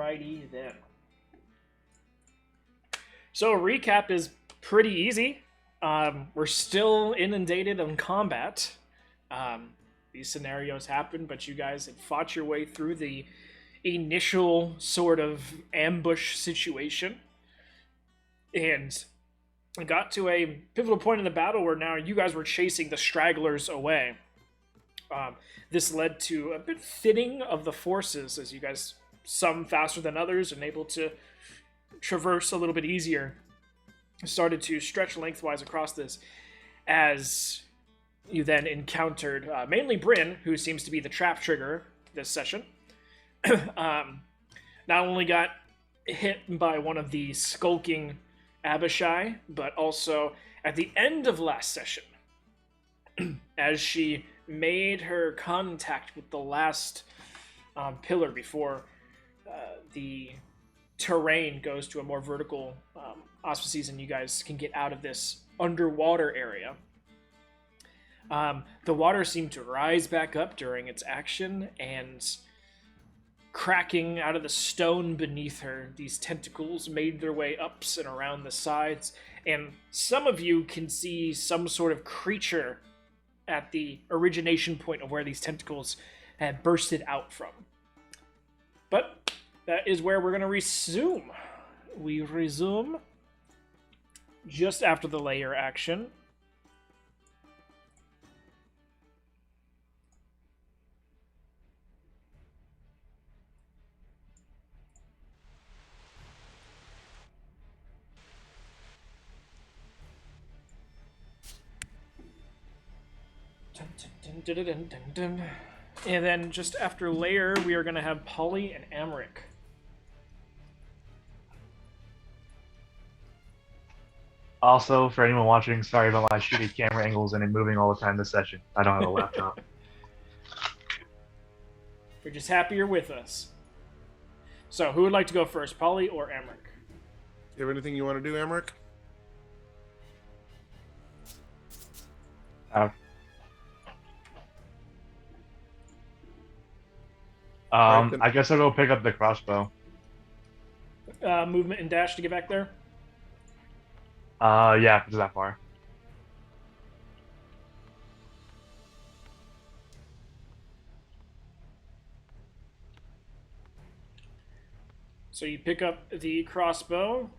Alrighty then. So recap is pretty easy. We're still inundated in combat. These scenarios happen, but you guys had fought your way through the initial sort of ambush situation and got to a pivotal point in the battle where now you guys were chasing the stragglers away. This led to a bit thinning of the forces as you guys, some faster than others, and able to traverse a little bit easier, started to stretch lengthwise across this as you then encountered mainly Bryn, who seems to be the trap trigger this session. Not only got hit by one of the skulking Abishai, but also at the end of last session, as she made her contact with the last pillar before the terrain goes to a more vertical auspices and you guys can get out of this underwater area. The water seemed to rise back up during its action, and cracking out of the stone beneath her, these tentacles made their way up and around the sides, and some of you can see some sort of creature at the origination point of where these tentacles had bursted out from. But that is where we're going to resume. We resume just after the layer action. And then just after layer, we are going to have Polly and Amric. Also, for anyone watching, sorry about my shitty camera angles and it moving all the time this session. I don't have a laptop. We're just happy you're with us. So, who would like to go first, Polly or Amric? You have anything you want to do, Amric? I guess I'll go pick up the crossbow. Movement and dash to get back there? Yeah, if it's that far. So you pick up the crossbow.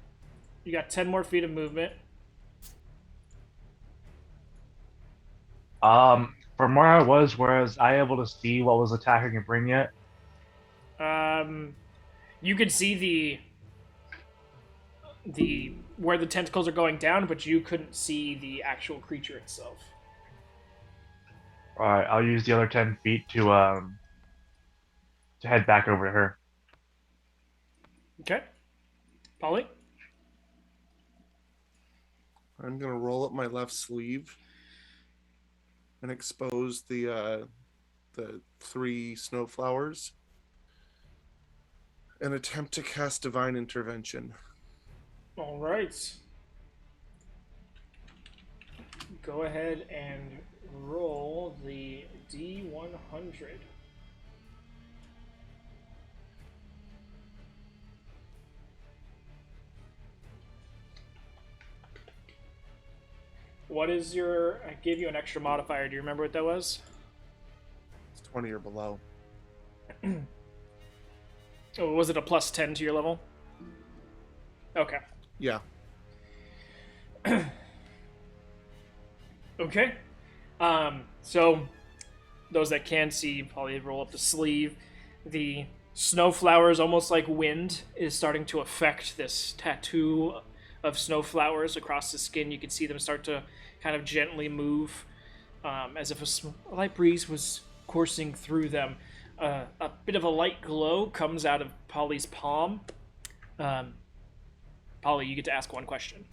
You got 10 more feet of movement. From where I was I able to see what was attacking Bryn yet? You could see the where the tentacles are going down, but you couldn't see the actual creature itself. Alright, I'll use the other 10 feet to head back over to her. Okay. Polly? I'm going to roll up my left sleeve and expose the 3 snowflowers and attempt to cast Divine Intervention. All right. Go ahead and roll the D100. What is your... I gave you an extra modifier. Do you remember what that was? It's 20 or below. Oh, was it a plus 10 to your level? Okay. Yeah. Okay. So, those that can see, probably roll up the sleeve. The snowflowers, almost like wind, is starting to affect this tattoo of snowflowers across the skin. You can see them start to kind of gently move, as if a light breeze was coursing through them. A bit of a light glow comes out of Polly's palm. Polly, you get to ask one question.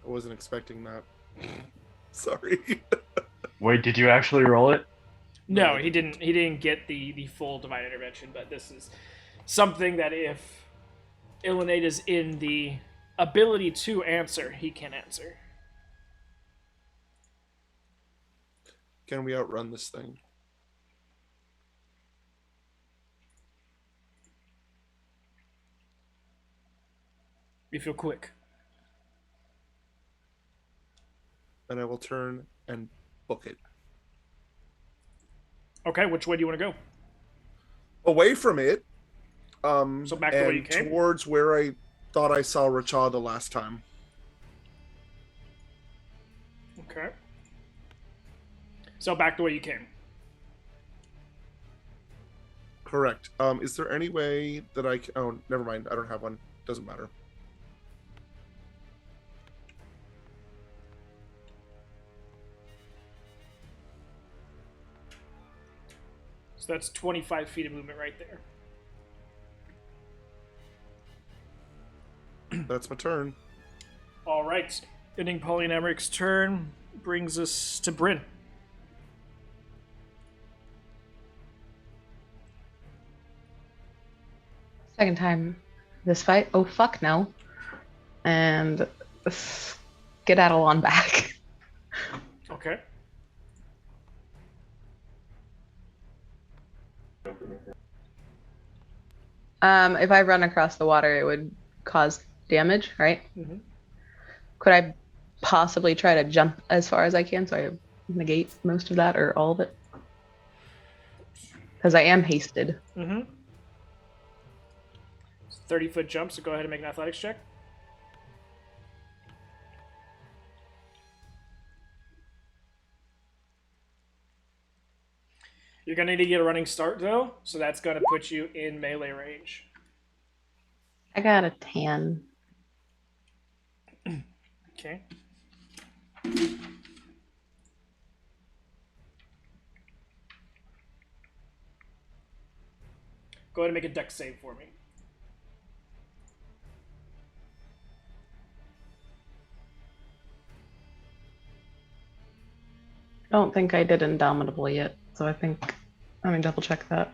I wasn't expecting that. Sorry. Wait, did you actually roll it? No, he didn't. He didn't get the full divine intervention, but this is something that if Ilinate is in the ability to answer, he can answer. Can we outrun this thing? If you're quick. And I will turn and book it. Okay, which way do you want to go? Away from it. So back the way you came? Towards where I thought I saw Rachel the last time. Okay. So back the way you came. Correct. Is there any way that I can... Oh, never mind. I don't have one. Doesn't matter. So that's 25 feet of movement right there. That's my turn. All right. Ending Polly and Emmerich's turn brings us to Bryn. Second time this fight. Oh, fuck no. And skedaddle on back. Okay. If I run across the water, it would cause damage, right? Mm-hmm. Could I possibly try to jump as far as I can so I negate most of that or all of it? Because I am hasted. Mm-hmm. 30-foot jump, so go ahead and make an athletics check. You're going to need to get a running start, though, so that's going to put you in melee range. I got a 10. Okay. Go ahead and make a dex save for me. I don't think I did Indomitable yet, so I think... Let me double check that.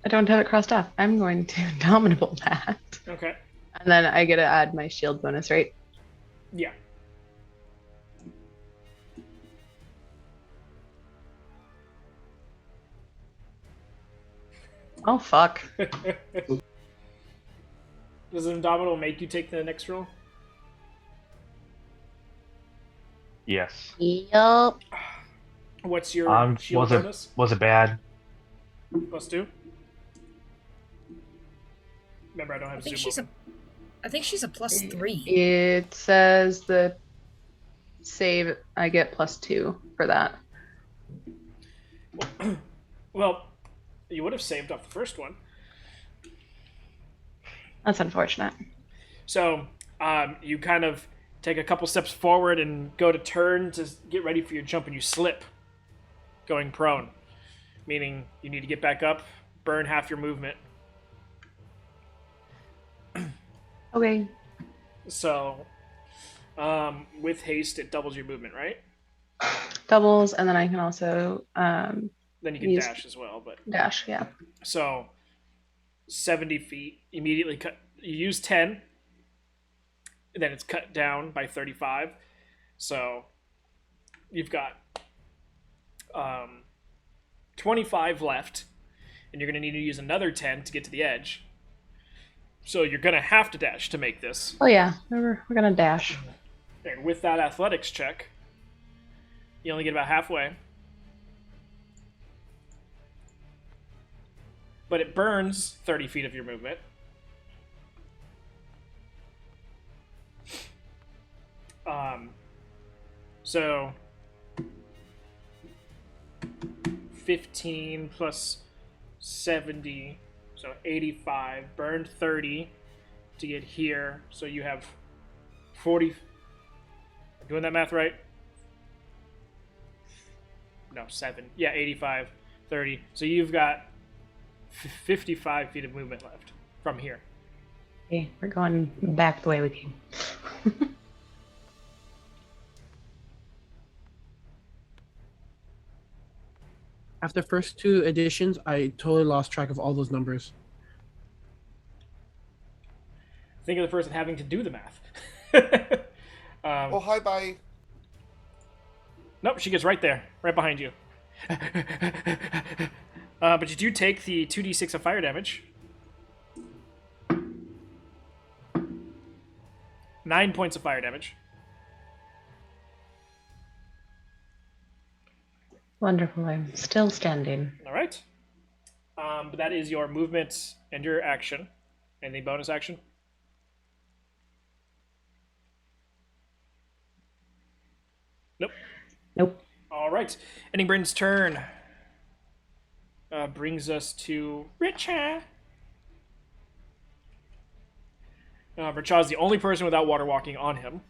I don't have it crossed off. I'm going to Indomitable that. Okay. And then I get to add my shield bonus, right? Yeah. Oh, fuck. Does an Indomitable make you take the next roll? Yes. Yup. What's your shield bonus? Was it bad? +2? Remember, I don't have Zoom. I think she's a +3. It says the save, I get +2 for that. Well, you would have saved off the first one. That's unfortunate. So, you kind of take a couple steps forward and go to turn to get ready for your jump, and you slip, going prone. Meaning you need to get back up, burn half your movement. Okay. So, with haste, it doubles your movement, right? Doubles, and then I can also Then you can use- dash as well, but dash, yeah. so 70 feet immediately cut. You use 10, and then it's cut down by 35. So you've got 25 left, and you're going to need to use another 10 to get to the edge. So you're going to have to dash to make this. Oh yeah, we're gonna dash. And with that athletics check, you only get about halfway. But it burns 30 feet of your movement. So 15 plus 70, so 85. Burned 30 to get here, so you have 40. Doing that math right? No, 7. Yeah, 85, 30. So you've got 55 feet of movement left from here. Okay, we're going back the way we came. After first 2 editions, I totally lost track of all those numbers. Think of the person having to do the math. Oh, hi, bye. Nope, she gets right there, right behind you. But you do take the 2d6 of fire damage. 9 points of fire damage. Wonderful. I'm still standing. All right. But that is your movement and your action. Any bonus action? Nope. Nope. All right. Ending Bryn's turn. Brings us to Richa. Richa is the only person without water walking on him.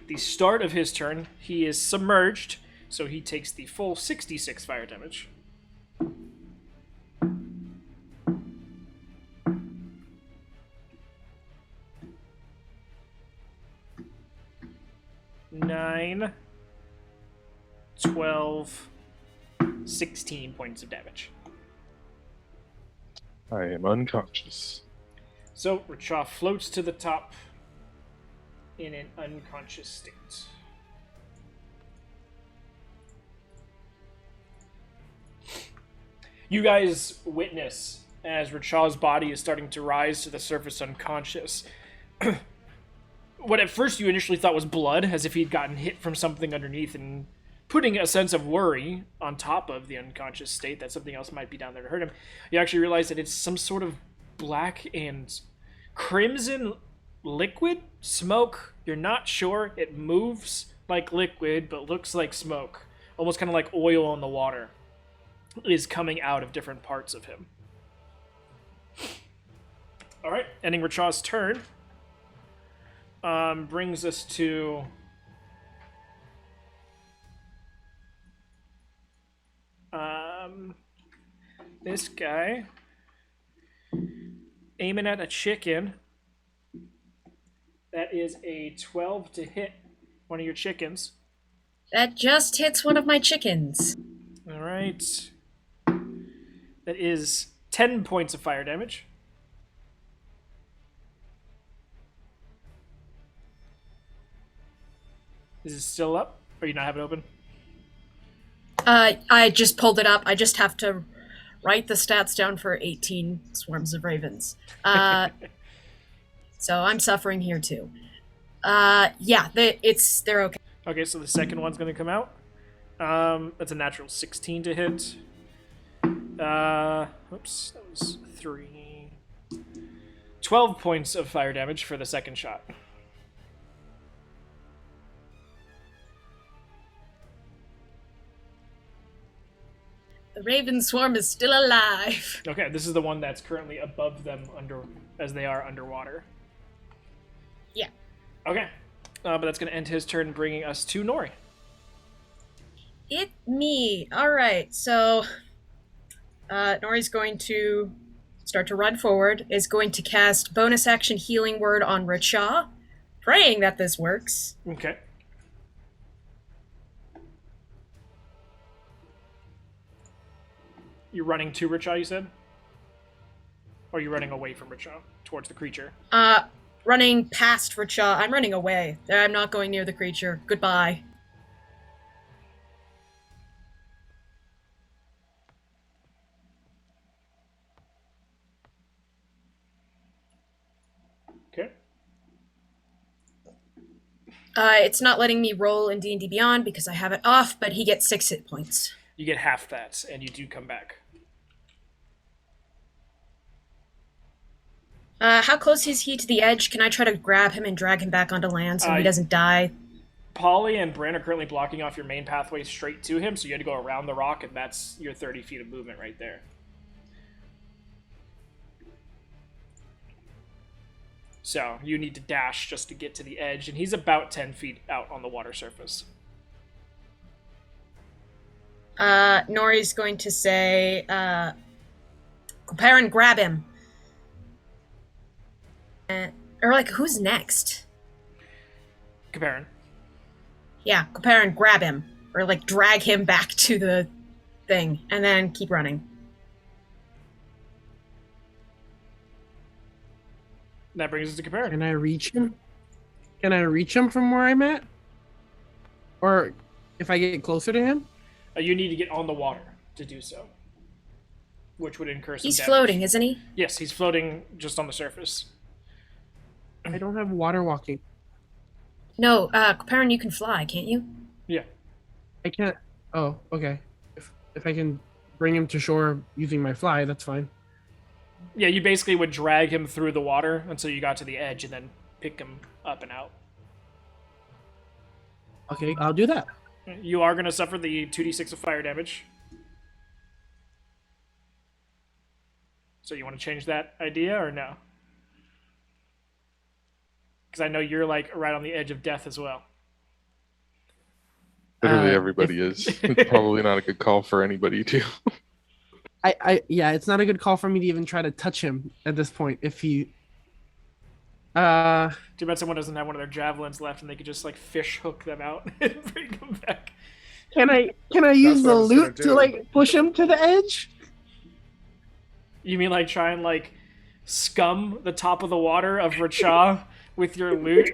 The start of his turn, he is submerged, so he takes the full 66 fire damage. Nine, 12, 16 points of damage. I am unconscious. So, Richa floats to the top in an unconscious state. You guys witness as Richa's body is starting to rise to the surface unconscious. What at first you initially thought was blood, as if he'd gotten hit from something underneath, and putting a sense of worry on top of the unconscious state that something else might be down there to hurt him, you actually realize that it's some sort of black and crimson liquid smoke. You're not sure. It moves like liquid but looks like smoke, almost kind of like oil in the water, is coming out of different parts of him. All right, ending Richa's turn. Brings us to this guy aiming at a chicken. That is a 12 to hit one of your chickens. That just hits one of my chickens. All right. That is 10 points of fire damage. Is it still up? Or you not have it open? I just pulled it up. I just have to write the stats down for 18 swarms of ravens. So I'm suffering here too. Yeah, they're okay. Okay, so the second one's going to come out. That's a natural 16 to hit. Oops, that was 3. 12 points of fire damage for the second shot. The raven swarm is still alive. Okay, this is the one that's currently above them as they are underwater. Yeah. Okay, but that's going to end his turn, bringing us to Nori. Me. Alright, so Nori's going to start to run forward, is going to cast bonus action healing word on Richa, praying that this works. Okay. You're running to Richa, you said? Or are you running away from Richa, towards the creature? Running past Richa. I'm running away. I'm not going near the creature. Goodbye. Okay. It's not letting me roll in D&D Beyond because I have it off, but he gets 6 hit points. You get half that, and you do come back. How close is he to the edge? Can I try to grab him and drag him back onto land so he doesn't die? Polly and Bran are currently blocking off your main pathway straight to him, so you had to go around the rock, and that's your 30 feet of movement right there. So you need to dash just to get to the edge, and he's about 10 feet out on the water surface. Nori's going to say, Comparin, grab him. Who's next? Comparin. Yeah, Comparin, grab him. Or, drag him back to the thing, and then keep running. That brings us to Comparin. Can I reach him? Can I reach him from where I'm at? Or If I get closer to him? You need to get on the water to do so, which would incur some He's damage. floating, isn't he? Yes, he's floating just on the surface. I don't have water walking. No, Kaparin, you can fly, can't you? Yeah. I can't. Oh, okay. If I can bring him to shore using my fly, that's fine. Yeah, you basically would drag him through the water until you got to the edge and then pick him up and out. Okay, I'll do that. You are going to suffer the 2d6 of fire damage. So you want to change that idea or no? Because I know you're like right on the edge of death as well. Literally everybody is. It's probably not a good call for anybody to. Yeah, it's not a good call for me to even try to touch him at this point. If he, Too bad someone doesn't have one of their javelins left, and they could just like fish hook them out and bring them back. can I use what the I was gonna loot do. to like push him to the edge? You mean like try and like scum the top of the water of Racha with your loot?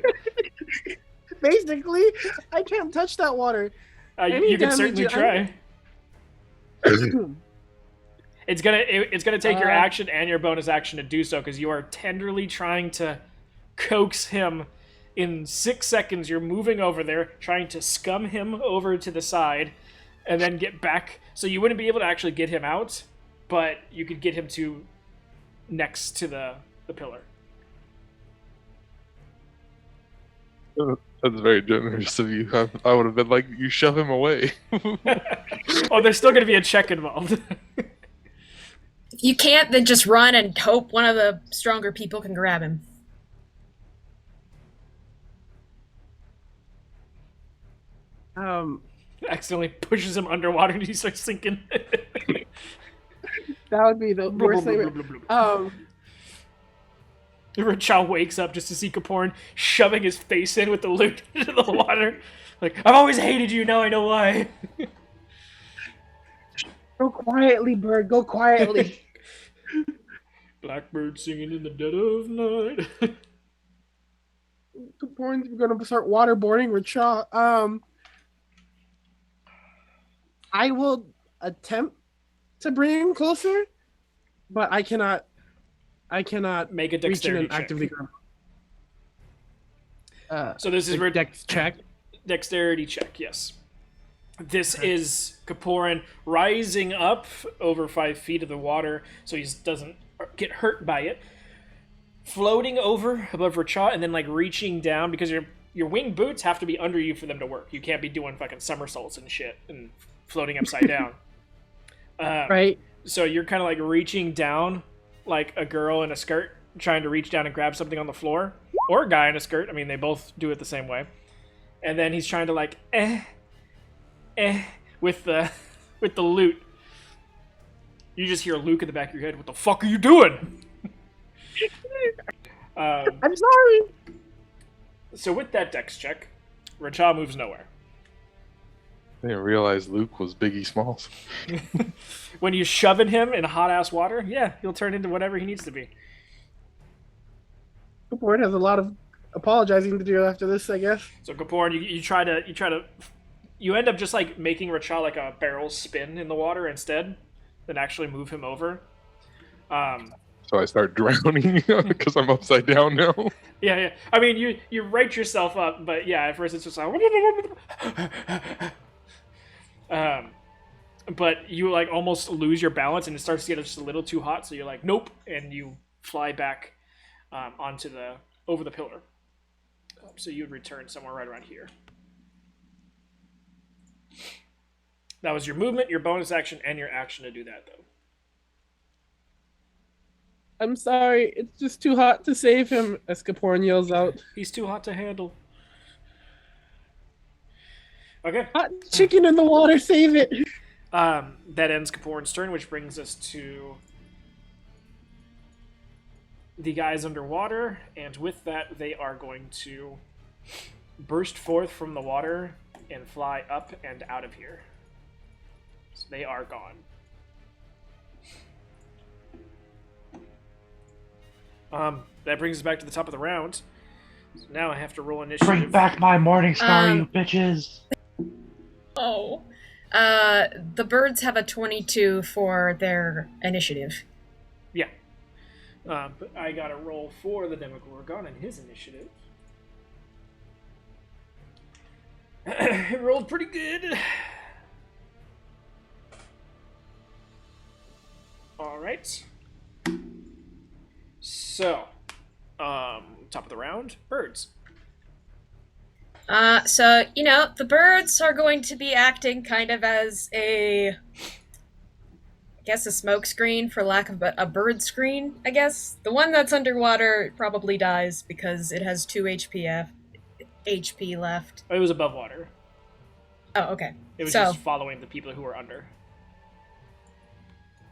Basically, I can't touch that water. Any You can damage certainly try. It's gonna take your action and your bonus action to do so, because you are tenderly trying to coax him. In 6 seconds, you're moving over there, trying to scum him over to the side, and then get back. So you wouldn't be able to actually get him out, but you could get him to next to the pillar. That's very generous of you. I would have been like, you shove him away. Oh, there's still gonna be a check involved. If you can't, then just run and hope one of the stronger people can grab him. Accidentally pushes him underwater and he starts sinking. That would be the worst thing. Rachel wakes up just to see Kaporn shoving his face in with the loot into the water. Like, I've always hated you, now I know why. Go quietly, bird. Go quietly. Blackbird singing in the dead of night. Kaporn's gonna start waterboarding Racha. I will attempt to bring him closer, but I cannot Make a reach in dexterity and check. actively grab. So this is where dex check. dexterity check, yes. This is Kaporin rising up over 5 feet of the water so he doesn't get hurt by it. Floating over above Racha and then like reaching down, because your winged boots have to be under you for them to work. You can't be doing fucking somersaults and shit and floating upside down. Right. So you're kind of like reaching down like a girl in a skirt trying to reach down and grab something on the floor, or a guy in a skirt. I mean, they both do it the same way. And then he's trying to like with the loot. You just hear Luke in the back of your head. What the fuck are you doing? I'm sorry. So with that dex check, Racha moves nowhere. I didn't realize Luke was Biggie Smalls. When you shoving him in hot ass water, yeah, he'll turn into whatever he needs to be. Kaporn has a lot of apologizing to do after this, I guess. So Kaporn, you end up just like making Racha like a barrel spin in the water instead, than actually move him over. So I start drowning because I'm upside down now. Yeah. I mean, you right yourself up, but yeah, at first it's just like, but you like almost lose your balance and it starts to get just a little too hot, so you're like, nope, and you fly back over the pillar. So you would return somewhere right around here. That was your movement, your bonus action, and your action to do that, though. I'm sorry. It's just too hot to save him, as Kaporn yells out. He's too hot to handle. Okay. Hot chicken in the water, save it. That ends Kaporn's turn, which brings us to the guys underwater, and with that, they are going to burst forth from the water and fly up and out of here. So they are gone. That brings us back to the top of the round. So now I have to roll initiative. Bring back my morning star, you bitches. Oh. The birds have a 22 for their initiative. Yeah. But I got a roll for the Demogorgon and his initiative. It rolled pretty good. Alright. So, top of the round, birds. So, the birds are going to be acting kind of as a smoke screen for lack of a bird screen, I guess. The one that's underwater probably dies because it has 2 HP left. It was above water. Oh, okay. It was just following the people who were under.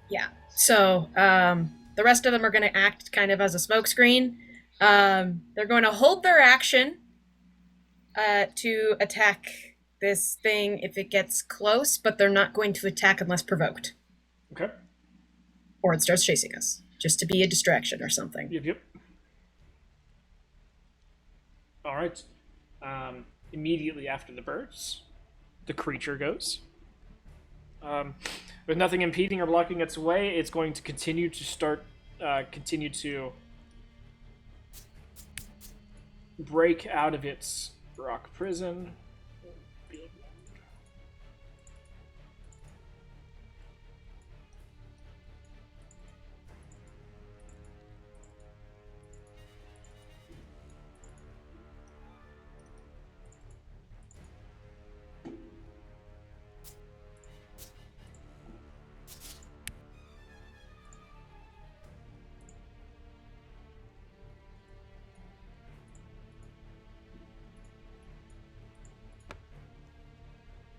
Yeah. So, the rest of them are going to act kind of as a smoke screen. They're going to hold their action to attack this thing if it gets close, but they're not going to attack unless provoked. Okay. Or it starts chasing us, just to be a distraction or something. Yep. All right. Immediately after the birds, the creature goes. With nothing impeding or blocking its way, it's going to continue to break out of its rock prison.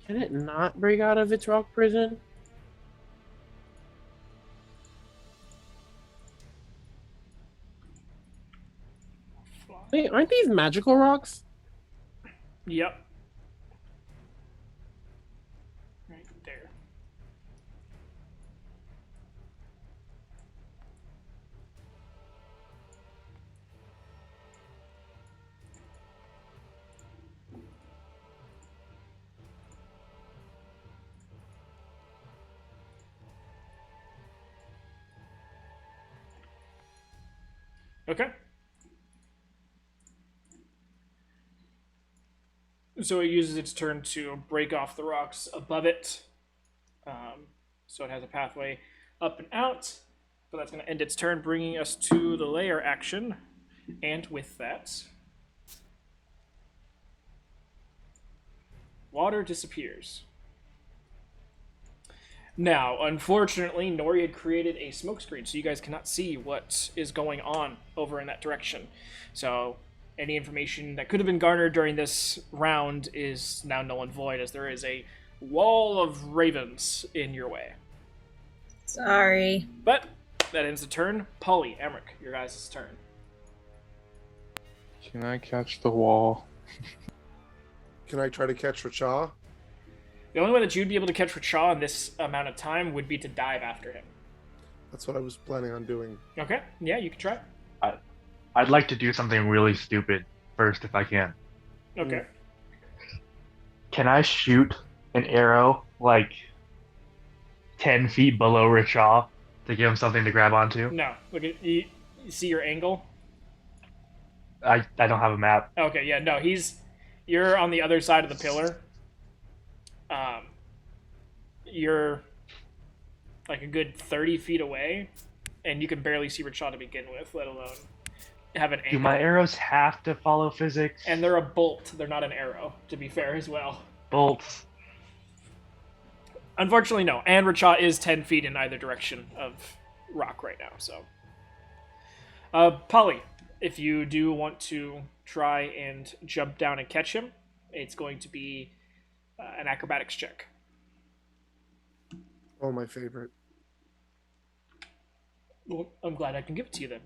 Can it not break out of its rock prison? Wait, aren't these magical rocks? Yep. Right there. Okay. So it uses its turn to break off the rocks above it. So it has a pathway up and out. But that's going to end its turn, bringing us to the layer action. And with that, water disappears. Now, unfortunately, Nori had created a smokescreen, so you guys cannot see what is going on over in that direction. So any information that could have been garnered during this round is now null and void, as there is a wall of ravens in your way. Sorry. But that ends the turn. Polly, Emmerich, your guys' turn. Can I catch the wall? Can I try to catch Racha? The only way that you'd be able to catch Racha in this amount of time would be to dive after him. That's what I was planning on doing. Okay, yeah, you can try. I'd like to do something really stupid first if I can. Okay. Can I shoot an arrow like 10 feet below Richaw to give him something to grab onto? No, look at you see your angle? I don't have a map. Okay, yeah, no, you're on the other side of the pillar. You're like a good 30 feet away, and you can barely see Richaw to begin with, let alone have an angle. Do my arrows have to follow physics? And they're a bolt, they're not an arrow, to be fair as well. Bolts. Unfortunately, no. And Richaw is 10 feet in either direction of rock right now, so. Polly, if you do want to try and jump down and catch him, it's going to be an acrobatics check. Oh, my favorite. Well, I'm glad I can give it to you then.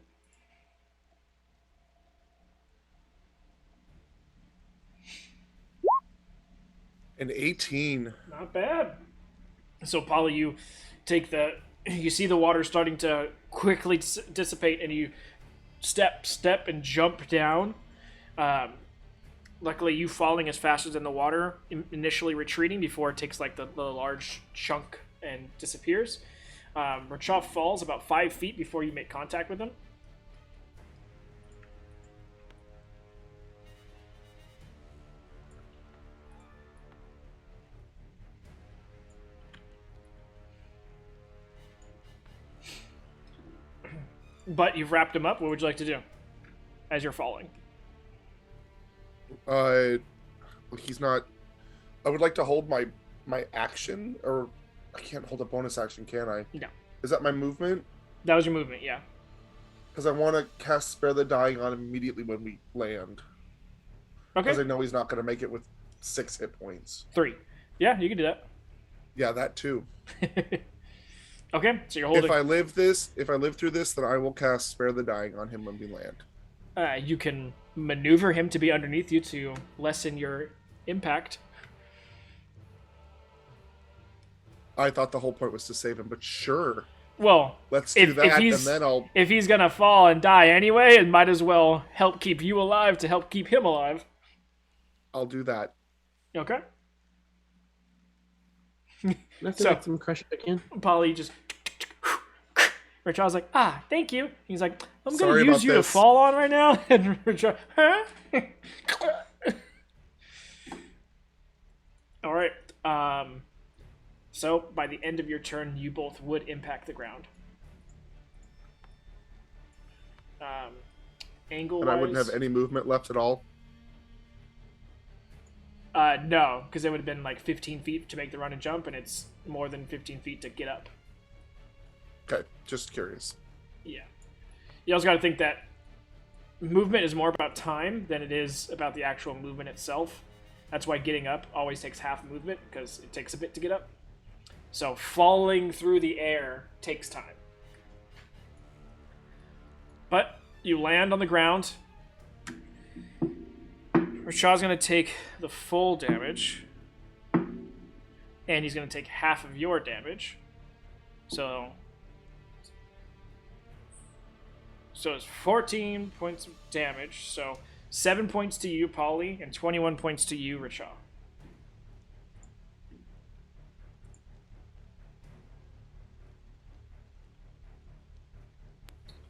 An 18. Not bad. So, Polly, you see the water starting to quickly dissipate, and you step, and jump down. Luckily, you falling is faster than the water initially retreating before it takes like the large chunk and disappears. Rachel falls about 5 feet before you make contact with him. But you've wrapped him up. What would you like to do as you're falling? He's not. I would like to hold my action, or I can't hold a bonus action, can I? No. Is that my movement? That was your movement, yeah. Because I want to cast Spare the Dying on him immediately when we land. Okay. Because I know he's not going to make it with 6 hit points. 3. Yeah, you can do that. Yeah, that too. Okay, so you're holding. If I live through this, then I will cast Spare the Dying on him when we land. You can maneuver him to be underneath you to lessen your impact. I thought the whole point was to save him, but sure. Well, Let's do that, and then I'll... If he's gonna fall and die anyway, it might as well help keep you alive to help keep him alive. I'll do that. Okay. Let's So- get some crush if I can. Polly just... Richard's like, thank you. He's like, I'm gonna Sorry use about you to this. fall on right now. And Richard, huh? All right. So by the end of your turn, you both would impact the ground. Angle-wise, And I wouldn't have any movement left at all. No, because it would have been like 15 feet to make the run and jump, and it's more than 15 feet to get up. Okay, just curious. Yeah. You also got to think that movement is more about time than it is about the actual movement itself. That's why getting up always takes half movement, because it takes a bit to get up. So falling through the air takes time. But you land on the ground. Rashad's going to take the full damage. And he's going to take half of your damage. So it's 14 points of damage. So 7 points to you, Polly, and 21 points to you, Rashad.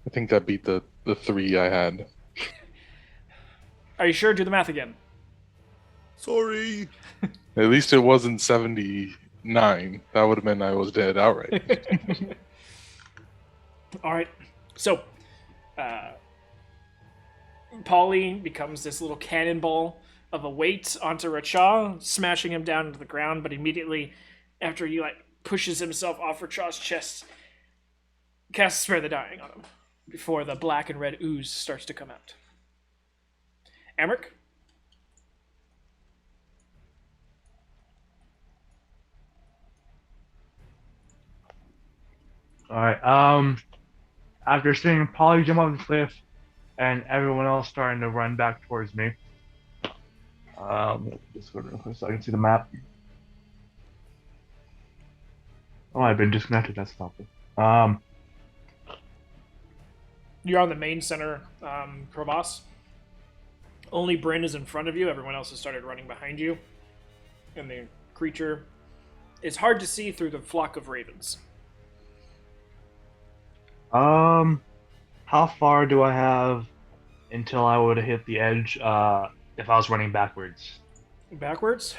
I think that beat the 3 I had. Are you sure? Do the math again. Sorry. At least it wasn't 79. That would have meant I was dead outright. All right. So, Polly becomes this little cannonball of a weight onto Racha, smashing him down into the ground. But immediately, after he pushes himself off Racha's chest, casts Spare the Dying on him before the black and red ooze starts to come out. Emmerich? Alright, after seeing Polly jump off the cliff and everyone else starting to run back towards me, just go real quick so I can see the map. Oh, I've been disconnected, that's helpful. You're on the main center crevasse. Only Bryn is in front of you. Everyone else has started running behind you. And the creature is hard to see through the flock of ravens. How far do I have until I would hit the edge if I was running backwards? Backwards?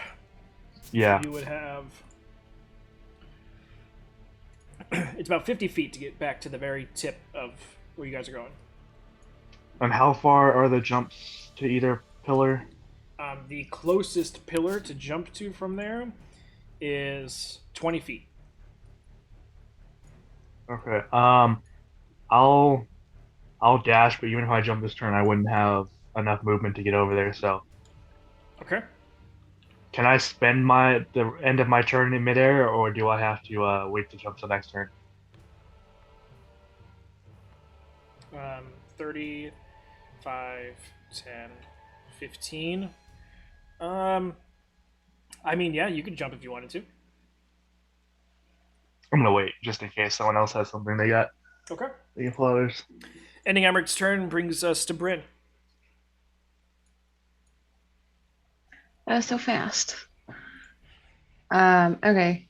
Yeah. You would have... It's about 50 feet to get back to the very tip of where you guys are going. And how far are the jumps to either pillar? The closest pillar to jump to from there is 20 feet. Okay. I'll dash, but even if I jump this turn, I wouldn't have enough movement to get over there. So, Okay. can I spend the end of my turn in midair, or do I have to wait to jump to the next turn? 35, 10, 15. I mean, yeah, you could jump if you wanted to. I'm gonna wait just in case someone else has something they got. Okay. They can pull others. Ending Emmerich's turn brings us to Bryn. That was so fast. Okay.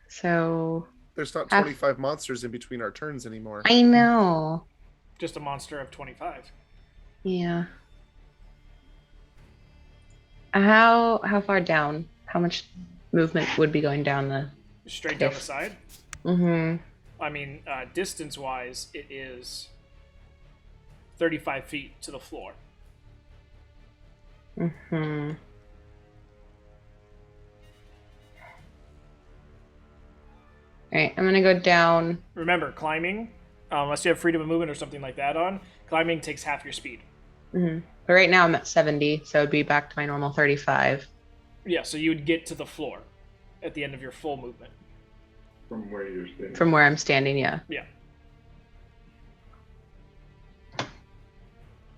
So There's not Half- 25 monsters in between our turns anymore. I know. Just a monster of 25. Yeah. How far down? How much movement would be going down the Straight down the cliff? side. Mm-hmm. I mean, distance-wise, it is 35 feet to the floor. Mm-hmm. Alright, I'm gonna go down. Remember, climbing, unless you have freedom of movement or something like that on, climbing takes half your speed. Mm-hmm. But right now I'm at 70, so it'd be back to my normal 35. Yeah, so you would get to the floor at the end of your full movement. From where you're standing. From where I'm standing, yeah. Yeah.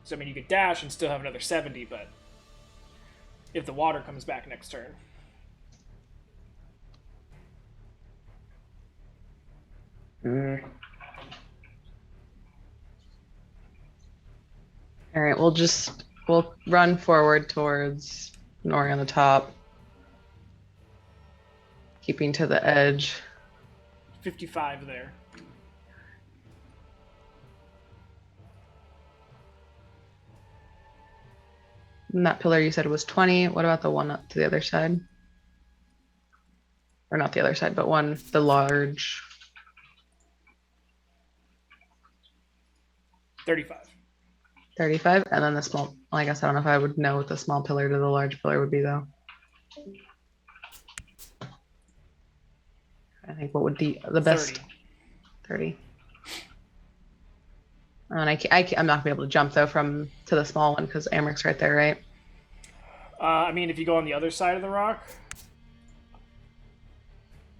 So, I mean, you could dash and still have another 70, but if the water comes back next turn. Alright, we'll run forward towards Nori on the top. Keeping to the edge. 55 there. And that pillar you said was 20. What about the one up to the other side? Or not the other side, but one, the large. 35. 35, and then the small. Well, I guess I don't know if I would know what the small pillar to the large pillar would be, though. I think what would be the best? 30. 30. And I'm not gonna be able to jump though from to the small one because Amric's right there, right? I mean, if you go on the other side of the rock,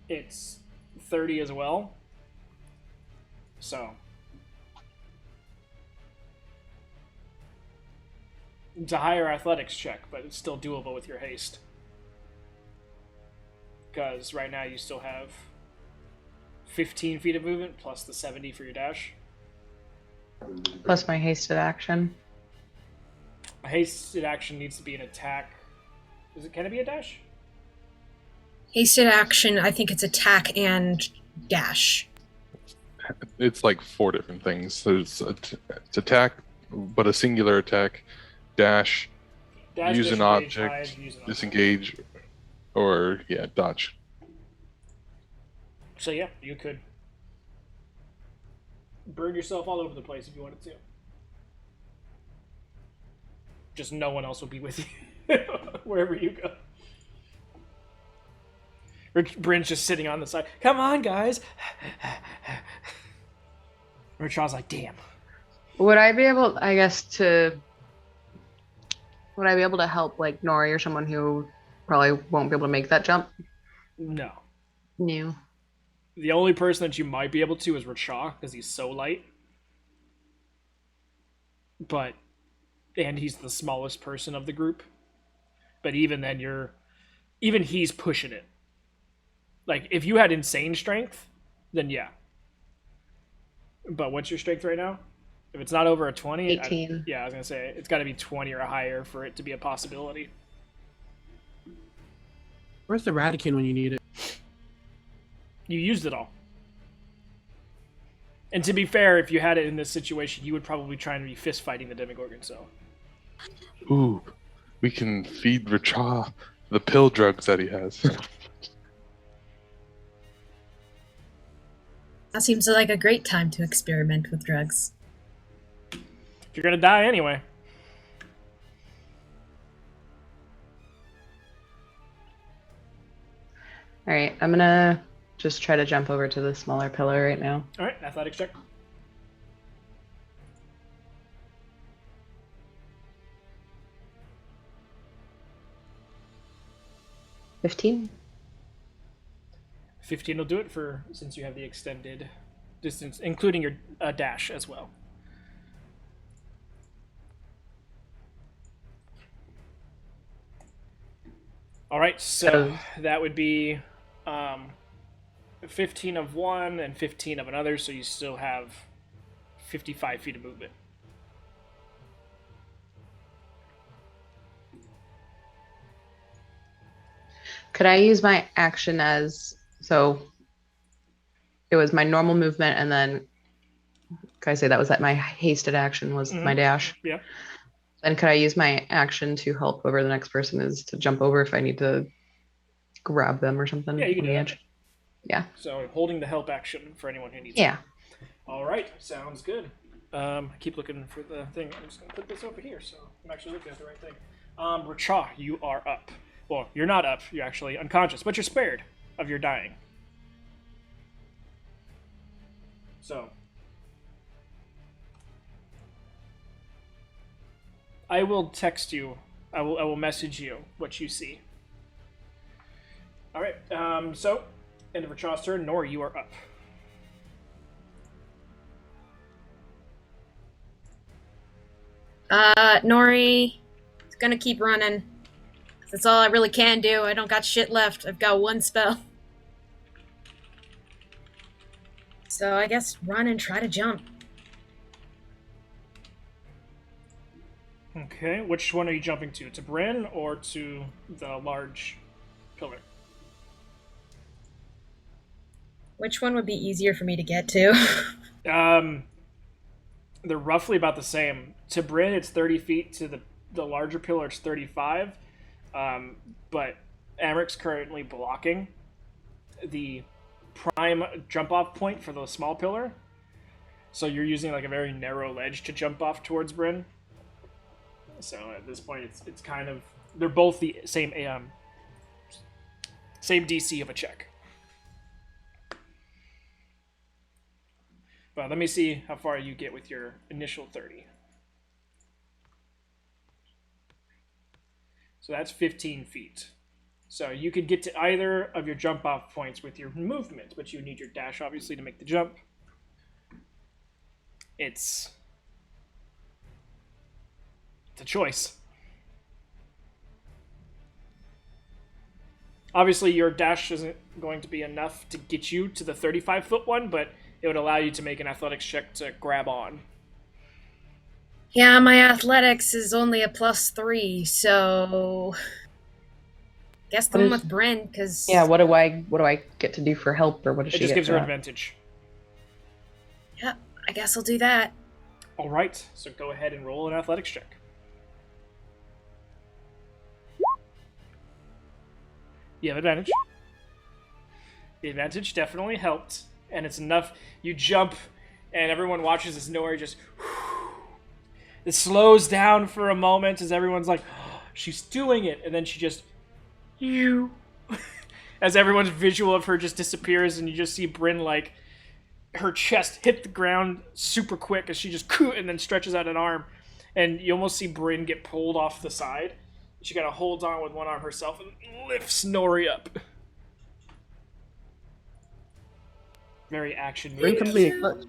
it's 30 as well. So it's a higher athletics check, but it's still doable with your haste. Because right now you still have 15 feet of movement plus the 70 for your dash. Plus my hasted action. A hasted action needs to be an attack. Can it be a dash? Hasted action, I think it's attack and dash. It's like 4 different things. There's it's attack, but a singular attack, dash, Dash, use an disengage, object, hide, use an object. disengage, or dodge. So yeah, you could burn yourself all over the place if you wanted to. Just no one else will be with you wherever you go. Bryn's just sitting on the side. Come on, guys. Richard's like, damn. Would I be able, I guess, would I be able to help like Nori or someone who probably won't be able to make that jump? No. No. The only person that you might be able to is Richaw, because he's so light. And he's the smallest person of the group. But even then, even he's pushing it. Like, if you had insane strength, then yeah. But what's your strength right now? If it's not over a 20... 18. I was going to say, it's got to be 20 or higher for it to be a possibility. Where's the Radican when you need it? You used it all. And to be fair, if you had it in this situation, you would probably try and be fist fighting the Demogorgon, so... Ooh, we can feed Richa the pill drugs that he has. That seems like a great time to experiment with drugs. You're going to die anyway. All right, I'm gonna just try to jump over to the smaller pillar right now. All right, athletics check. $15. 15 will do it since you have the extended distance, including your dash as well. All right, so that would be 15 of one and 15 of another, so you still have 55 feet of movement. Could I use my action as so? It was my normal movement, and then could I say that was my hasted action was my dash? Yeah. And could I use my action to help whoever the next person is to jump over if I need to grab them or something? Yeah, you can on do the that. edge? Yeah. So holding the help action for anyone who needs Yeah. it. All right, sounds good. I keep looking for the thing. I'm just gonna put this over here, so I'm actually looking at the right thing. Racha, you are up. Well, you're not up. You're actually unconscious, but you're spared of your dying. So, I will text you. I will message you what you see. All right. So, end of Racha's turn. Nori, you are up. Nori is gonna keep running. That's all I really can do. I don't got shit left. I've got one spell. So I guess run and try to jump. Okay, which one are you jumping to? To Bryn or to the large pillar? Which one would be easier for me to get to? They're roughly about the same. To Bryn, it's 30 feet. To the larger pillar, it's 35. But Amric's currently blocking the prime jump-off point for the small pillar. So you're using like a very narrow ledge to jump off towards Bryn. So at this point, it's kind of... They're both the same DC of a check. But let me see how far you get with your initial 30. So that's 15 feet. So you could get to either of your jump off points with your movement, but you need your dash obviously to make the jump. It's a choice. Obviously your dash isn't going to be enough to get you to the 35-foot one, but it would allow you to make an athletics check to grab on. Yeah, my athletics is only a +3, so guess the one with Bryn, because Yeah. What do I get to do for help, or what does It she just get gives for her that? advantage. yeah, I guess I'll do that. All right, so go ahead and roll an athletics check. You have advantage. The advantage definitely helped, and it's enough. You jump, and everyone watches as Nori just... It slows down for a moment as everyone's like, oh, she's doing it, and then she just... as everyone's visual of her just disappears, and you just see Bryn, like, her chest hit the ground super quick as she just... and then stretches out an arm, and you almost see Bryn get pulled off the side. She kind of holds on with one arm herself and lifts Nori up. Very action Bryn movie. comes in a clutch.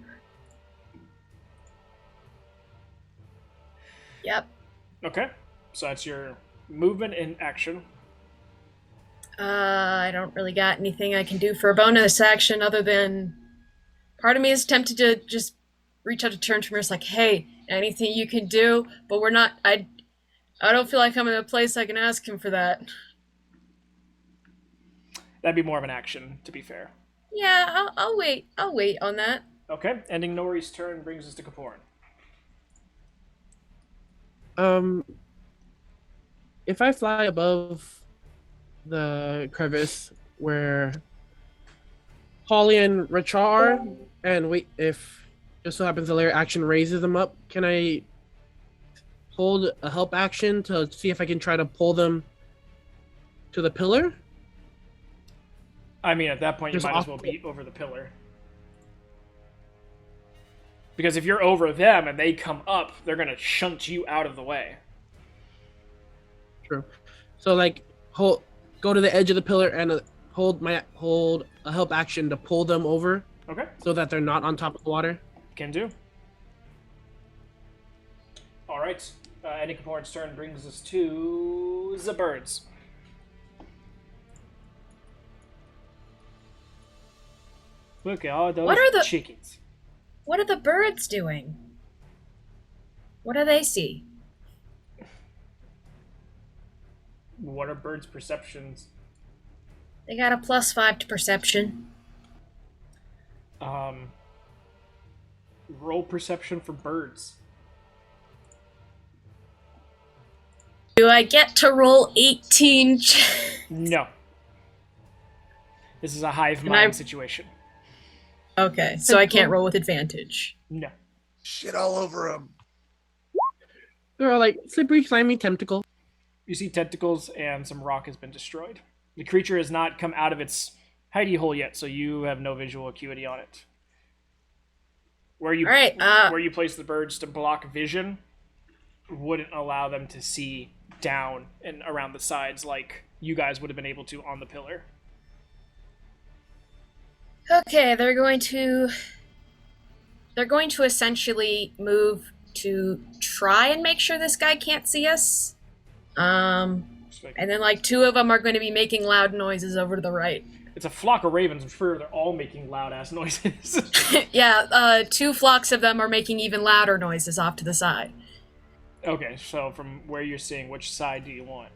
Yep. Okay, so that's your movement and action. I don't really got anything I can do for a bonus action other than part of me is tempted to just reach out to Turntremor's like, hey, anything you can do, but we're not. I don't feel like I'm in a place I can ask him for that. That'd be more of an action, to be fair. Yeah, I'll wait. I'll wait on that. Okay, ending Nori's turn brings us to Kaporan. If I fly above the crevice where Holly and Rachar, and wait, if just so happens the layer action raises them up, can I hold a help action to see if I can try to pull them to the pillar? I mean, at that point, you Just might as well be over the pillar. Because if you're over them and they come up, they're going to shunt you out of the way. True. So like go to the edge of the pillar and hold a help action to pull them over. Okay. So that they're not on top of the water. Can do. All right. Ending Kaporan's turn brings us to the birds. Look at all those What are the- chickens. What are the birds doing? What do they see? What are birds' perceptions? They got a +5 to perception. Roll perception for birds. Do I get to roll 18? No. This is a hive Can mind I- situation. Okay, so I can't roll with advantage. No. Shit all over him. They're all like slippery, slimy tentacle. You see tentacles and some rock has been destroyed. The creature has not come out of its hidey hole yet, so you have no visual acuity on it. Where you All right, where you place the birds to block vision wouldn't allow them to see down and around the sides like you guys would have been able to on the pillar. Okay, they're going to essentially move to try and make sure this guy can't see us. And then like 2 of them are going to be making loud noises over to the right. It's a flock of ravens. I'm sure they're all making loud ass noises. Yeah, 2 flocks of them are making even louder noises off to the side. Okay, so from where you're seeing, which side do you want?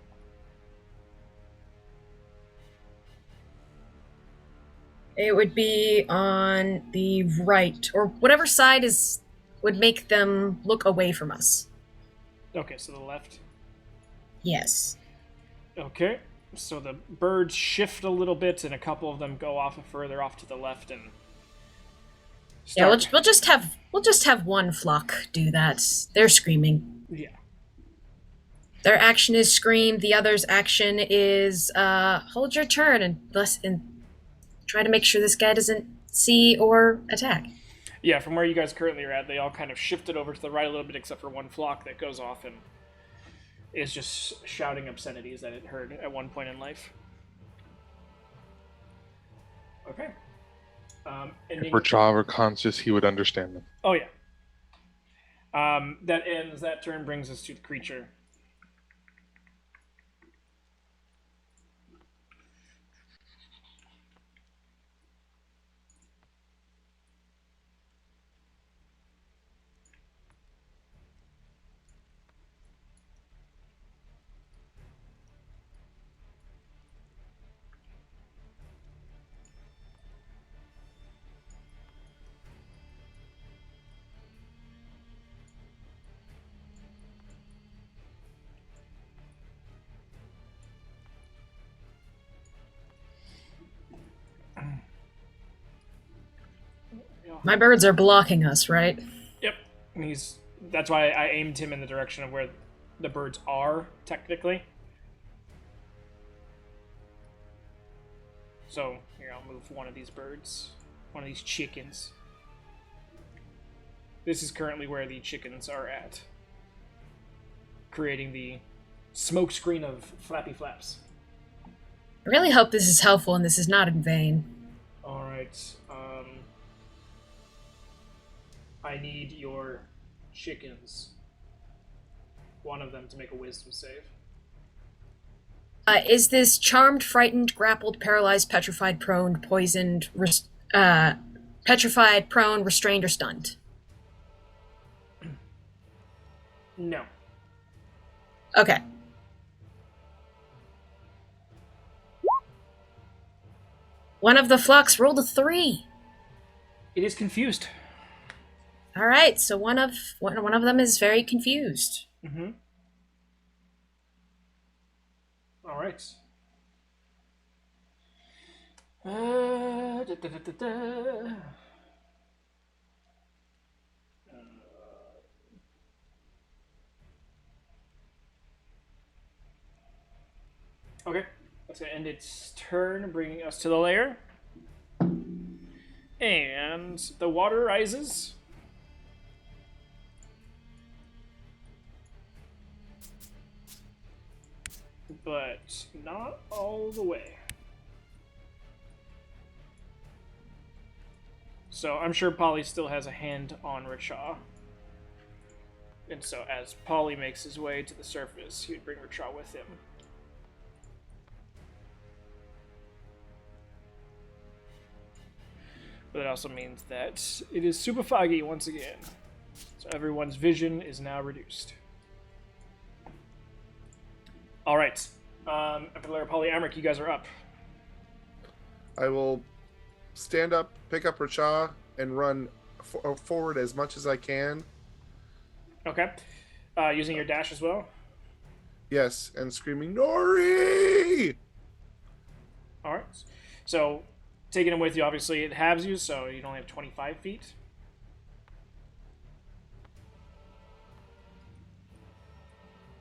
It would be on the right, or whatever side would make them look away from us. Okay, so the left. Yes. Okay, so the birds shift a little bit, and a couple of them go off further off to the left, and Yeah, start. we'll just have 1 flock do that. They're screaming. Yeah. Their action is scream. The other's action is hold your turn and try to make sure this guy doesn't see or attack. Yeah, from where you guys currently are at, they all kind of shifted over to the right a little bit, except for 1 flock that goes off and is just shouting obscenities that it heard at one point in life. Okay. If Racha were conscious, he would understand them. Oh, yeah. That ends. That turn brings us to the creature. My birds are blocking us, right? Yep. That's why I aimed him in the direction of where the birds are, technically. So, here, I'll move one of these birds. One of these chickens. This is currently where the chickens are at. Creating the smoke screen of flappy flaps. I really hope this is helpful and this is not in vain. Alright, I need your chickens. One of them to make a wisdom save. Is this charmed, frightened, grappled, paralyzed, petrified, prone, poisoned, petrified, prone, restrained, or stunned? No. Okay. One of the flocks rolled a 3. It is confused. All right, so one of them is very confused. Mm-hmm. All right. Da, da, da, da, da. Okay, that's gonna end its turn, bringing us to the lair. And the water rises. But not all the way. So I'm sure Polly still has a hand on Racha. And so as Polly makes his way to the surface, he would bring Racha with him. But it also means that it is super foggy once again. So everyone's vision is now reduced. Alright. Polly, Amric, you guys are up. I will stand up, pick up Racha, and run forward as much as I can. Okay. Using your dash as well. Yes, and screaming, Nori! All right. So, taking him with you, obviously, it halves you, so you only have 25 feet.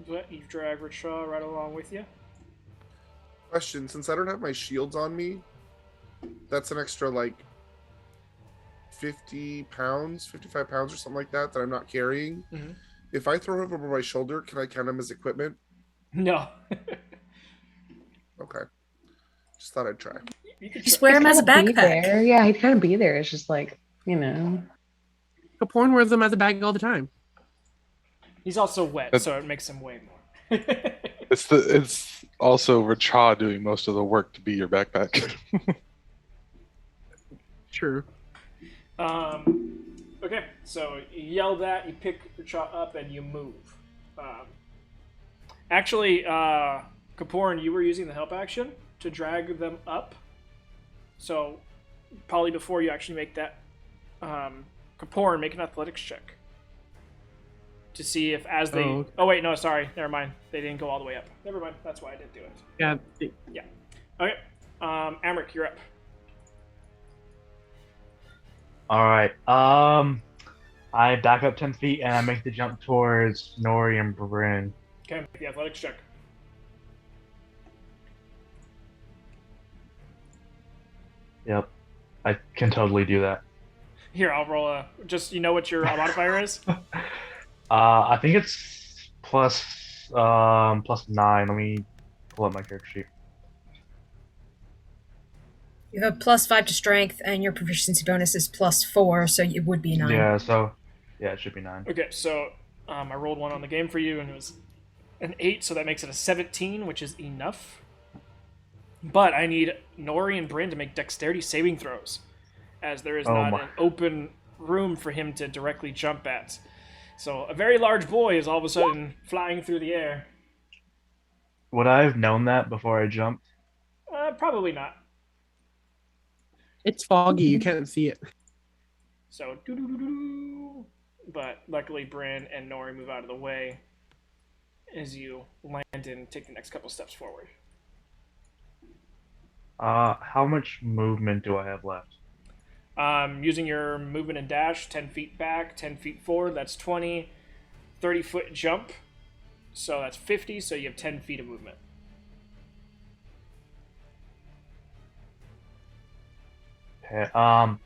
But you drag Racha right along with you. Question, since I don't have my shields on me, that's an extra, like, 50 pounds, 55 pounds or something like that I'm not carrying. Mm-hmm. If I throw him over my shoulder, can I count him as equipment? No. Okay. Just thought I'd try. You could Just try. wear him as a He'd be backpack. there. Yeah, he'd kind of be there. It's just like, you know. Kaporn wears them as a bag all the time. He's also wet, so it makes him weigh more. It's also Racha doing most of the work to be your backpack. True. Okay, so you yell that, you pick Racha up, and you move. Actually, Kaporn, you were using the help action to drag them up. So, probably before you actually make that, Kaporn, make an athletics check. To see if as they... Oh. Oh, wait, no, sorry. Never mind. They didn't go all the way up. Never mind. That's why I didn't do it. Yeah. Okay. Amric, you're up. All right. I back up 10 feet and I make the jump towards Nori and Bryn. Okay, make the athletics check. Yep, I can totally do that. Here, I'll roll a... Just, you know what your modifier is? I think it's plus 9. Let me pull up my character sheet. You have +5 to strength, and your proficiency bonus is +4, so it would be 9. Yeah, so it should be 9. Okay, so I rolled one on the game for you, and it was an 8, so that makes it a 17, which is enough. But I need Nori and Bryn to make dexterity saving throws, as there is not an open room for him to directly jump at. So a very large boy is all of a sudden flying through the air. Would I have known that before I jumped? Probably not. It's foggy. You can't see it. So, doo-doo-doo-doo. But luckily, Bryn and Nori move out of the way as you land and take the next couple steps forward. How much movement do I have left? Using your movement and dash, 10 feet back, 10 feet forward, that's 20. 30-foot jump, so that's 50, so you have 10 feet of movement. Okay, I'm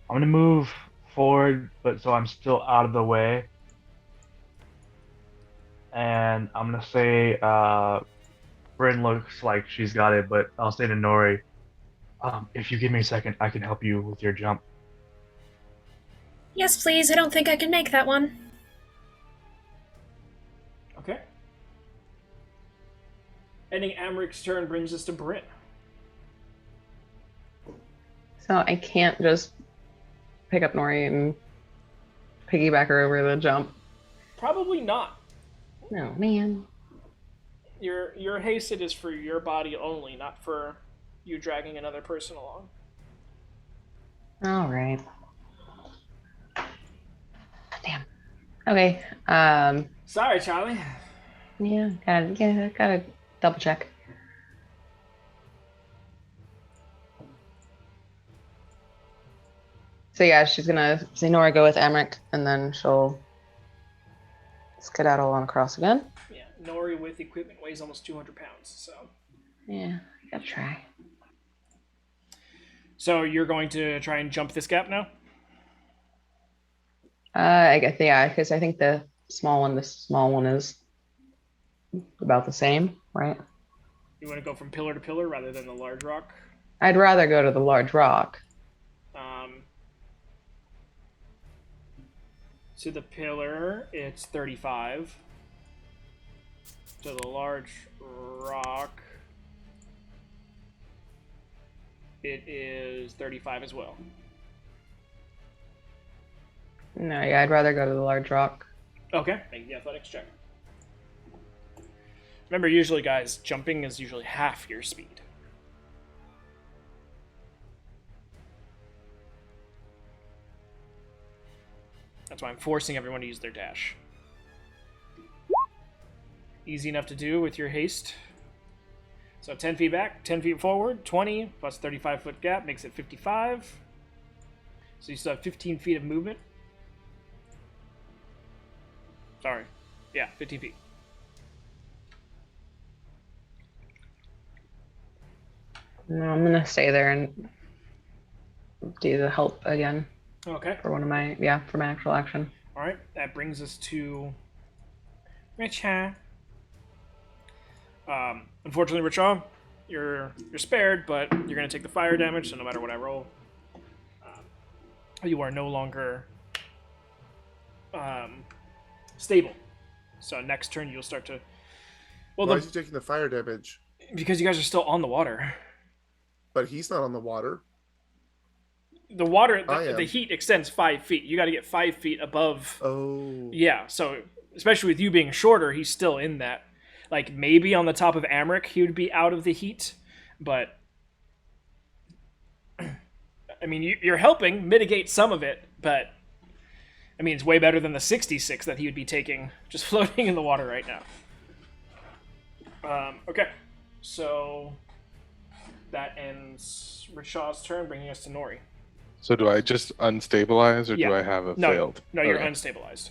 gonna move forward, but so I'm still out of the way. And I'm gonna say, Bryn looks like she's got it, but I'll say to Nori, if you give me a second, I can help you with your jump. Yes, please. I don't think I can make that one. Okay. Ending Amric's turn brings us to Bryn. So I can't just pick up Nori and piggyback her over the jump. Probably not. No, man. Your hasted is for your body only, not for you dragging another person along. All right. Damn. Okay. Sorry, Charlie. Yeah, gotta double check. So yeah, she's gonna say Nora go with Amric, and then she'll skedaddle on across again. Yeah, Nori with equipment weighs almost 200 pounds, so... Yeah, gotta try. So you're going to try and jump this gap now? I guess, yeah, because I think this small one is about the same, right? You want to go from pillar to pillar rather than the large rock? I'd rather go to the large rock. To the pillar, it's 35. To the large rock, it is 35 as well. No, yeah, I'd rather go to the large rock. Okay, make the athletics check. Remember, usually, guys, jumping is usually half your speed. That's why I'm forcing everyone to use their dash. Easy enough to do with your haste. So 10 feet back, 10 feet forward, 20 plus 35-foot gap makes it 55. So you still have 15 feet of movement. Sorry. Yeah, 15 feet. No, I'm gonna stay there and do the help again Okay. for one of my for my actual action. All right. That brings us to Richa. Unfortunately, Richa, you're spared, but you're gonna take the fire damage. So no matter what I roll, you are no longer stable. So next turn you'll start to. Well, Why is he taking the fire damage? because you guys are still on the water. But he's not on the water. The water, I am. the heat extends 5 feet. You got to get 5 feet above. Oh. Yeah, so especially with you being shorter, he's still in that. Like maybe on the top of Amric, he would be out of the heat, but I mean, you're helping mitigate some of it, but I mean, it's way better than the 66 that he would be taking just floating in the water right now. Okay, so that ends Rishaw's turn, bringing us to Nori. So do I just unstabilize, or Yeah. do I have a No, failed? no, you're Okay. unstabilized.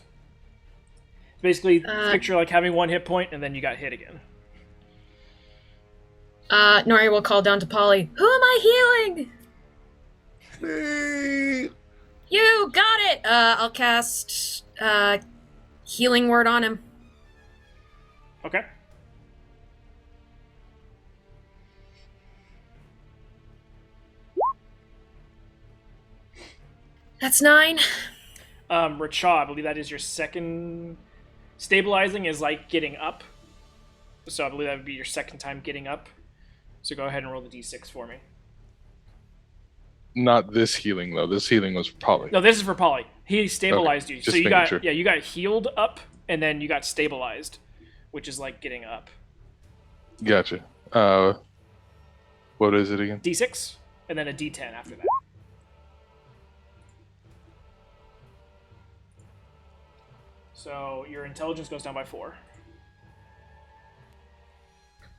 Basically, picture like having one hit point and then you got hit again. Nori will call down to Polly. Who am I healing? Me. You got it! I'll cast Healing Word on him. Okay. That's 9. Richa, I believe that is your second. Stabilizing is like getting up. So I believe that would be your second time getting up. So go ahead and roll the d6 for me. Not this healing though. This healing was probably. No, this is for Polly. He stabilized you. just So you making got sure. you got healed up and then you got stabilized, which is like getting up. Gotcha. What is it again? D6 and then a D10 after that. So your intelligence goes down by 4.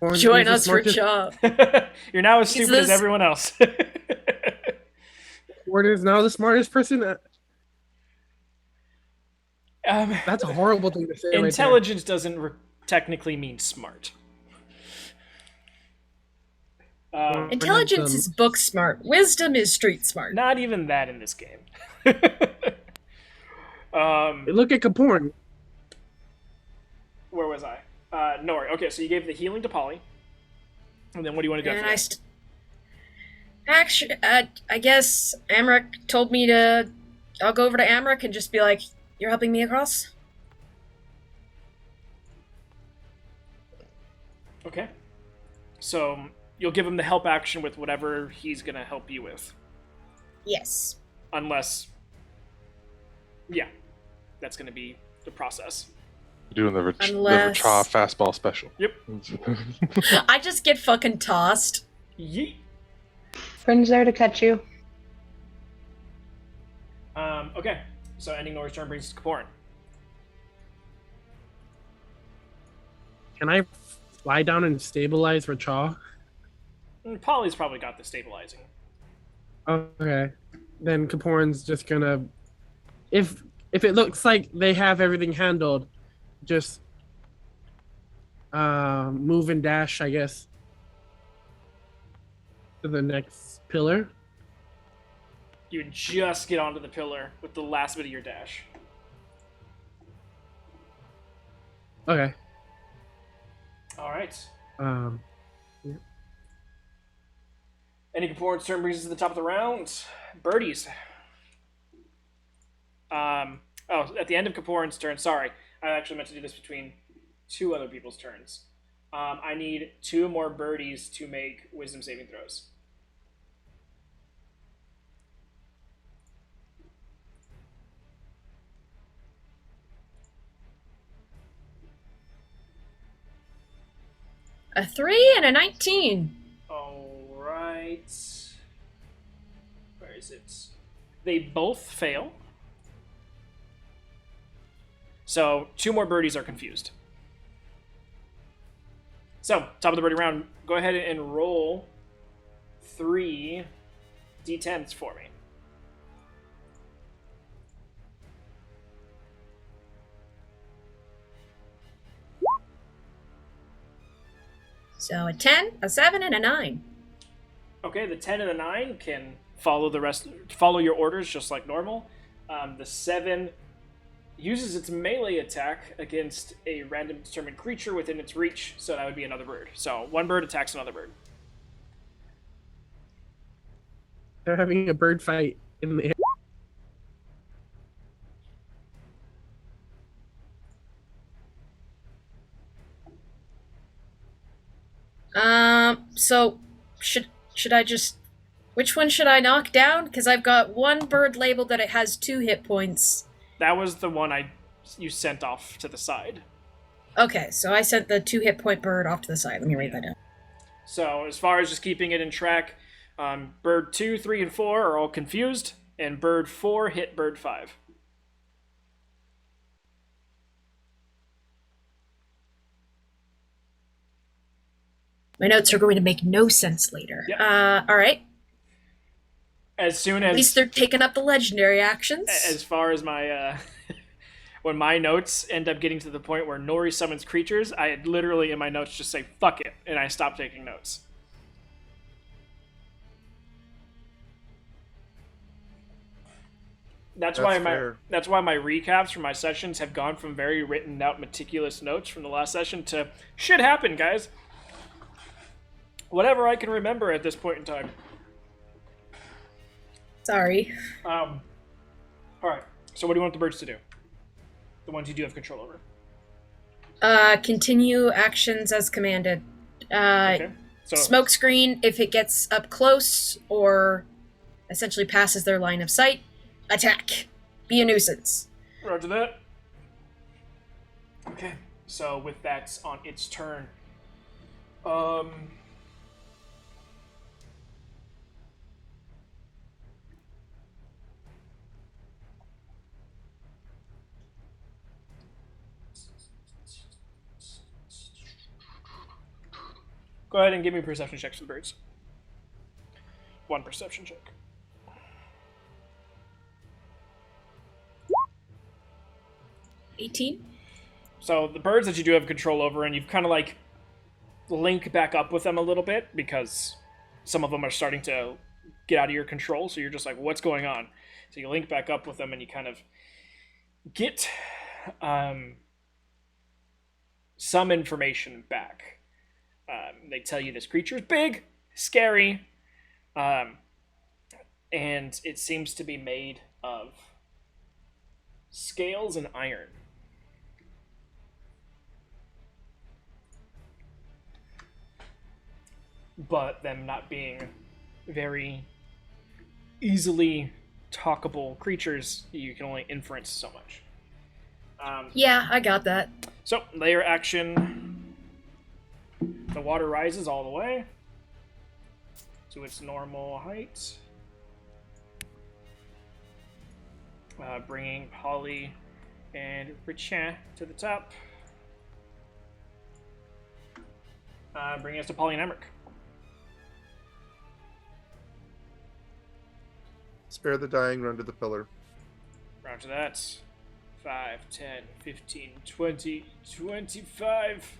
Orange Join is the us for smartest- Shaw. You're now as stupid as Jesus. everyone else. Orange is now the smartest person. um, That's a horrible thing to say. right there. intelligence doesn't technically mean smart. Intelligence is book smart. Wisdom is street smart. Not even that in this game. Look at Kaporn. Where was I? Nori. Okay, so you gave the healing to Polly. And then what do you want to do And after that? Actually, I guess Amric told me to. I'll go over to Amric and just be like, "You're helping me across." Okay. So you'll give him the help action with whatever he's going to help you with. Yes. Unless... Yeah. That's going to be the process. Doing the Unless- Richa fastball special. Yep. I just get fucking tossed. Yeet. Fringe there to catch you. Okay. So ending Nori's turn brings us to Kaporin. Can I fly down and stabilize Rachaw? Polly's probably got the stabilizing. Okay. Then Kaporin's just gonna, if it looks like they have everything handled, just move and dash, I guess, to the next pillar. You would just get onto the pillar with the last bit of your dash. Okay. All right. Ending Kaporin's turn brings us to the top of the round. Birdies. At the end of Kaporin's turn, sorry. I actually meant to do this between 2 other people's turns. I need 2 more birdies to make wisdom saving throws. A 3 and a 19. All right. Where is it? They both fail. So 2 more birdies are confused. So, top of the birdie round, go ahead and roll 3 d10s for me. So a 10, a 7, and a 9. Okay, the 10 and the 9 can follow your orders just like normal. The 7 uses its melee attack against a random determined creature within its reach, so that would be another bird. So 1 bird attacks another bird. They're having a bird fight in the air. So should I just, which one should I knock down? Because I've got 1 bird labeled that it has 2 hit points. That was the one you sent off to the side. Okay, so I sent the 2 hit point bird off to the side. Let me write that down. So as far as just keeping it in track, bird 2, 3, and 4 are all confused, and bird 4 hit bird 5. My notes are going to make no sense later. Yep. All right. As soon At as least they're taking up the legendary actions. as far as my when my notes end up getting to the point where Nori summons creatures, I literally in my notes just say fuck it, and I stop taking notes. That's why fair. that's why my recaps for my sessions have gone from very written out meticulous notes from the last session to shit happened, guys. Whatever I can remember at this point in time. Sorry. All right. So what do you want the birds to do? The ones you do have control over. Continue actions as commanded. Okay. So Smoke screen if it gets up close or essentially passes their line of sight. Attack. Be a nuisance. Roger that. Okay. So with that on its turn, go ahead and give me perception checks for the birds. 1 perception check. $18. So the birds that you do have control over, and you've kind of like link back up with them a little bit because some of them are starting to get out of your control. So you're just like, what's going on? So you link back up with them, and you kind of get some information back. They tell you this creature is big, scary, and it seems to be made of scales and iron. But them not being very easily talkable creatures, you can only inference so much. Yeah, I got that. So, layer action. The water rises all the way to its normal height. Bringing Holly and Richin to the top. Bringing us to Polly and Emmerich. Spare the dying, run to the pillar. Roger that. 5, 10, 15, 20, 25.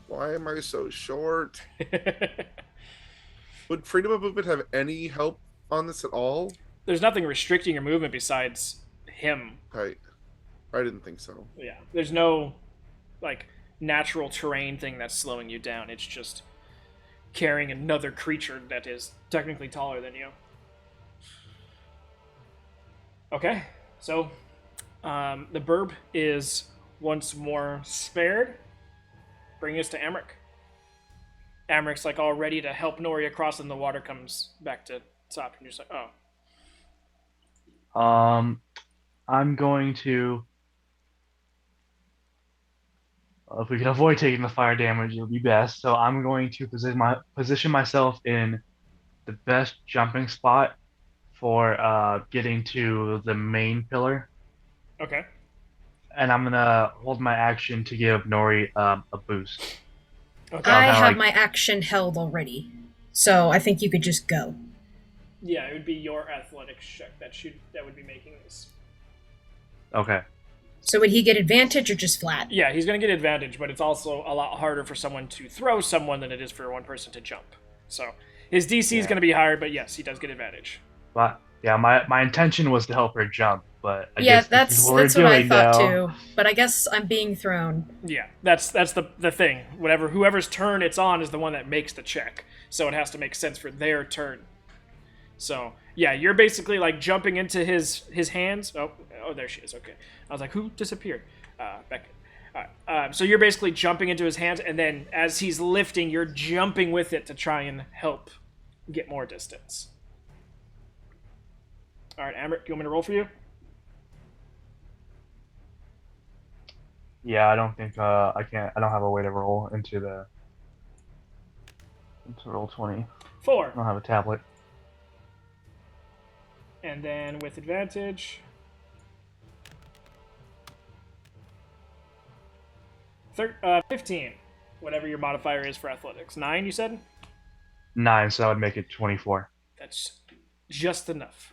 Why am I so short? Would freedom of movement have any help on this at all? There's nothing restricting your movement besides him. I didn't think so. Yeah. There's no, like, natural terrain thing that's slowing you down. It's just carrying another creature that is technically taller than you. Okay. So, the burb is once more spared. Bring us to Emmerich. Emmerich's like all ready to help Nori across, and the water comes back to top, and you're just like, oh. I'm going to. If we can avoid taking the fire damage, it would be best. So I'm going to position myself in the best jumping spot for getting to the main pillar, Okay. and I'm gonna hold my action to give Nori a boost. Okay. I kinda have like- my action held already, so I think you could just go. Yeah, it would be your athletics check that would be making this. Okay. So would he get advantage or just flat? Yeah, he's going to get advantage, but it's also a lot harder for someone to throw someone than it is for one person to jump. So his DC is going to be higher, but yes, he does get advantage. But yeah, my intention was to help her jump, but I Yeah, guess this that's is what what we're I doing thought now. too. But I guess I'm being thrown. Yeah, that's the thing. Whoever's turn it's on is the one that makes the check, so it has to make sense for their turn. So yeah, you're basically like jumping into his hands. Oh, there she is. Okay, I was like, who disappeared? Becca. So you're basically jumping into his hands, and then as he's lifting, you're jumping with it to try and help get more distance. All right, Amrit, do you want me to roll for you? Yeah, I don't think I can't. I don't have a way to roll into roll 20. 4. I don't have a tablet. And then with advantage, 15. Whatever your modifier is for athletics. 9, you said? 9, so that would make it 24. That's just enough.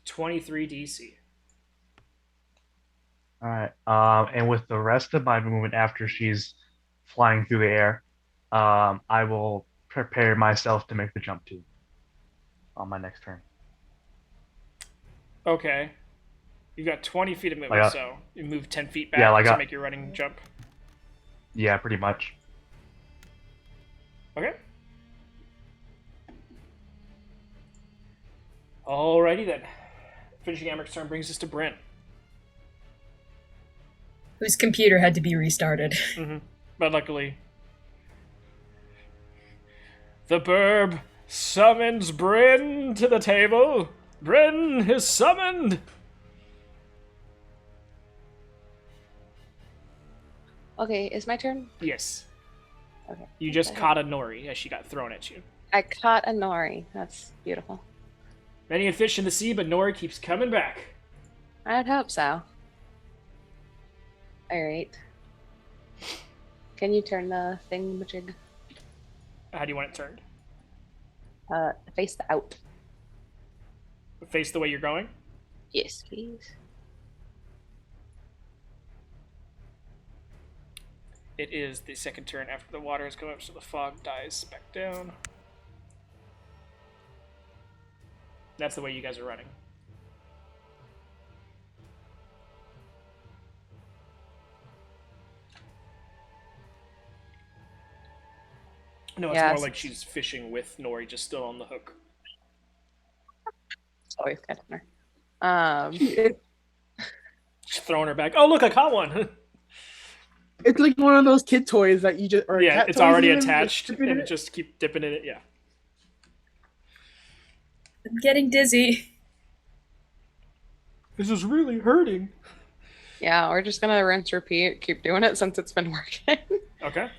23 DC. All right. And with the rest of my movement after she's flying through the air, I will prepare myself to make the jump too on my next turn. Okay. You've got 20 feet of movement, Like, so you move 10 feet back yeah, like, to make your running jump. Yeah, pretty much. Okay. Alrighty then. Finishing Amric's turn brings us to Bryn. Whose computer had to be restarted. But luckily, the burb summons Bryn to the table. Bryn is summoned. Okay, is my turn? Yes. Okay. You just Okay. caught a Nori as she got thrown at you. I caught a Nori. That's beautiful. Many a fish in the sea, but Nori keeps coming back. I'd hope so. Alright. Can you turn the thingamajig? How do you want it turned? Face out. Face the way you're going? Yes, please. It is the second turn after the water has come up, so the fog dies back down. That's the way you guys are running. No, it's Yeah, more like she's fishing with Nori, just still on the hook. It's always good to She's throwing her back. Oh, look, I caught one! It's like one of those kid toys that you just or Yeah, cat it's toys already even, attached, just dipping in and it. just keep dipping in it, yeah. I'm getting dizzy. This is really hurting. Yeah, we're just gonna rinse repeat, keep doing it since it's been working. Okay.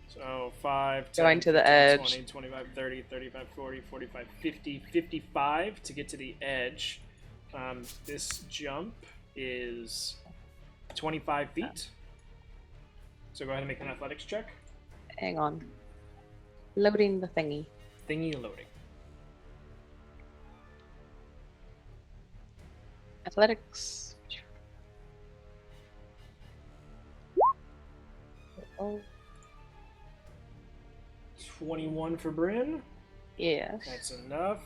So 5, 10, Going to the 15, edge. 20, 25, 30, 35, 40, 45, 50, 55 to get to the edge. This jump is 25 feet. So go ahead and make an athletics check. Hang on. Loading the thingy. Thingy loading. Athletics. Oh, 21 for Bryn. yes. That's enough.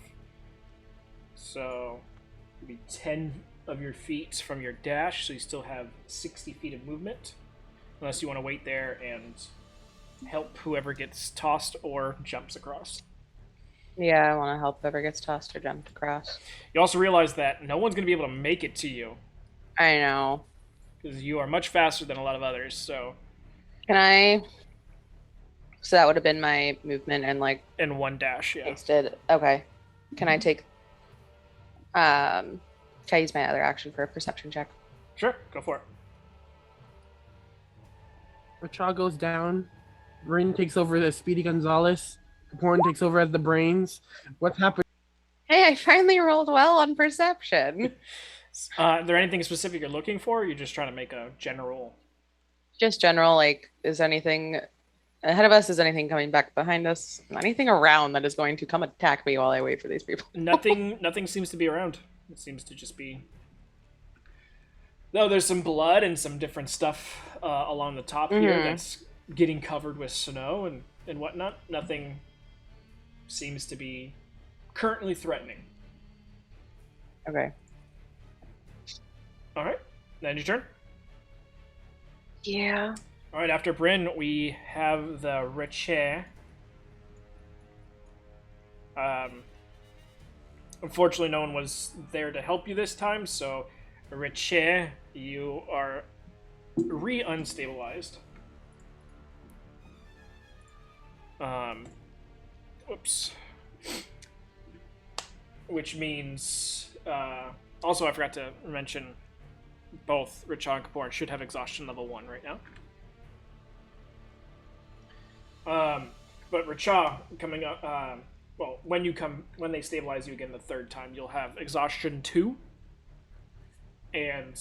So it'll be 10 of your feet from your dash, so you still have 60 feet of movement. Unless you want to wait there and help whoever gets tossed or jumps across. Yeah, I want to help whoever gets tossed or jumped across. You also realize that no one's going to be able to make it to you I know. because you are much faster than a lot of others. So, Can I? So that would have been my movement and like in one dash, yeah. pasted. Okay. Can I take? Can I use my other action for a perception check? Sure, go for it. Racha goes down. Rin takes over the Speedy Gonzalez Kaporn takes over as the brains. What's happening? Hey, I finally rolled well on perception. Is there anything specific you're looking for? Or you're just trying to make a general. Just general, like, is anything ahead of us? Is anything coming back behind us? Anything around that is going to come attack me while I wait for these people? Nothing seems to be around. It seems to just be. No, there's some blood and some different stuff along the top here that's getting covered with snow and whatnot. Nothing seems to be currently threatening. Okay. All right, then your turn. Yeah. All right, after Bryn, we have the Riche. Unfortunately, no one was there to help you this time, so Riche, you are re-unstabilized. Whoops. Which means, also I forgot to mention, both Richa and Kapoor should have exhaustion level 1 right now. But Richa coming up, well, when they stabilize you again the third time, you'll have exhaustion 2, and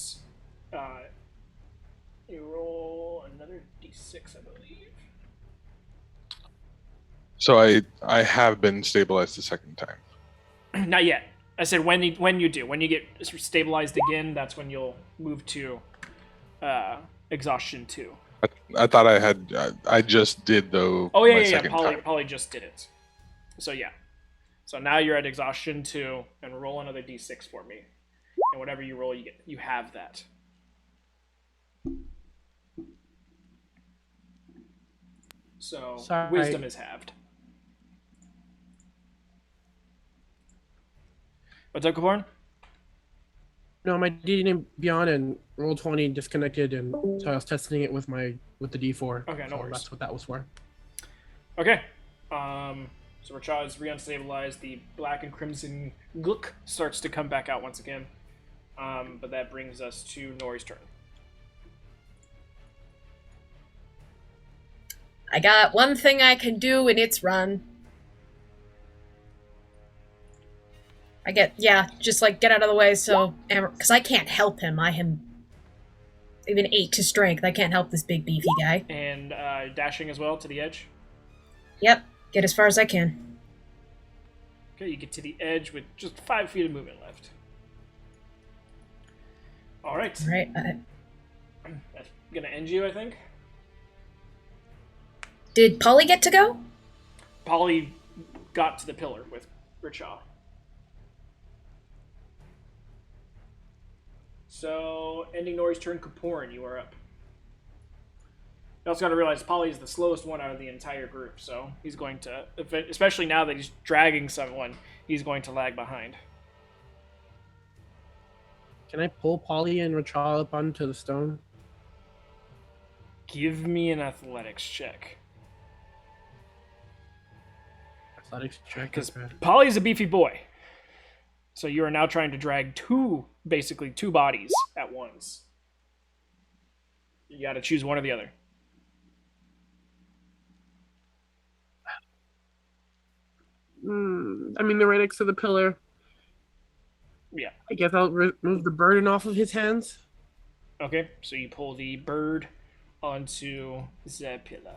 you roll another d6, I believe. So I have been stabilized the second time. Not yet. I said when you do. When you get stabilized again, that's when you'll move to exhaustion 2. I thought I had. I just did though. Oh my yeah. second time. Polly just did it. So yeah. So now you're at exhaustion 2, and roll another d6 for me. And whatever you roll, you have that. So Sorry. wisdom is halved. What's up, Kaporn? No, my D didn't beyond and roll 20 disconnected, and so I was testing it with the D4. Okay, no so worries. That's what that was for. Okay. So Racha is re-unstabilized. The black and crimson glook starts to come back out once again. But that brings us to Nori's turn. I got one thing I can do, and it's run. Just like get out of the way so, because I can't help him. I am even 8 to strength. I can't help this big beefy guy. And dashing as well to the edge. Yep, get as far as I can. Okay, you get to the edge with just 5 feet of movement left. All right. All right. That's gonna end you, I think. Did Polly get to go? Polly got to the pillar with Richa. So, ending Nori's turn, Kaporn, you are up. You also got to realize Polly is the slowest one out of the entire group, so he's going to, especially now that he's dragging someone, he's going to lag behind. Can I pull Polly and Rachel up onto the stone? Give me an athletics check. Athletics check. Because Okay. Polly's a beefy boy. So you are now trying to drag basically two bodies at once. You got to choose one or the other. I mean, they're right next to the pillar. Yeah. I guess I'll remove the burden off of his hands. Okay, so you pull the bird onto the pillar.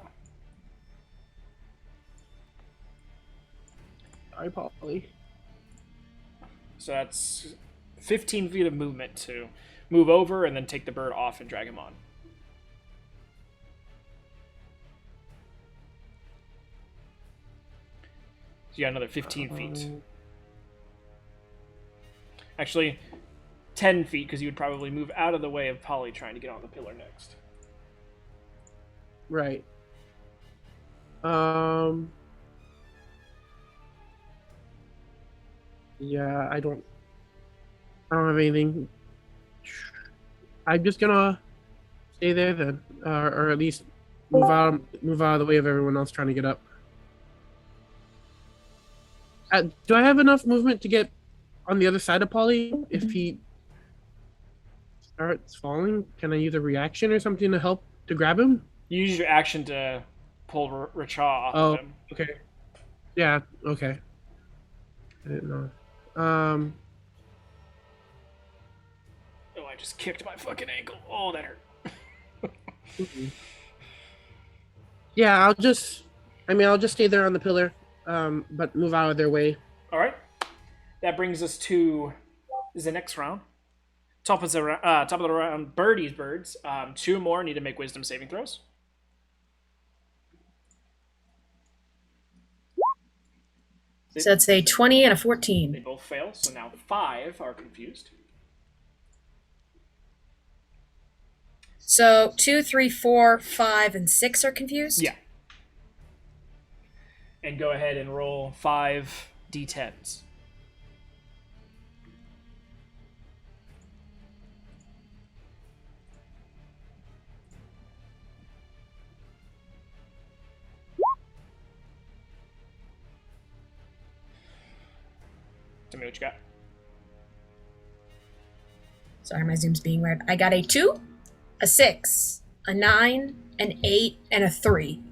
Sorry, Polly. So that's 15 feet of movement to move over and then take the bird off and drag him on. So you got another 15 feet. Actually, 10 feet, because you would probably move out of the way of Polly trying to get on the pillar next. Right. Yeah, I don't have anything. I'm just gonna stay there then, or at least move out of the way of everyone else trying to get up. Do I have enough movement to get on the other side of Polly if he starts falling? Can I use a reaction or something to help to grab him? You use your action to pull Racha off of him. Okay. Yeah. Okay. I didn't know. Oh, I just kicked my fucking ankle. Oh, that hurt. Yeah, I'll just stay there on the pillar, but move out of their way. All right. That brings us to the next round. Top of the round, birdies, birds. 2 more need to make wisdom saving throws. So it's a 20 and a They 14. both fail, so now 5 are confused. So 2, 3, 4, 5, and 6 are confused? Yeah. And go ahead and roll 5 d10s. Tell me what you got. Sorry, my zoom's being weird. I got a 2, a 6, a 9, an 8, and a 3.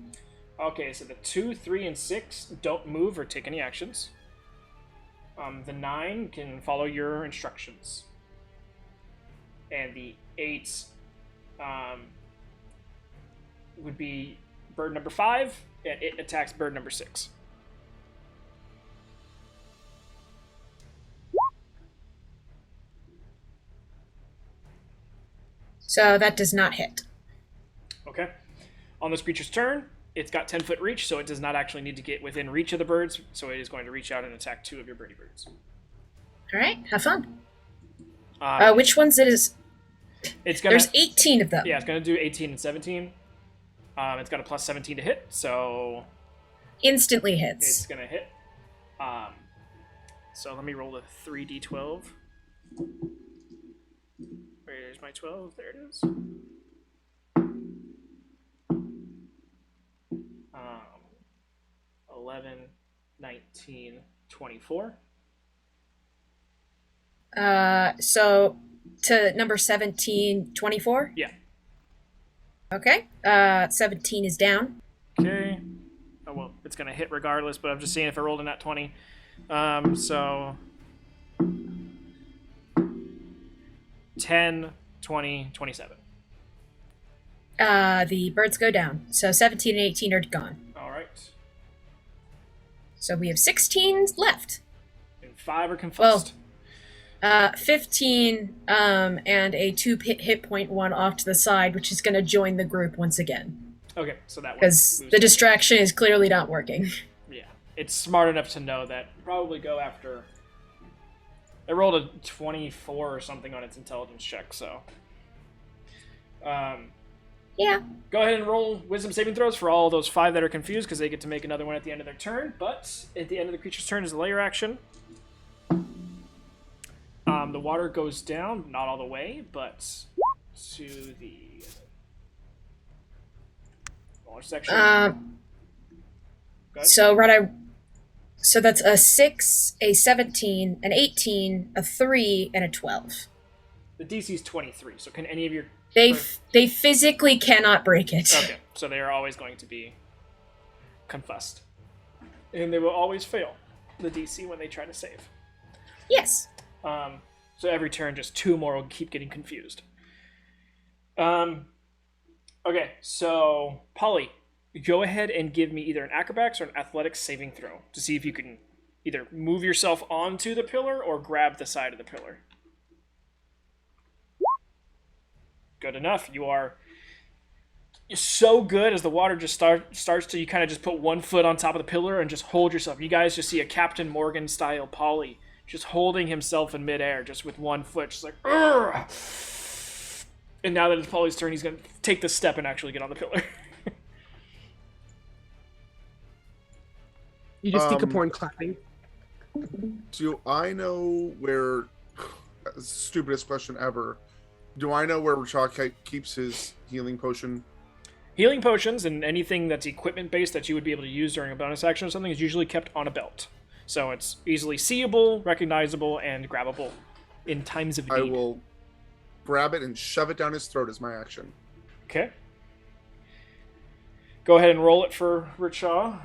Okay, so the 2, 3, and 6 don't move or take any actions. The 9 can follow your instructions. And the 8 would be bird number 5, and it attacks bird number 6. So that does not hit. Okay. On this creature's turn, it's got 10-foot reach, so it does not actually need to get within reach of the birds, so it is going to reach out and attack 2 of your birdie birds. All right, have fun. Um, Which ones it is? it's gonna, There's 18 of them. Yeah, it's going to do 18 and 17. It's got a plus 17 to hit, so Instantly it's hits. going to hit. So let me roll the 3d12. Where's my 12? There it is. 11, 19, 24. So to number 17, 24? Yeah. Okay. 17 is down. Okay. Oh, well, it's going to hit regardless, but I'm just seeing if I rolled a nat 20. So 10, 20, 27. The birds go down. So 17 and 18 are gone. All right. So we have 16 left. And 5 are confussed. 15 and a 2 hit point one off to the side, which is going to join the group once again. Okay, so that one. Because moves the to- distraction is clearly not working. Yeah. It's smart enough to know that probably go after. It rolled a 24 or something on its intelligence check, so. Yeah. Go ahead and roll wisdom saving throws for all those 5 that are confused, because they get to make another one at the end of their turn. But at the end of the creature's turn is a layer action. The water goes down, not all the way, but to the smaller section. Go ahead. So that's a 6, a 17, an 18, a 3, and a 12. The DC is 23, so can any of your... They physically cannot break it. Okay, so they are always going to be confussed. And they will always fail the DC when they try to save. Yes. So every turn, just 2 more will keep getting confused. Okay, so Polly, go ahead and give me either an acrobatics or an athletics saving throw to see if you can either move yourself onto the pillar or grab the side of the pillar. Good enough. You're so good as the water just starts to, you kind of just put 1 foot on top of the pillar and just hold yourself. You guys just see a Captain Morgan style Polly just holding himself in midair, just with 1 foot, just like, "Urgh!" And now that it's Polly's turn, he's going to take the step and actually get on the pillar. You just think of porn clapping. Do I know where? Stupidest question ever. Do I know where Rachak keeps his healing potion? Healing potions and anything that's equipment-based that you would be able to use during a bonus action or something is usually kept on a belt. So it's easily seeable, recognizable, and grabbable in times of need. I will grab it and shove it down his throat as my action. Okay. Go ahead and roll it for Richaw.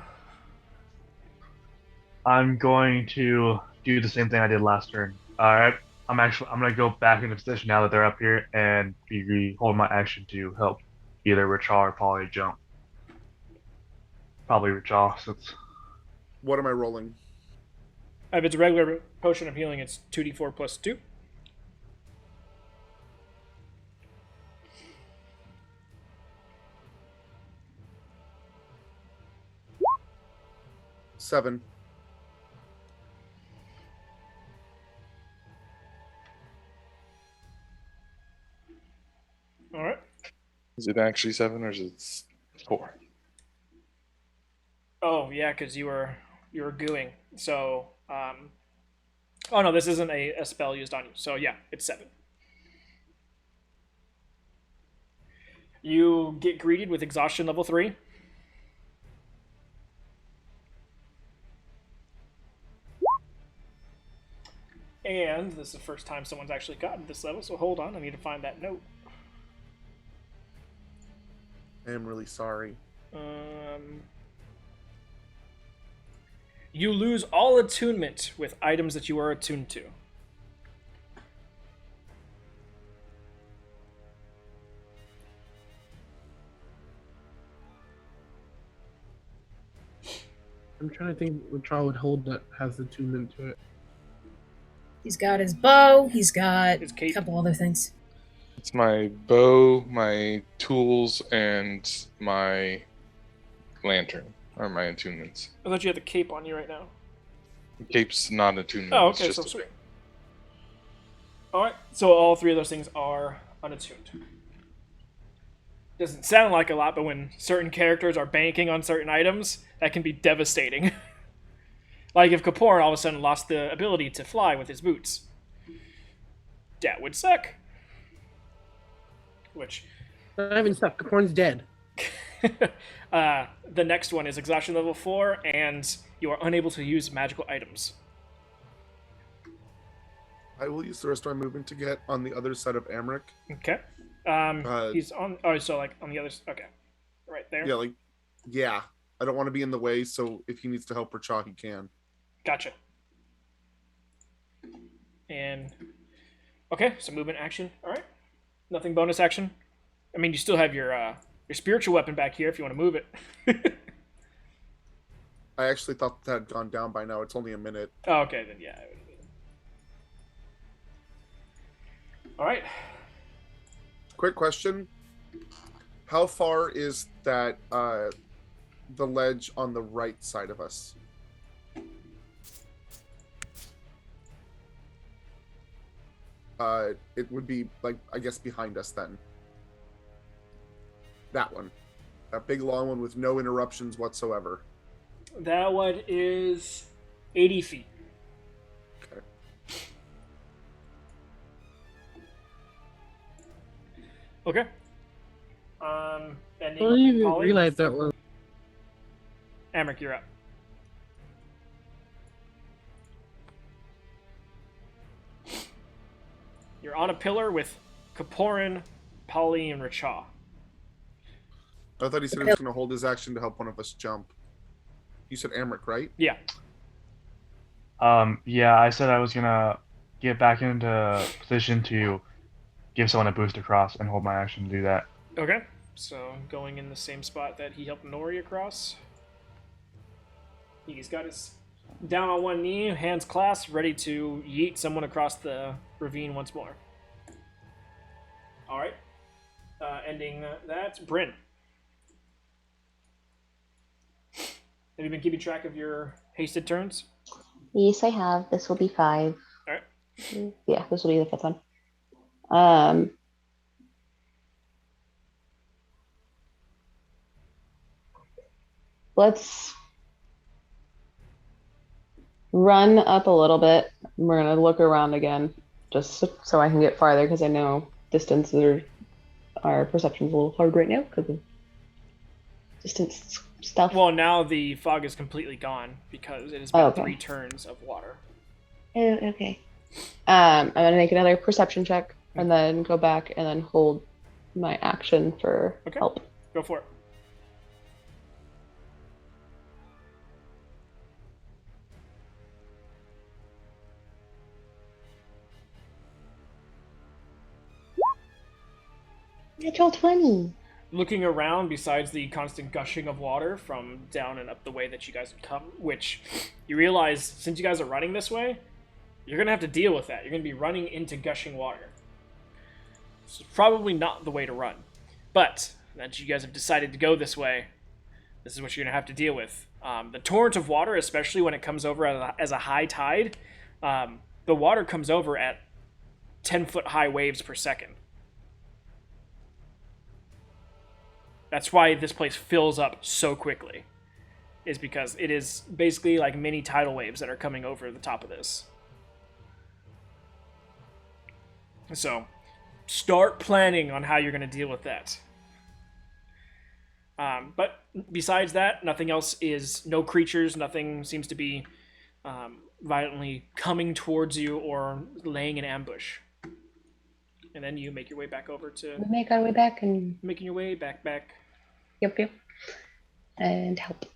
I'm going to do the same thing I did last turn. Alright. I'm gonna go back into position now that they're up here and hold my action to help either Richard or Polly jump. Probably Richard, since What am I rolling? If it's a regular potion of healing, it's 2d4 plus 2. Seven. All right. Is it actually 7 or is it 4? Oh yeah, because you were gooing. So oh no, this isn't a spell used on you. So yeah, it's 7. You get greeted with exhaustion level 3. And this is the first time someone's actually gotten this level, so hold on, I need to find that note. I am really sorry. You lose all attunement with items that you are attuned to. I'm trying to think what Charles would hold that has attunement to it. He's got his bow. He's got His a cape. couple other things. It's my bow, my tools, and my lantern are my attunements. I thought you had the cape on you right now. The cape's not attunement. Oh, it's okay, just so a sweet. thing. Alright, so all 3 of those things are unattuned. Doesn't sound like a lot, but when certain characters are banking on certain items, that can be devastating. Like if Kapoor all of a sudden lost the ability to fly with his boots. That would suck. Which, Not even stuck. Caporn's dead. the next one is exhaustion level 4, and you are unable to use magical items. I will use the rest of my movement to get on the other side of Amric. Okay. He's on. Oh, so like on the other. Okay. Right there. Yeah, I don't want to be in the way, so if he needs to help Racha, he can. Gotcha. And okay, so movement action. All right. Nothing bonus action. I mean, you still have your spiritual weapon back here if you want to move it. I actually thought that had gone down by now. It's only a minute. Oh, okay, then yeah. All right. Quick question. How far is that the ledge on the right side of us? It would be, like, I guess behind us then. That one. That big long one with no interruptions whatsoever. That one is 80 feet. Okay. Okay. I Ending don't even Polly. realize that was. Amric, you're up. You're on a pillar with Kaporin, Polly, and Racha. I thought he said he was going to hold his action to help one of us jump. You said Amric, right? Yeah. Yeah, I said I was gonna get back into position to give someone a boost across and hold my action to do that. Okay. So going in the same spot that he helped Nori across. He's got his down on one knee, hands clasped, ready to yeet someone across the ravine once more. All right. Ending that, Bryn. Have you been keeping track of your hasted turns? Yes, I have. This will be 5. All right. Yeah, this will be the 5th one. Let's run up a little bit. We're gonna look around again, just so I can get farther, because I know distances our perception's a little hard right now because of distance stuff. Well, now the fog is completely gone because it has been Okay. 3 turns of water. Oh, okay. I'm gonna make another perception check and then go back and then hold my action for Okay. help. Go for it. Natural 20. Looking around, besides the constant gushing of water from down and up the way that you guys have come, which you realize since you guys are running this way, you're going to have to deal with that. You're going to be running into gushing water. It's probably not the way to run. But, that you guys have decided to go this way, this is what you're going to have to deal with. The torrent of water, especially when it comes over as a high tide, the water comes over at 10-foot high waves per second. That's why this place fills up so quickly, is because it is basically like mini tidal waves that are coming over the top of this. So, start planning on how you're going to deal with that. But besides that, nothing else is, no creatures, nothing seems to be violently coming towards you or laying in ambush. And then you make your way back over to... We make our way back and... Making your way back. Yep. And help.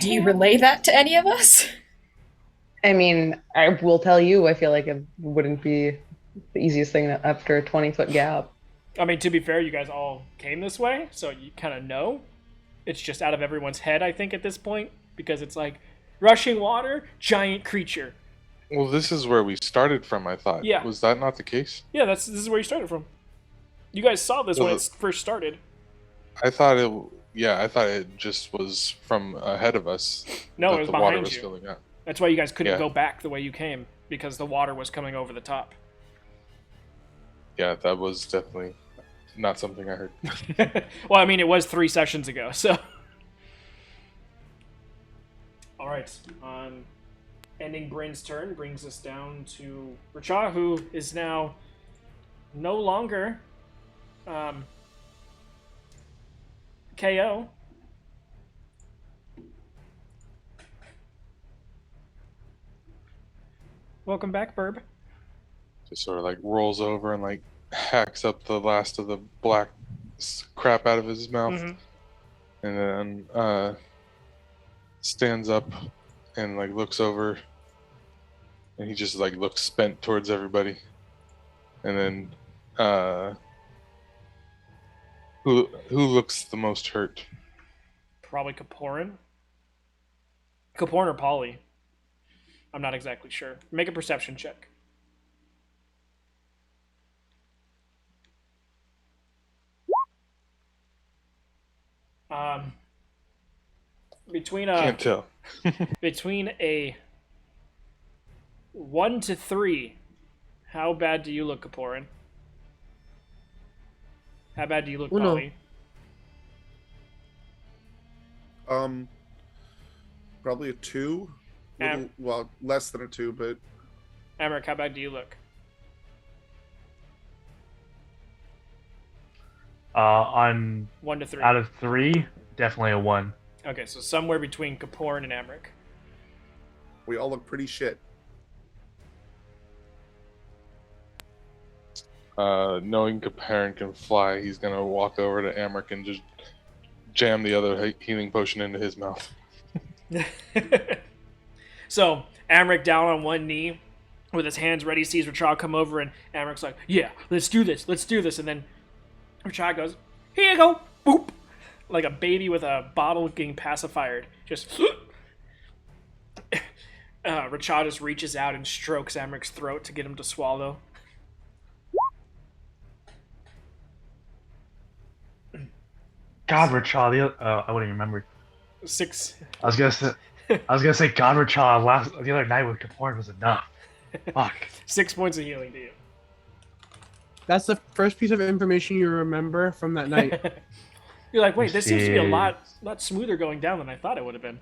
Do you relay that to any of us? I mean, I will tell you, I feel like it wouldn't be the easiest thing after a 20-foot gap. I mean, to be fair, you guys all came this way, so you kind of know. It's just out of everyone's head, I think, at this point, because it's like, rushing water, giant creature. Well, this is where we started from, I thought. Yeah. Was that not the case? Yeah, this is where you started from. You guys saw this when it first started. I thought it just was from ahead of us. No, that it was the water behind was you. filling up. That's why you guys couldn't Yeah. go back the way you came, because the water was coming over the top. Yeah, that was definitely not something I heard. Well, I mean, it was 3 sessions ago, so... Alright, ending Bryn's turn brings us down to Racha, who is now no longer KO. Welcome back, Burb. Just sort of like rolls over and like hacks up the last of the black crap out of his mouth, and then stands up and like looks over, and he just like looks spent towards everybody, and then who looks the most hurt? Probably Kaporin. Kaporin or Polly. I'm not exactly sure. Make a perception check. Between Can't tell. between a 1 to 3, how bad do you look, Kaporin? How bad do you look, Uno. Polly? Probably a 2. Am- Well, less than a 2, but Emmerich, how bad do you look? On 1 to 3. out of 3, definitely a 1. Okay, so somewhere between Kaporin and Emmerich. we all look pretty shit. Knowing Kaparin can fly, he's gonna walk over to Amric and just jam the other healing potion into his mouth. So, Amric down on one knee, with his hands ready, sees Rachel come over, and Amric's like, yeah, let's do this. And then Rachel goes, here you go, boop. Like a baby with a bottle getting pacified. Just, Rachel just reaches out and strokes Amric's throat to get him to swallow. God, Rachel, I wouldn't even remember. 6. I was gonna say God, Rachel, the other night with Kapoor was enough. Fuck. 6 points of healing to you. That's the first piece of information you remember from that night. You're like, wait, this seems to be a Jeez. lot smoother going down than I thought it would have been.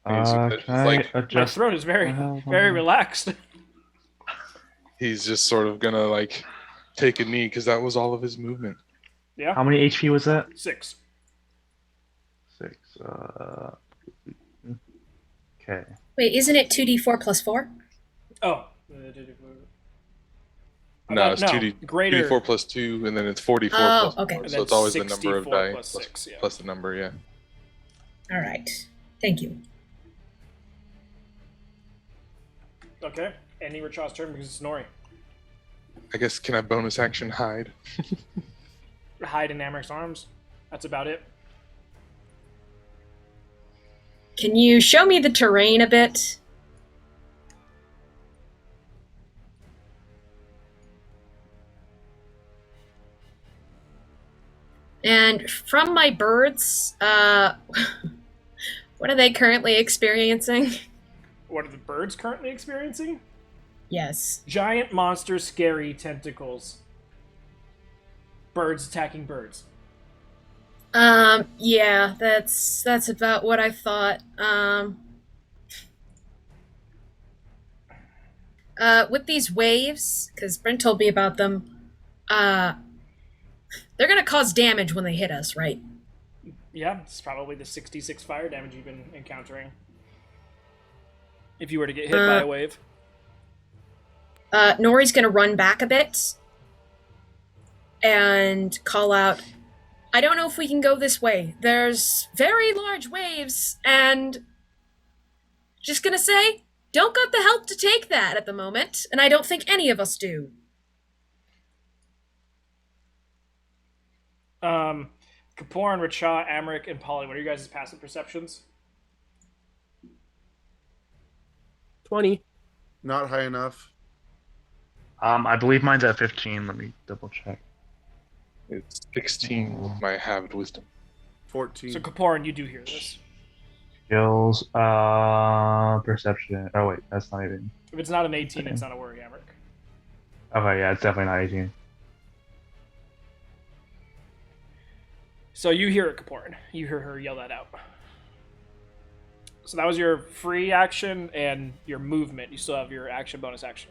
It's Can I like- My adjust? throat is very, Well, very relaxed. He's just sort of gonna like take a knee because that was all of his movement. Yeah? How many HP was that? 6. 6. Okay. Wait, isn't it 2d4 plus 4? Oh. No, it's no, 2d greater. 2d4 plus 2, and then it's 4d4 Oh, plus okay. 4. And So then it's always the number of 6d4 die plus 6, yeah. plus the number, yeah. All right. Thank you. Okay. Ending Rachel's turn because it's Nori. I guess, can I bonus action hide? hide in Amric's arms. That's about it. Can you show me the terrain a bit? And from my birds, what are they currently experiencing? What are the birds currently experiencing? Yes. Giant monster, scary tentacles. Birds attacking birds. Yeah, that's about what I thought. With these waves, because Brent told me about them, they're gonna cause damage when they hit us, right? Yeah, it's probably the 66 fire damage you've been encountering. If you were to get hit by a wave. Nori's gonna run back a bit and call out, I don't know if we can go this way. There's very large waves, and just gonna say, don't got the help to take that at the moment, and I don't think any of us do. Kapoor, Racha, Amric, and Polly, what are you guys' passive perceptions? 20. Not high enough. I believe mine's at 15. Let me double check. It's 16 with my habit wisdom. 14. So Kapoor, you do hear this. Skills, perception. Oh wait, that's not even. If it's not an 18, it's not a worry, Amric. Okay, yeah, it's definitely not 18. So you hear it, Kapoor. You hear her yell that out. So that was your free action and your movement. You still have your action, bonus action.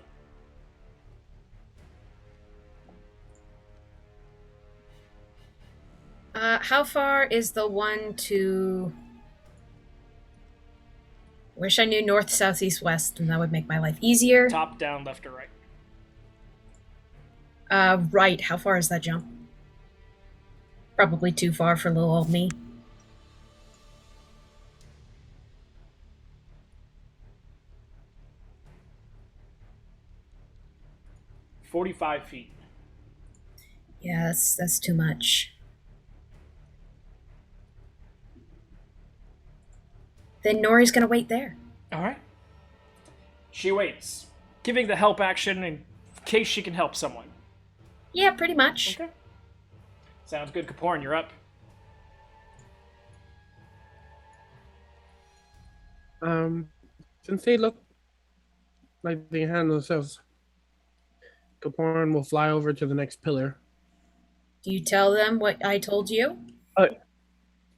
How far is the one to... Wish I knew north, south, east, west, and that would make my life easier. Top, down, left, or right? Right. How far is that jump? Probably too far for little old me. $45 feet. Yeah, that's too much. Then Nori's gonna wait there. All right. She waits, giving the help action in case she can help someone. Yeah, pretty much. Okay. Sounds good, Kapoor. You're up. Since they look like they handle themselves, Kaporan will fly over to the next pillar Do you tell them what I told you?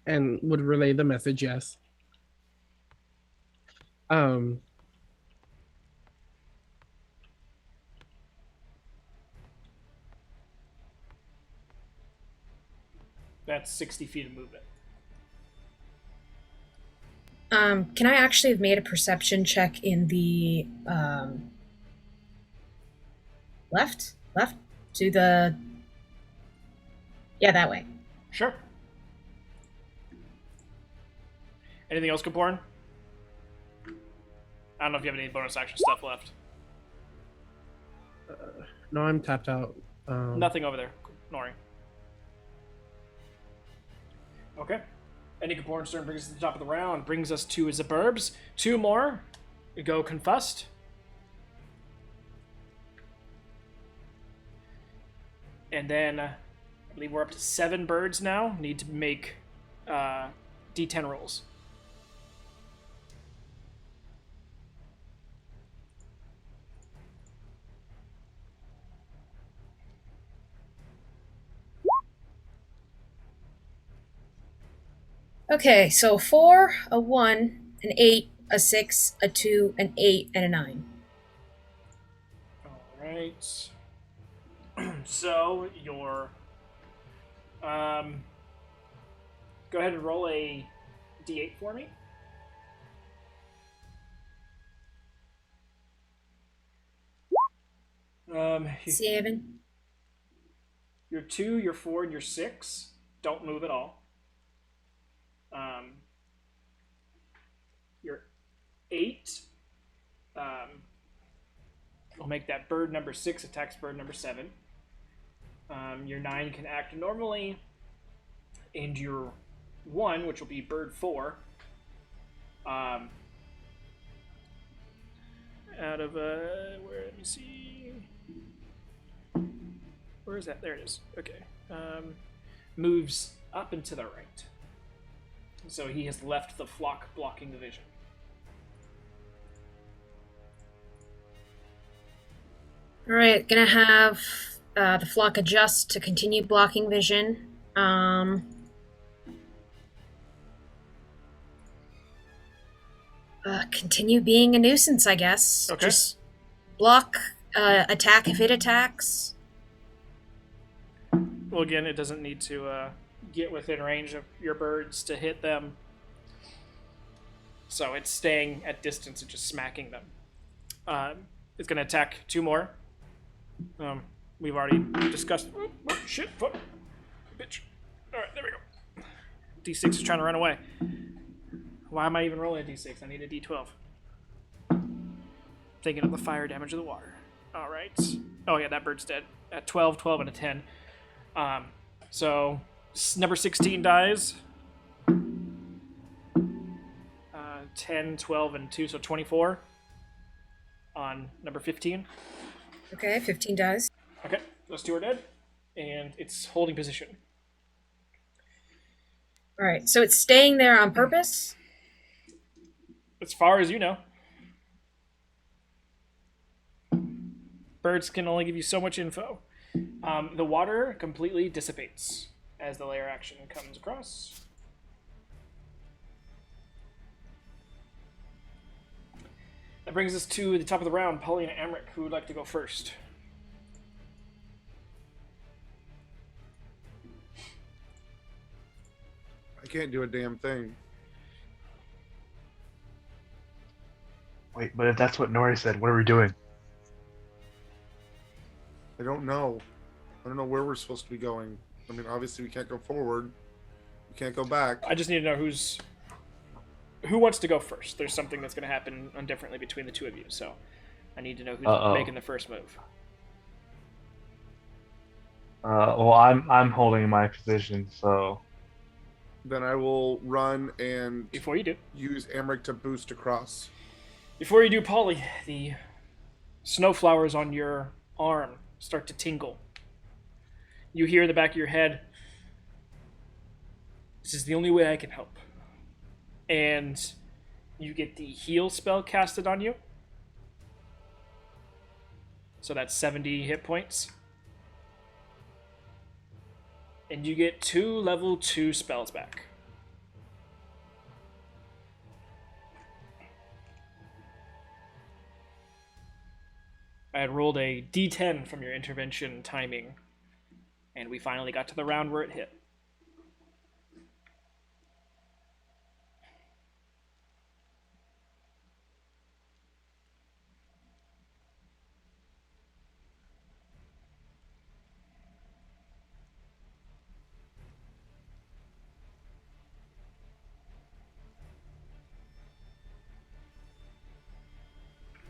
and would relay the message, yes. That's 60 feet of movement. Can I actually have made a perception check in the left to the that way. Sure. Anything else, Kapoor? I don't know if you have any bonus action stuff left. No, I'm tapped out. Nothing over there, Nori. Okay. Any Kapoor's turn brings us to the top of the round. Brings us to Zaburbs. Two more. We go Confust. And then I believe we're up to 7 birds now. Need to make D10 rolls. Okay, so 4, a 1, an 8, a 6, a 2, an 8, and a 9. Alright. So, your... go ahead and roll a d8 for me. You- 7. Your 2, your 4, and your 6 don't move at all. Your 8 will make that bird number 6 attacks bird number 7. Your 9 can act normally, and your 1, which will be bird 4, out of where? Let me see. Where is that? There it is. Okay. Moves up and to the right. So he has left the flock blocking the vision. All right, gonna have the flock adjust to continue blocking vision. Continue being a nuisance, I guess. Okay. Just block, attack if it attacks. Well, again, it doesn't need to get within range of your birds to hit them. So it's staying at distance and just smacking them. It's going to attack 2 more. We've already discussed... Oh, shit, fuck. Bitch. Alright, there we go. D6 is trying to run away. Why am I even rolling a D6? I need a D12. Taking up the fire damage of the water. Alright. Oh yeah, that bird's dead. At 12, 12, and a 10. So, number 16 dies. 10, 12, and 2, so 24 on number 15. Okay, 15 dies. Okay, those 2 are dead, and it's holding position. All right, so it's staying there on purpose? As far as you know. Birds can only give you so much info. The water completely dissipates as the layer action comes across. That brings us to the top of the round. Polly and Amric, who would like to go first? I can't do a damn thing. Wait, but if that's what Nori said, what are we doing? I don't know. I don't know where we're supposed to be going. I mean, obviously we can't go forward. We can't go back. I just need to know who wants to go first. There's something that's going to happen differently between the 2 of you, so I need to know who's making the first move. Well, I'm holding my position, so Then I will run and Before you do, use Amric to boost across. Polly, the snowflowers on your arm start to tingle. You hear in the back of your head, "This is the only way I can help." And you get the heal spell casted on you. So that's 70 hit points. And you get 2 level 2 spells back. I had rolled a d10 from your intervention timing, and we finally got to the round where it hit.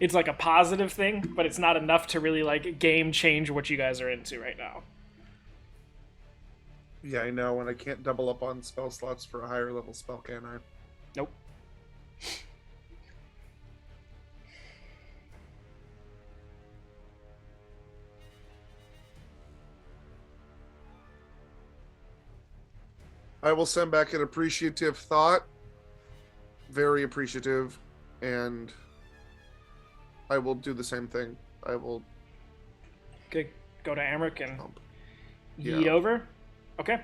It's like a positive thing, but it's not enough to really like game change what you guys are into right now. Yeah, I know, and I can't double up on spell slots for a higher level spell, can I? Nope. I will send back an appreciative thought. Very appreciative. And I will do the same thing. I will... Okay, go to Amric and Yeah. yeet over. Okay.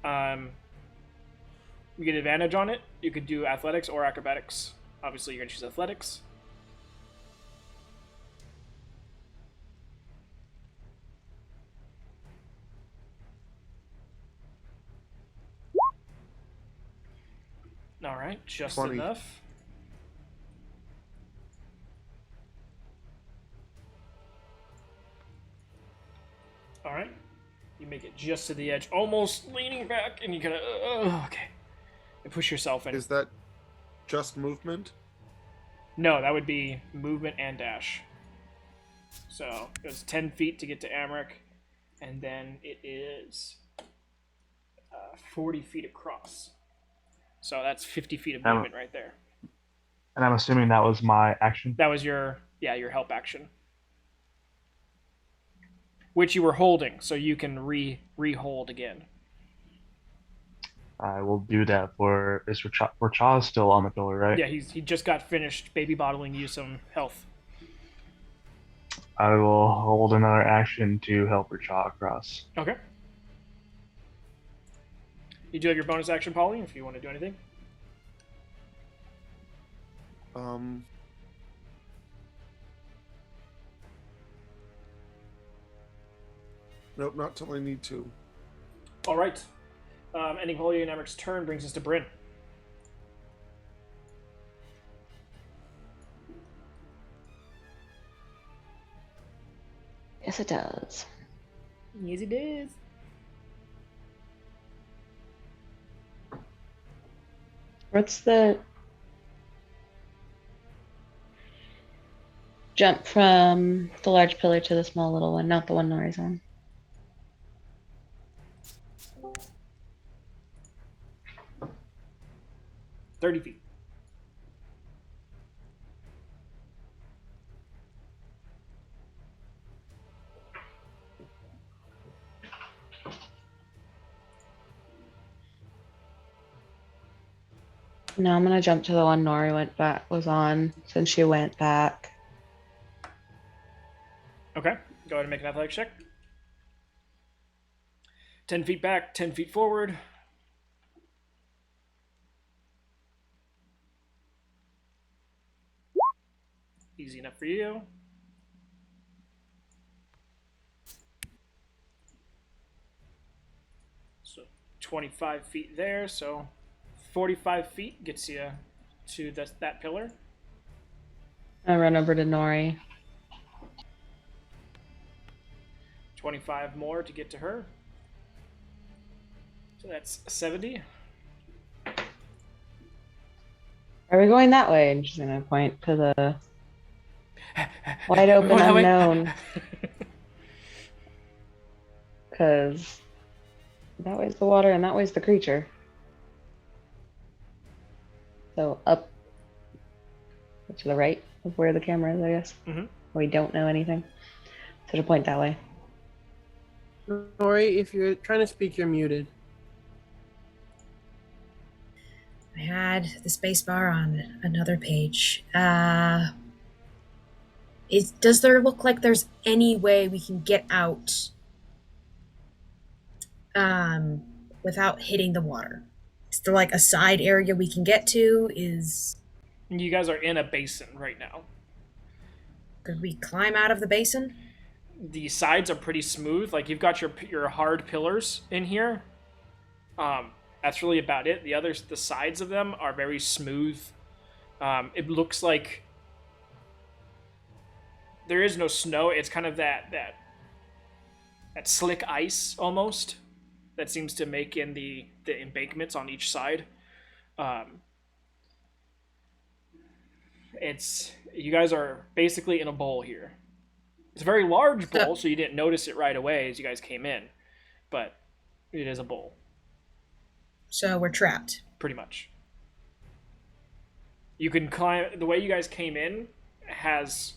You get advantage on it. You could do athletics or acrobatics. Obviously, you're going to choose athletics. All right, just 20. enough. All right, you make it just to the edge, almost leaning back, and you kind of okay, and push yourself in. Is that just movement? No, that would be movement and dash. So it was 10 feet to get to Amric, and then it is 40 feet across. So that's 50 feet of movement right there. And I'm assuming that was my action. That was your help action, which you were holding, so you can re-hold again. I will do that for Racha is still on the pillar, right? Yeah, he just got finished baby bottling you some health. I will hold another action to help Racha across. Okay. You do have your bonus action, Polly, if you want to do anything. Nope, not till I need to. All right. Ending Holy Dynamic's turn brings us to Bryn. Yes, it does. Yes, it is. What's the jump from the large pillar to the small little one, not the one Nori's on? $30 feet. No, I'm gonna jump to the one Nori was on since she went back. Okay. Go ahead and make an athletics check. 10 feet back, 10 feet forward. Easy enough for you. So 25 feet there, so 45 feet gets you to that pillar. I run over to Nori. 25 more to get to her. So that's 70. Are we going that way? And she's gonna point to the wide open Going that way? unknown. Because that way's the water and that way's the creature. So up to the right of where the camera is, I guess. Mm-hmm. We don't know anything. So to point that way. Nori, if you're trying to speak, you're muted. I had the space bar on another page. Does there look like there's any way we can get out without hitting the water? Is there like a side area we can get to? You guys are in a basin right now. Could we climb out of the basin? The sides are pretty smooth. Like, you've got your hard pillars in here. That's really about it. The sides of them are very smooth. It looks like there is no snow. It's kind of that slick ice almost that seems to make in the embankments on each side. You guys are basically in a bowl here. It's a very large bowl, so you didn't notice it right away as you guys came in, but it is a bowl. So we're trapped. Pretty much. You can climb. The way you guys came in has,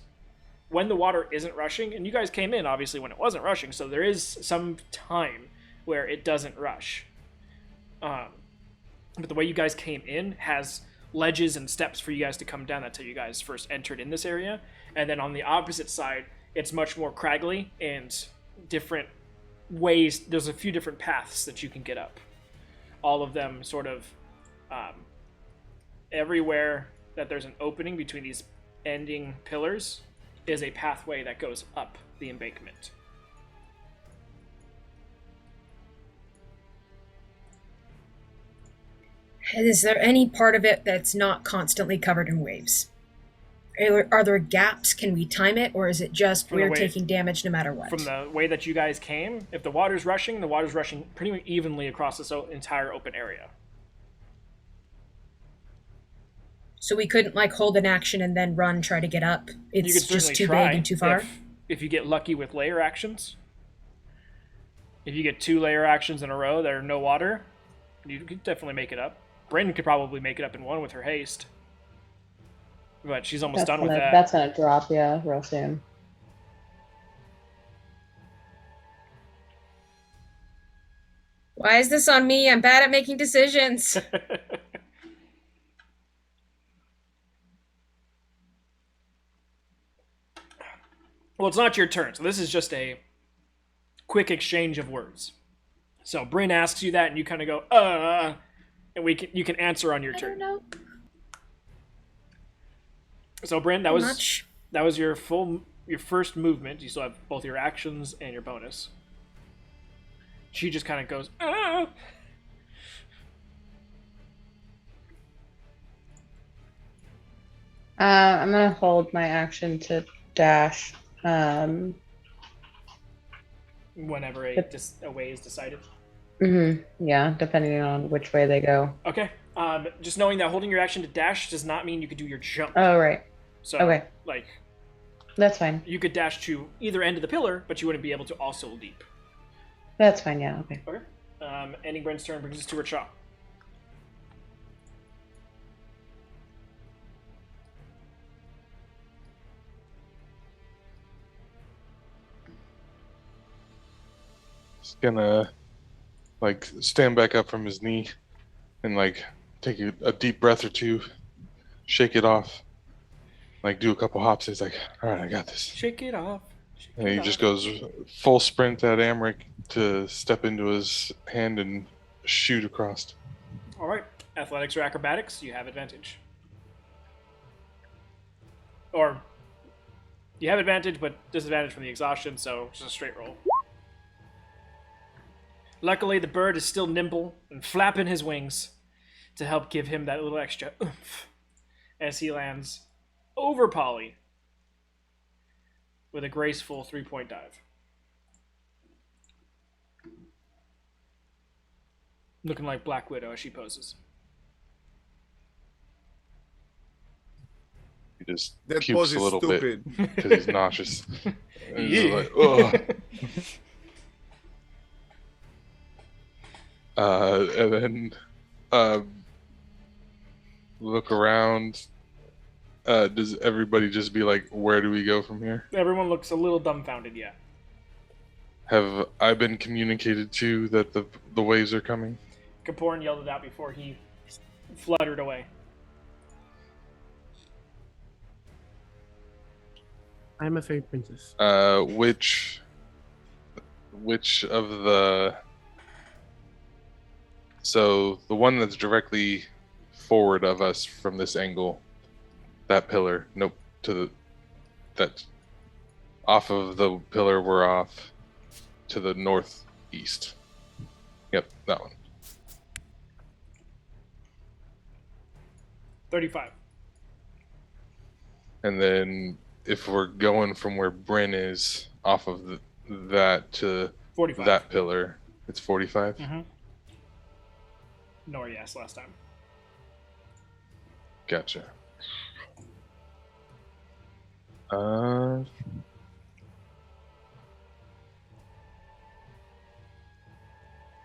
when the water isn't rushing, and you guys came in obviously when it wasn't rushing, so there is some time where it doesn't rush. But the way you guys came in has ledges and steps for you guys to come down. That's how you guys first entered in this area. And then on the opposite side, it's much more craggly and different ways. There's a few different paths that you can get up. All of them sort of everywhere that there's an opening between these ending pillars is a pathway that goes up the embankment. Is there any part of it that's not constantly covered in waves? Are there gaps? Can we time it? Or is it just we're taking damage no matter what? From the way that you guys came, if the water's rushing pretty much evenly across this entire open area. So we couldn't like hold an action and then run, try to get up? It's just too big and too far? If you get lucky with layer actions. If you get 2 layer actions in a row that are no water, you could definitely make it up. Bryn could probably make it up in 1 with her haste. But she's almost done with that. That's gonna drop, yeah, real soon. Why is this on me? I'm bad at making decisions. Well, it's not your turn, so this is just a quick exchange of words. So Bryn asks you that, and you kind of go, and you can answer on your I turn. don't know. So Bryn, that was Much. your first movement. You still have both your actions and your bonus. She just kind of goes, I'm gonna hold my action to dash. whenever a way is decided. Yeah, depending on which way they go. Okay. Just knowing that holding your action to dash does not mean you could do your jump. Oh, right. So, Okay. like, That's fine. you could dash to either end of the pillar, but you wouldn't be able to also leap. That's fine, yeah, okay. Okay. Ending Bryn's turn brings us to Racha. He's gonna like stand back up from his knee and like take a deep breath or two, shake it off, like do a couple hops. He's like, "All right, I got this." Shake it off. And he just goes full sprint at Amric to step into his hand and shoot across. All right. Athletics or acrobatics, you have advantage. Or you have advantage, but disadvantage from the exhaustion, so just a straight roll. Luckily, the bird is still nimble and flapping his wings to help give him that little extra oomph as he lands over Polly with a graceful 3-point dive. Looking like Black Widow as she poses. He just That pukes pose a is little stupid. bit because he's nauseous. And he's Yeah. like, ugh. And then look around. Does everybody just be like, where do we go from here? Everyone looks a little dumbfounded, yeah. Have I been communicated to that the waves are coming? Kaporn yelled it out before he fluttered away. I'm a fairy princess. Which of the... So the one that's directly forward of us from this angle, that pillar, nope, that's off of the pillar we're off to the northeast. Yep, that one. 35. And then if we're going from where Bryn is off of that to 45. that pillar, it's 45. Mm-hmm. Nori asked last time. Gotcha.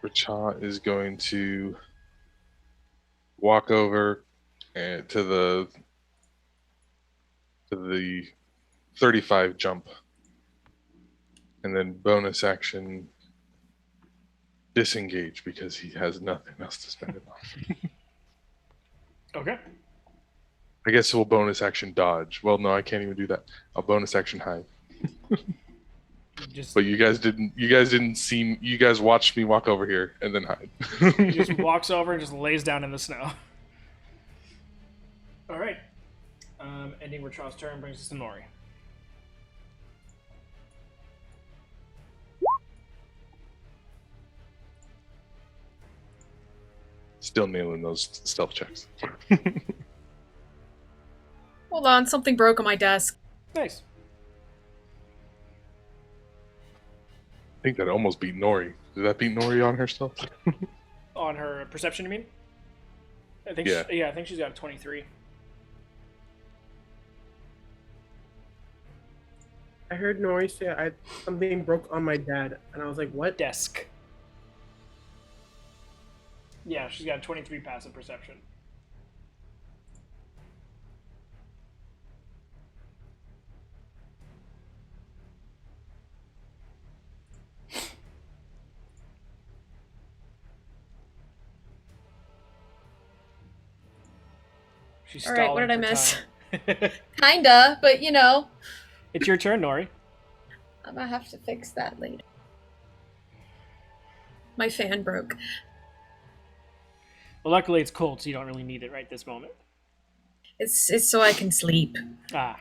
Racha is going to walk over and to the 35 jump, and then bonus action disengage because he has nothing else to spend it on. Okay. I guess we'll bonus action dodge. Well, no, I can't even do that. I'll bonus action hide. Just, But you guys didn't see. You guys watched me walk over here and then hide. he just walks over and just lays down in the snow. All right. Ending Racha's turn brings us to Nori. Still nailing those stealth checks. Hold on, something broke on my desk. Nice. I think that almost beat Nori. Did that beat Nori on her stealth? On her perception, you mean? I think Yeah. I think she's got a 23. I heard Nori say something broke on my dad, and I was like, what? Desk. Yeah, she's got 23 passive perception. She's All right, what stalling did I for miss? time. Kinda, but you know. It's your turn, Nori. I'm gonna have to fix that later. My fan broke. Well, luckily it's cold, so you don't really need it right this moment. It's so I can sleep. Ah,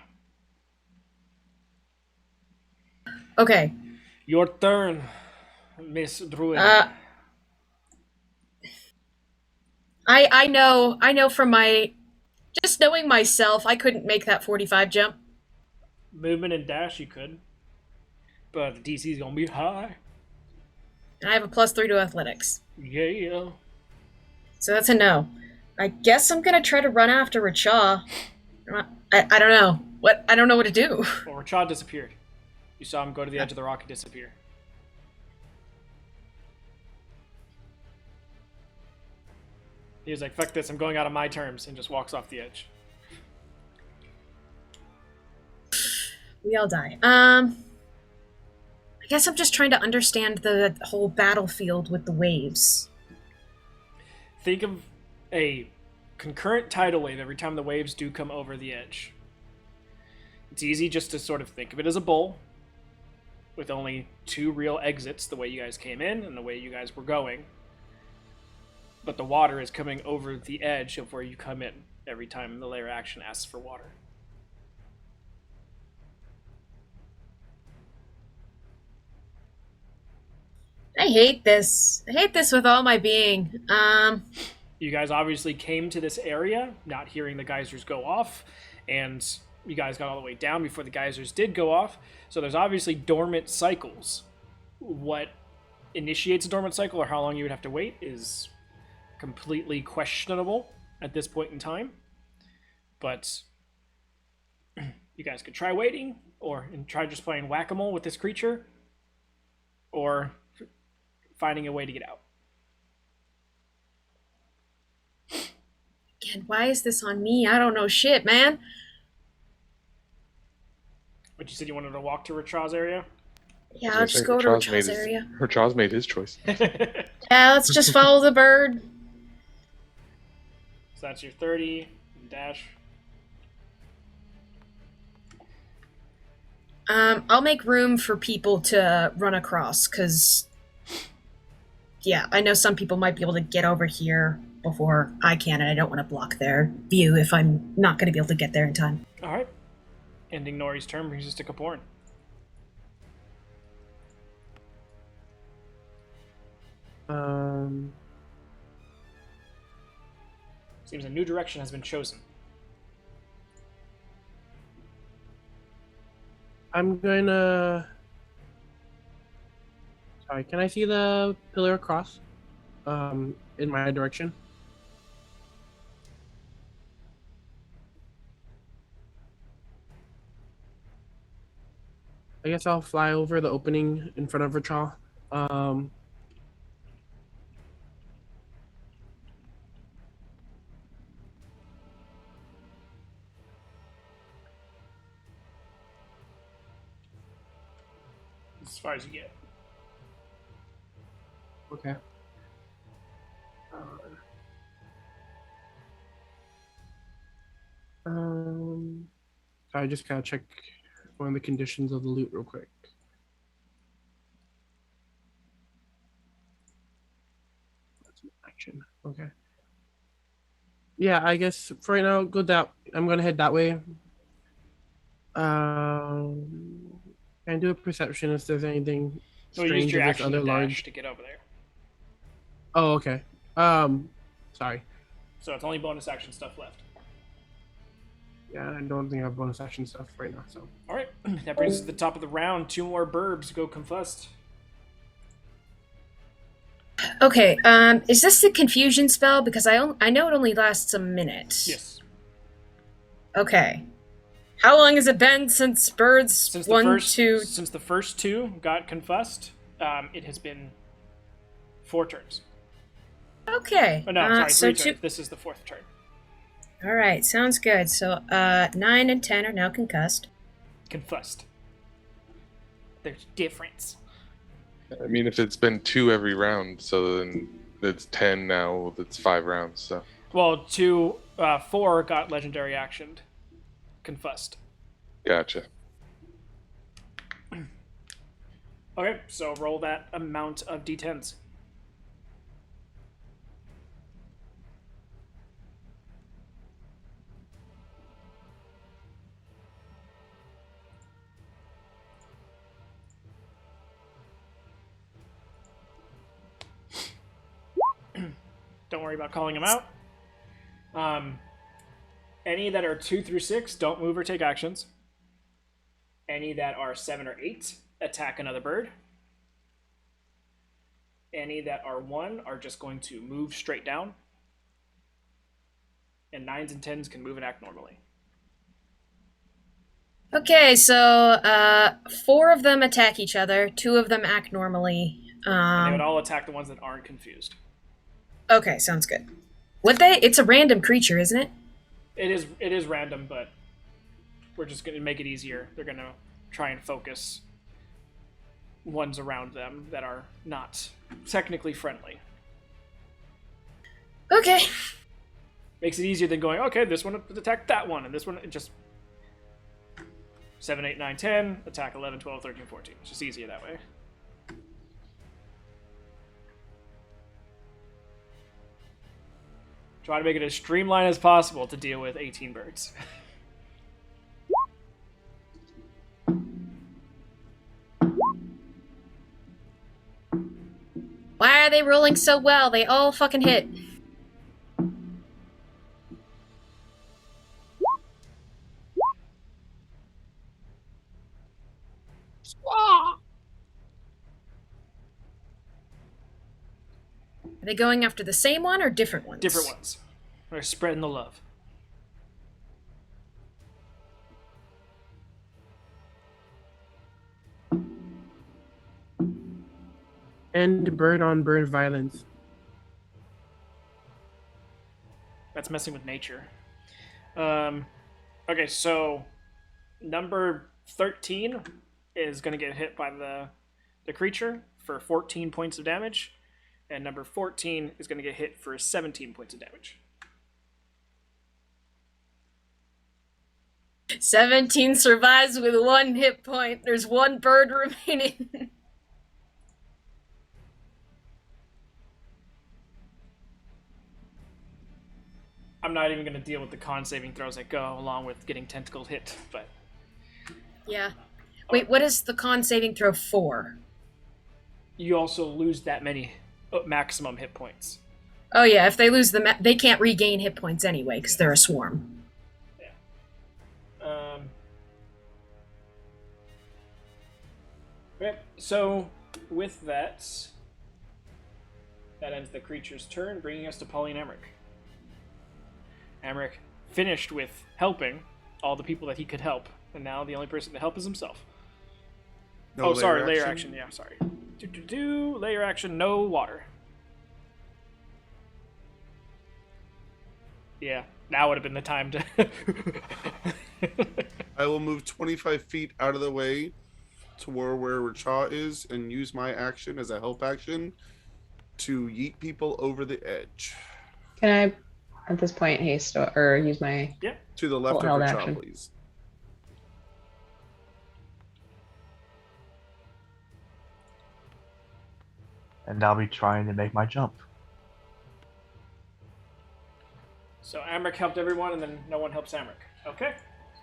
Okay. your turn, Miss Druid. I know from my just knowing myself, I couldn't make that 45 jump. Movement and dash you could, but the DC's gonna be high. And I have a +3 to athletics. Yeah. So that's a no. I guess I'm gonna try to run after Rachaw. I don't know. I don't know what to do. Well, Rachad disappeared. You saw him go to the edge of the rock and disappear. He was like, fuck this, I'm going out on my terms, and just walks off the edge. We all die. I guess I'm just trying to understand the whole battlefield with the waves. Think of a concurrent tidal wave every time the waves do come over the edge. It's easy just to sort of think of it as a bowl with only two real exits, the way you guys came in and the way you guys were going. But the water is coming over the edge of where you come in every time the layer action asks for water. I hate this. I hate this with all my being. You guys obviously came to this area not hearing the geysers go off, and you guys got all the way down before the geysers did go off. So there's obviously dormant cycles. What initiates a dormant cycle or how long you would have to wait is completely questionable at this point in time. But you guys could try waiting, or try just playing whack-a-mole with this creature, or finding a way to get out. Again, why is this on me? I don't know shit, man. But you said you wanted to walk to Rachaw's area? Yeah, I'll just go to Rachaw's area. Rachaw's made his choice. Yeah, let's just follow the bird. So that's your 30 dash. I'll make room for people to run across, because, yeah, I know some people might be able to get over here before I can, and I don't want to block their view if I'm not going to be able to get there in time. All right. Ending Nori's turn brings us to Kaporn. Seems a new direction has been chosen. I'm gonna. Sorry, can I see the pillar across? In my direction. I guess I'll fly over the opening in front of Rachel. As far as you get. Okay. So I just gotta check one of the conditions of the loot real quick. That's an action. Okay. Yeah, I guess for right now, I'm gonna head that way. And do a perception if there's anything So you strange used your in this action other to dash large. to get over there. Oh, okay. Sorry. So it's only bonus action stuff left. Yeah, I don't think I have bonus action stuff right now. So. All right. That brings us to the top of the round. 2 more burbs go confessed. Okay, is this the confusion spell? Because I know it only lasts a minute. Yes. Okay. How long has it been since birds Since the first 2 got confessed, it has been 4 turns. Okay. Oh, no, sorry, so 3 turns. This is the 4th turn. All right, sounds good. So 9 and 10 are now concussed. Confussed. There's difference. I mean, if it's been 2 every round, so then it's 10 now. It's 5 rounds. So Well, 4 got legendary actioned. Confussed. gotcha. Okay, so roll that amount of d10s. Don't worry about calling them out. Any that are 2 through 6 don't move or take actions. Any that are 7 or 8 attack another bird. Any that are 1 are just going to move straight down. And 9s and 10s can move and act normally. Okay, so 4 of them attack each other. 2 of them act normally. And they would all attack the ones that aren't confused. Okay, sounds good. Would they? It's a random creature, isn't it? It is random, but we're just going to make it easier. They're going to try and focus ones around them that are not technically friendly. Okay. Makes it easier than going, okay, this one attacked that one, and this one just 7, 8, 9, 10, attack 11, 12, 13, 14. It's just easier that way. Try to make it as streamlined as possible to deal with 18 birds. Why are they rolling so well? They all fucking hit. Are they going after the same one or different ones? Different ones. They're spreading the love. And bird on bird violence. That's messing with nature. Okay, so number 13 is going to get hit by the creature for 14 points of damage, and number 14 is going to get hit for 17 points of damage. 17 survives with 1 hit point. There's 1 bird remaining. I'm not even going to deal with the con saving throws that go along with getting tentacled hit, but Yeah. Wait, what is the con saving throw for? you also lose that many maximum hit points. Oh yeah, if they lose they can't regain hit points anyway because they're a swarm. Okay, so with that ends the creature's turn, bringing us to Pauline Emmerich. Emmerich finished with helping all the people that he could help, and now the only person to help is himself. No Layer action. Yeah, sorry. Layer action, no water. Yeah, now would have been the time to... I will move 25 feet out of the way to where Racha is and use my action as a help action to yeet people over the edge. Can I, at this point, haste or use my... Yeah. To the left of Full held Racha, action. please. And I'll be trying to make my jump. So Emmerich helped everyone, and then no one helps Emmerich. Okay.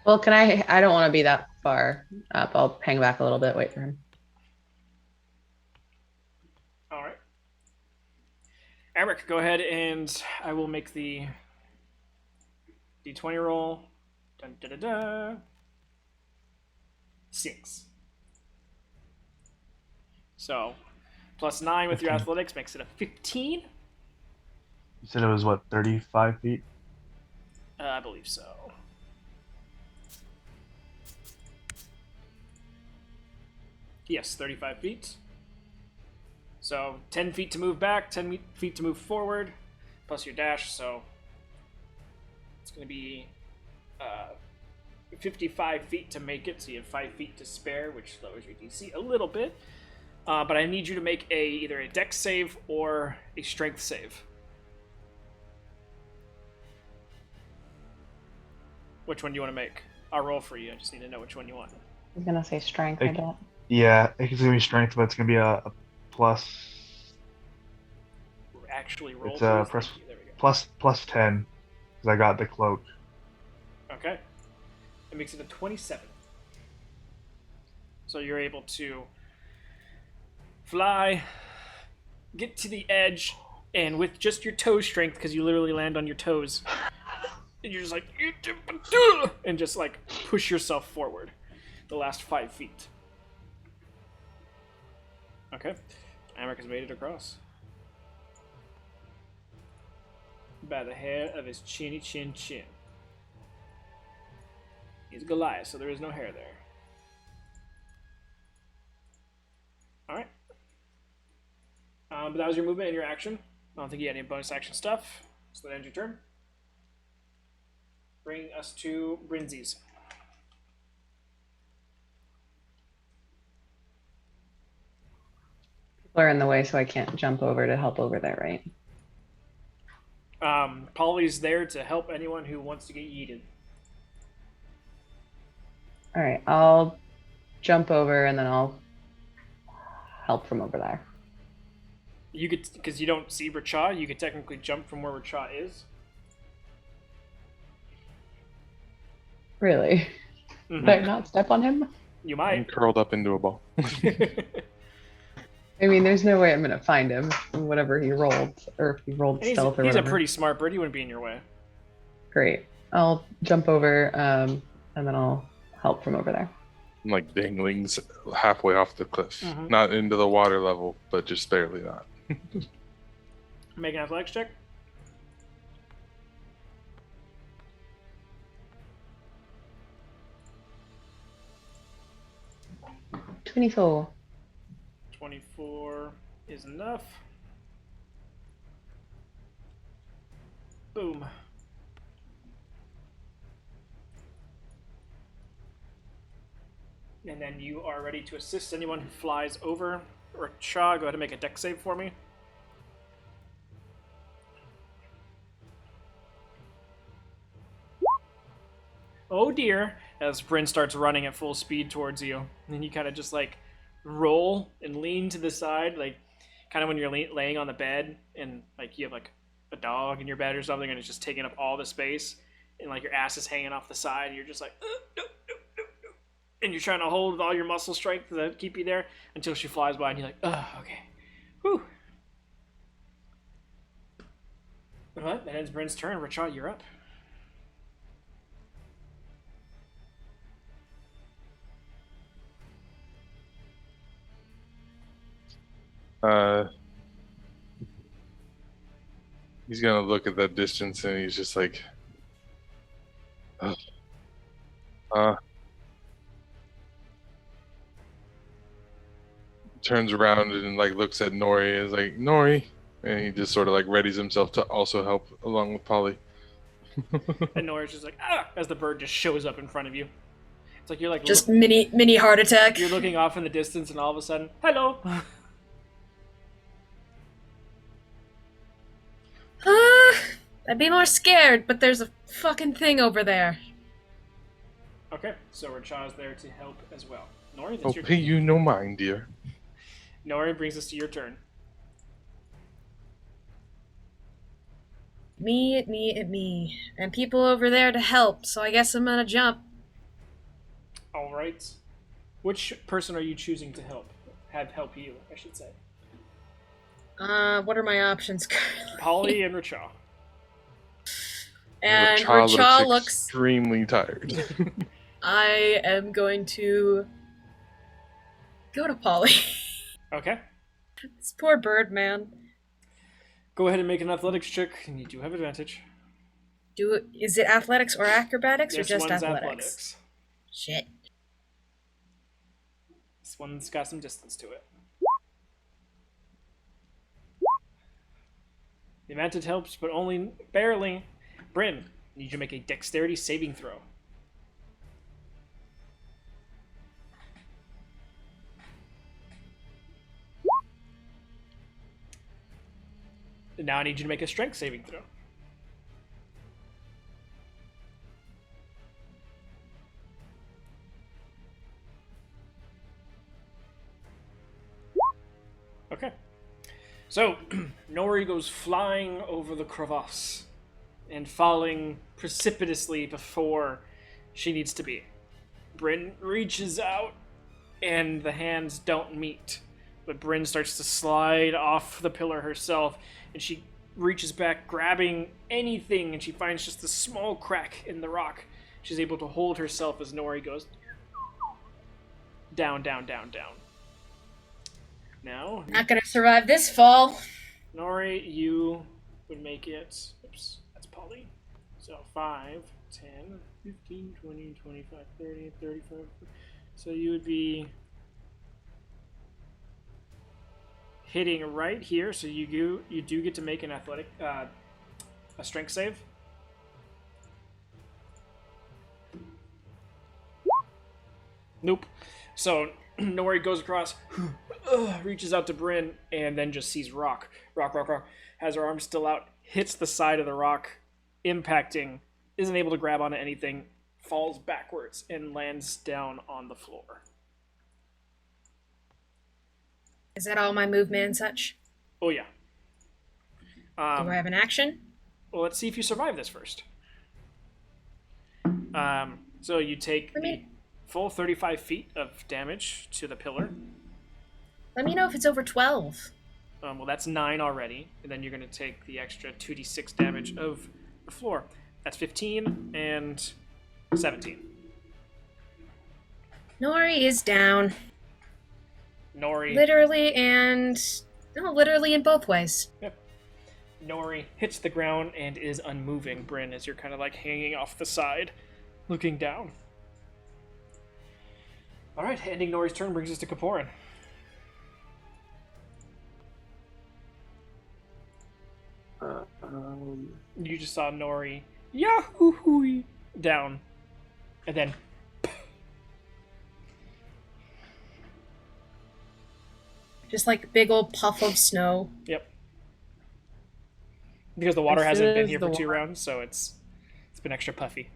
Well, can I don't want to be that far up. I'll hang back a little bit, wait for him. All right. Emmerich, go ahead, and I will make the D20 roll. Dun, da, da, da. 6. So, plus 9 with your 15. athletics makes it a 15. You said it was, what, 35 feet? I believe so. Yes, 35 feet. So 10 feet to move back, 10 feet to move forward, plus your dash, so it's going to be 55 feet to make it, so you have 5 feet to spare, which lowers your DC a little bit. But I need you to make either a dex save or a strength save. Which one do you want to make? I'll roll for you. I just need to know which one you want. I was gonna say strength, I bet. Yeah, it's gonna be strength, but it's gonna be a plus. Actually roll. It's please. plus Thank you. There we go. plus 10 because I got the cloak. Okay. It makes it a 27. So you're able to fly, get to the edge, and with just your toe strength, because you literally land on your toes, and you're just like, and just like push yourself forward the last 5 feet. Okay. Amric has made it across. By the hair of his chinny chin chin. He's Goliath, so there is no hair there. Alright. But that was your movement and your action. I don't think you had any bonus action stuff. So that ends your turn. Bring us to Brinzies. People are in the way, so I can't jump over to help over there, right? Polly's there to help anyone who wants to get yeeted. All right, I'll jump over and then I'll help from over there. You could, because you don't see Racha, you could technically jump from where Racha is. Really? Mm-hmm. Did I not step on him? You I'm might. curled up into a ball. I mean, there's no way I'm gonna find him. Whatever he rolled, or if he rolled stealth or he's whatever. a pretty smart bird. He wouldn't be in your way. Great. I'll jump over, and then I'll help from over there. I'm like dangling halfway off the cliff. Mm-hmm. Not into the water level, but just barely not. Make an athletics check. $24. 24 is enough. Boom. And then you are ready to assist anyone who flies over. Racha, go ahead and make a dex save for me. Oh dear, as Bryn starts running at full speed towards you. And then you kind of just like roll and lean to the side, like kind of when you're laying on the bed and like you have like a dog in your bed or something and it's just taking up all the space and like your ass is hanging off the side and you're just like and you're trying to hold with all your muscle strength to keep you there until she flies by and you're like, oh, okay. Whew. Alright, that ends Bryn's turn. Racha, you're up. He's gonna look at that distance and he's just like, turns around and like looks at Nori and is like, Nori, and he just sort of like readies himself to also help along with Polly. And Nori's just like, as the bird just shows up in front of you. It's like you're like just mini heart attack. You're looking off in the distance and all of a sudden, hello. I'd be more scared, but there's a fucking thing over there. Okay, so Racha's there to help as well. Nori, I'll that's your pay turn. you no mind, dear. Nori brings us to your turn. Me. And people over there to help, so I guess I'm gonna jump. Alright. Which person are you choosing to help? Have help you, I should say. What are my options currently? Polly and Racha. And Racha Racha looks looks... extremely tired. I am going to go to Polly. Okay. This poor bird, man. Go ahead and make an athletics check, and you do have advantage. Is it athletics or acrobatics or This just one's athletics? Shit. This one's got some distance to it. The advantage helps, but only barely. Bryn, I need you to make a dexterity saving throw. And now I need you to make a strength saving throw. Okay. So, Nori goes flying over the crevasse and falling precipitously before she needs to be. Bryn reaches out and the hands don't meet. But Bryn starts to slide off the pillar herself, and she reaches back, grabbing anything, and she finds just a small crack in the rock. She's able to hold herself as Nori goes down, down, down, down. Now, Not gonna survive this fall. Nori, you would make it. Oops, that's Polly. So 5, 10, 15, 20, 25, 30, 35. So you would be hitting right here. So you do get to make an athletic, a strength save. Nope. So Nori goes across, reaches out to Bryn, and then just sees rock. Rock. Has her arm still out, hits the side of the rock, impacting, isn't able to grab onto anything, falls backwards, and lands down on the floor. Is that all my movement and such? Oh, yeah. Do I have an action? Well, let's see if you survive this first. So you take the full 35 feet of damage to the pillar. Let me know if it's over 12. Well, that's 9 already, and then you're going to take the extra 2d6 damage of the floor. That's 15 and 17. Nori is down. Nori. Literally in both ways. Yep. Nori hits the ground and is unmoving, Bryn, as you're kind of like hanging off the side, looking down. Alright, ending Nori's turn brings us to Kaporin. You just saw Nori yahoo down, and then Just like a big old puff of snow. Yep. Because the water As hasn't soon been as here the for 2 wa- rounds, so it's been extra puffy.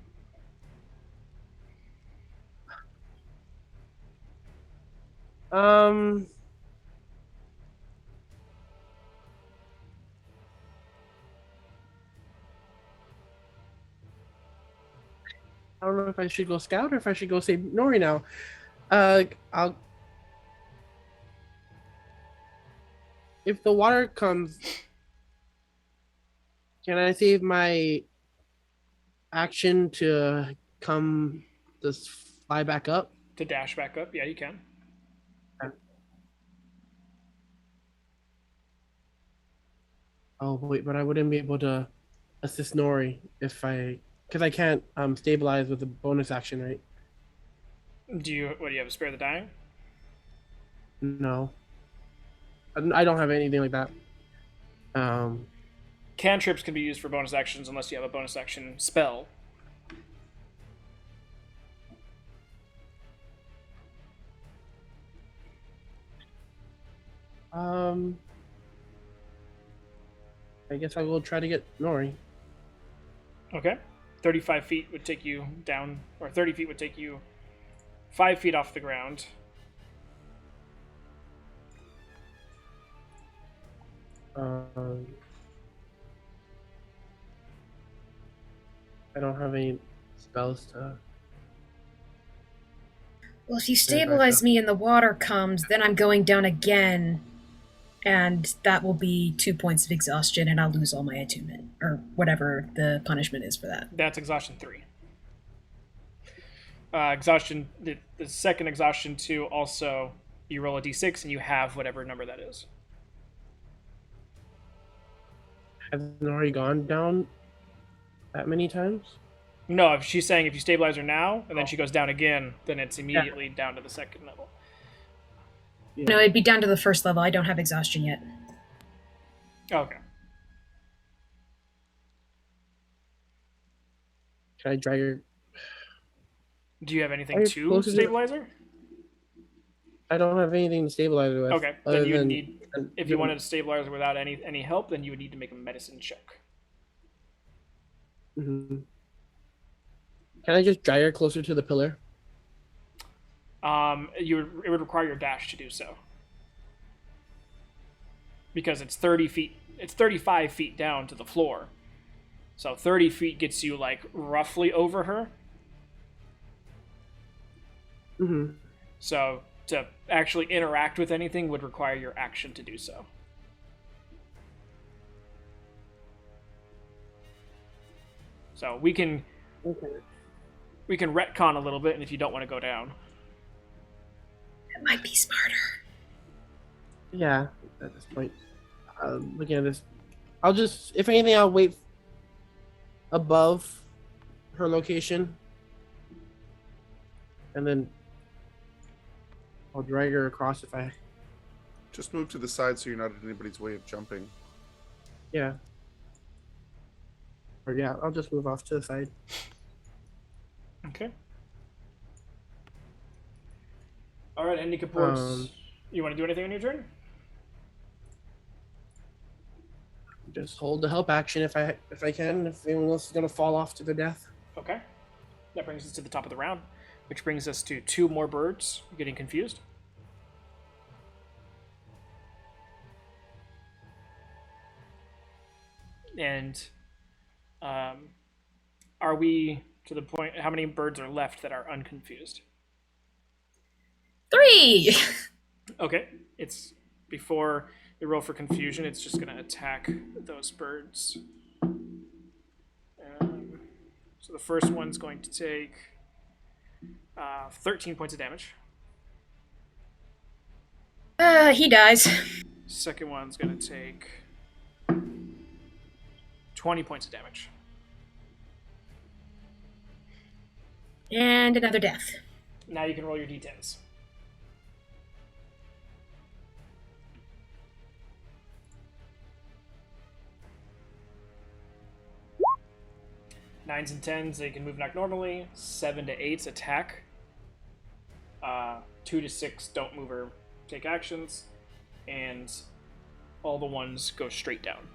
I don't know if I should go scout or if I should go save Nori now. I'll. If the water comes, can I save my action to come just fly back up? To dash back up, yeah, you can. Oh wait, but I wouldn't be able to assist Nori because I can't stabilize with a bonus action, right? Do you have, spare the dying? No, I don't have anything like that. Cantrips can be used for bonus actions unless you have a bonus action spell. I guess I will try to get Nori. Okay. 35 feet would take you down, or 30 feet would take you 5 feet off the ground. I don't have any spells to. Well, if you stabilize me and the water comes, then I'm going down again. And that will be 2 points of exhaustion, and I'll lose all my attunement, or whatever the punishment is for that. That's exhaustion 3. Exhaustion, the second exhaustion 2 also, you roll a d6 and you have whatever number that is. Has Nori gone down that many times? No, if she's saying if you stabilize her now and then she goes down again, then it's immediately down to the second level. Yeah. No, it'd be down to the first level. I don't have exhaustion yet. Okay. Can I drag her? Do you have Are anything you to closer to- stabilize her? I don't have anything to stabilize her with. Okay, other then you than- need. If you wanted to stabilize her without any help, then you would need to make a medicine check. Mhm. Can I just drag her closer to the pillar? It would require your dash to do so. Because it's 30 feet. It's 35 feet down to the floor. So 30 feet gets you like roughly over her. Mm-hmm. So to actually interact with anything would require your action to do so. So we can retcon a little bit, and if you don't want to go down. That might be smarter. Yeah, at this point. Looking at this, I'll just, if anything, I'll wait above her location, and then I'll drag her across if I. Just move to the side so you're not in anybody's way of jumping. Yeah. Or yeah, I'll just move off to the side. Okay. All right, Andy Kapoor. You want to do anything on your turn? Just hold the help action if I can. If anyone else is gonna fall off to their death. Okay. That brings us to the top of the round, which brings us to 2 more birds getting confused. And are we to the point? How many birds are left that are unconfused? 3! Okay, it's before you roll for confusion. It's just going to attack those birds. So the first one's going to take 13 points of damage. He dies. Second one's going to take 20 points of damage. And another death. Now you can roll your d10s. Nines and tens, they can move and act normally. 7 to 8s attack. 2 to 6 don't move or take actions. And all the ones go straight down.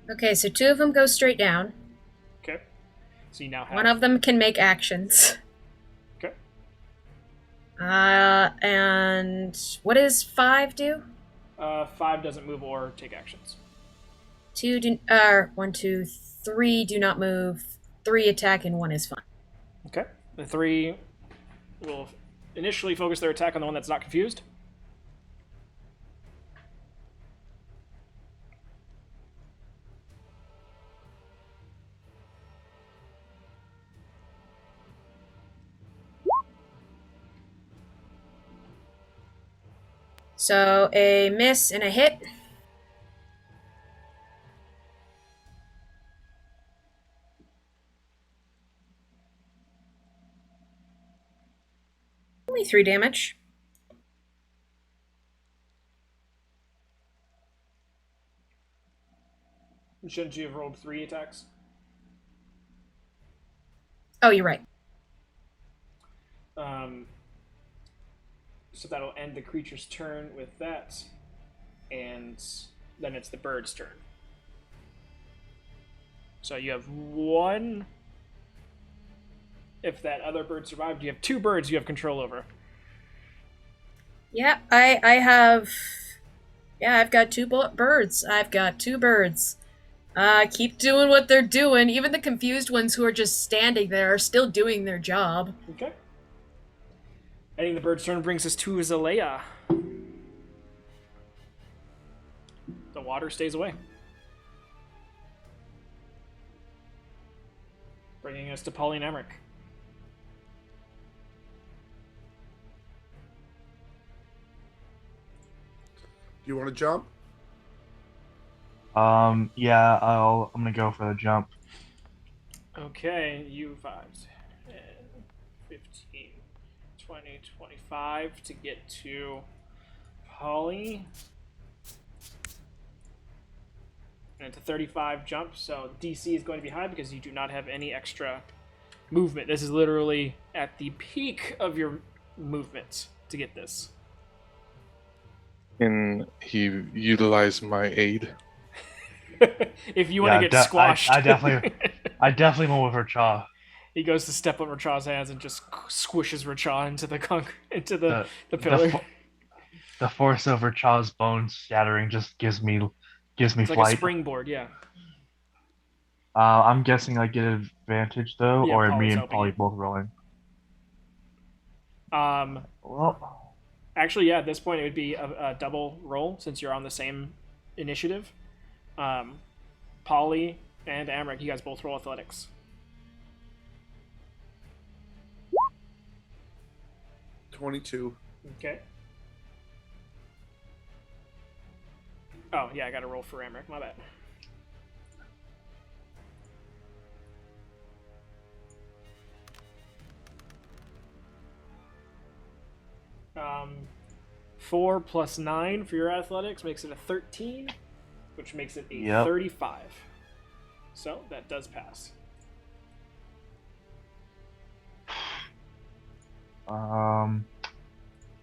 Okay, so 2 of them go straight down. Okay. So you now have... One of them can make actions. Okay. And what does 5 do? 5 doesn't move or take actions. 1, 2, 3 do not move. 3 attack and 1 is fine. Okay. The 3 will initially focus their attack on the one that's not confused. So a miss and a hit. Only 3 damage. Shouldn't you have rolled 3 attacks? Oh, you're right. So that'll end the creature's turn with that. And then it's the bird's turn. So you have 1. If that other bird survived, you have 2 birds you have control over. Yeah, I have... Yeah, I've got 2 birds. I've got 2 birds. Keep doing what they're doing. Even the confused ones who are just standing there are still doing their job. Okay. Ending the bird's turn brings us to Zalea. The water stays away. Bringing us to Polly and Emmerich. Do you want to jump? Yeah, I'm gonna go for the jump. Okay, you 5, 10, 15, 20, 25 to get to Polly. And it's a 35 jump, so DC is going to be high because you do not have any extra movement. This is literally at the peak of your movement to get this. Can he utilize my aid? If you want to get squashed. I definitely went with Racha. He goes to step on Racha's hands and just squishes Racha into the pillar. The force of Racha's bones shattering just gives me It's like flight. a springboard, yeah. I'm guessing I get advantage though, Yeah, or Polly's me and helping Polly you. both rolling. Well, Actually, yeah, at this point it would be a double roll since you're on the same initiative. Polly and Amric, you guys both roll athletics. $22. Okay. Oh, yeah, I gotta roll for Amric, my bad. Um, 4 plus 9 for your athletics makes it a 13, which makes it a 35. So that does pass.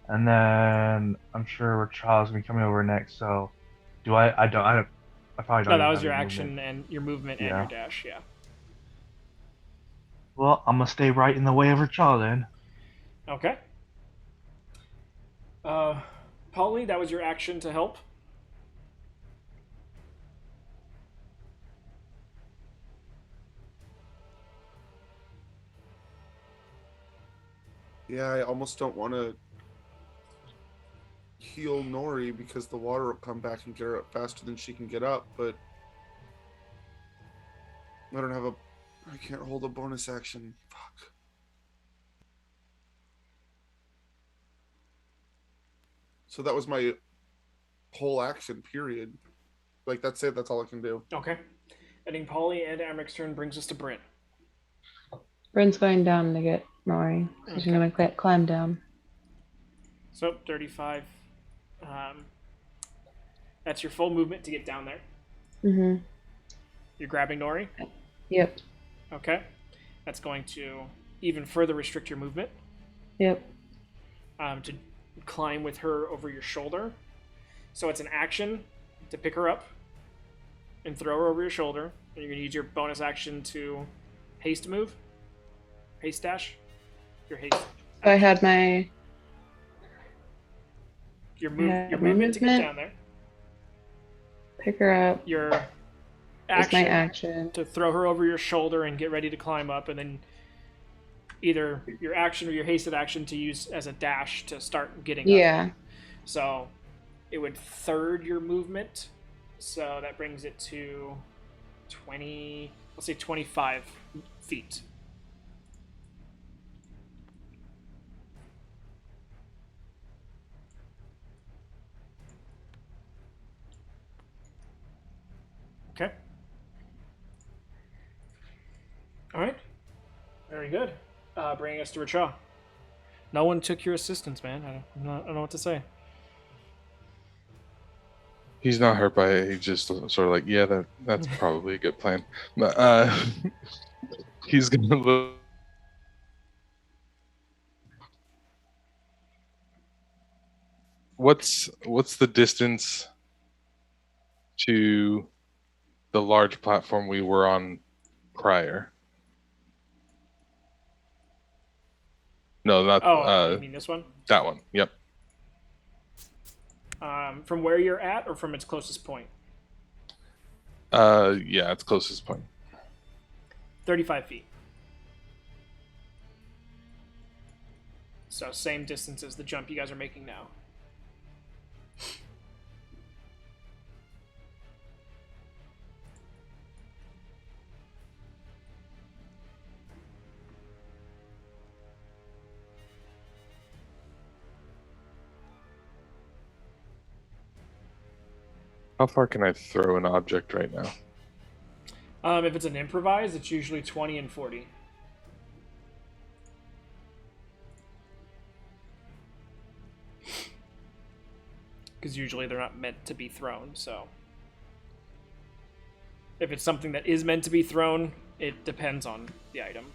And then I'm sure Racha's gonna be coming over next. So, do I? I probably don't. No, that even was have your any action movement. and your movement and Yeah. your dash. Yeah. Well, I'm gonna stay right in the way of Racha then. Okay. Polly, that was your action to help. Yeah, I almost don't want to heal Nori because the water will come back and get her up faster than she can get up, but I can't hold a bonus action. Fuck. So that was my whole action, period. Like, that's it. That's all I can do. Okay. Ending Polly and Amric's turn brings us to Bryn. Bryn's going down to get Nori. So she's gonna climb down. So 35. That's your full movement to get down there. Mm-hmm. You're grabbing Nori. Yep. Okay. That's going to even further restrict your movement. Yep. To climb with her over your shoulder. So it's an action to pick her up and throw her over your shoulder. And you're going to use your bonus action to haste move. Haste dash. Your haste. So I had my Your my movement to get movement. down there. pick her up. Your That's my action action. to throw her over your shoulder and get ready to climb up, and then either your action or your hasted action to use as a dash to start getting up. Yeah. So it would third your movement. So that brings it to 20, let's say 25 feet. Okay. All right. Very good. Bringing us to Racha. No one took your assistance, man. I don't know what to say. He's not hurt by it. He's just sort of like, yeah, that's probably a good plan. But he's gonna look. What's the distance to the large platform we were on prior? No, not You mean this one? that one. Yep. From where you're at, or from its closest point? Yeah, it's closest point. 35 feet. So same distance as the jump you guys are making now. How far can I throw an object right now? If it's an improvise, it's usually 20 and 40. Because usually they're not meant to be thrown, so. If it's something that is meant to be thrown, it depends on the item.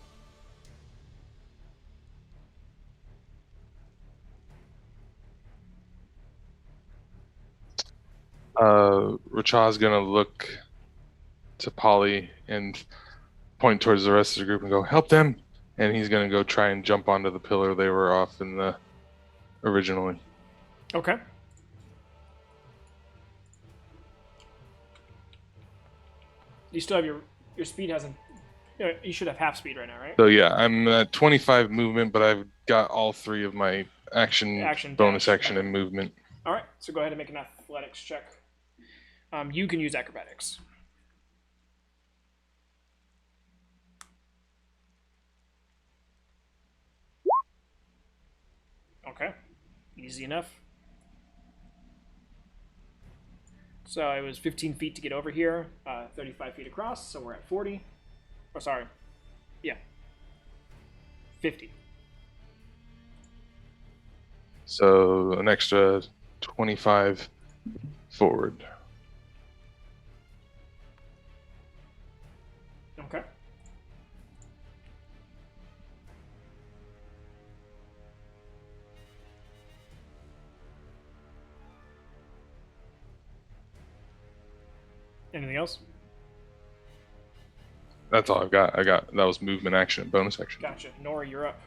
Racha's gonna look to Polly and point towards the rest of the group and go, "Help them!" And he's gonna go try and jump onto the pillar they were off in the originally. Okay. You still have your speed hasn't. You should have half speed right now, right? So yeah, I'm at 25 movement, but I've got all 3 of my action bonus dash, action, and movement. All right, so go ahead and make an athletics check. You can use acrobatics. Okay, easy enough. So it was 15 feet to get over here, 35 feet across, so we're at 40. Oh, sorry. Yeah. 50. So an extra 25 forward. Okay. Anything else? That's all I've got. That was movement action and bonus action. Gotcha. Nori, you're up.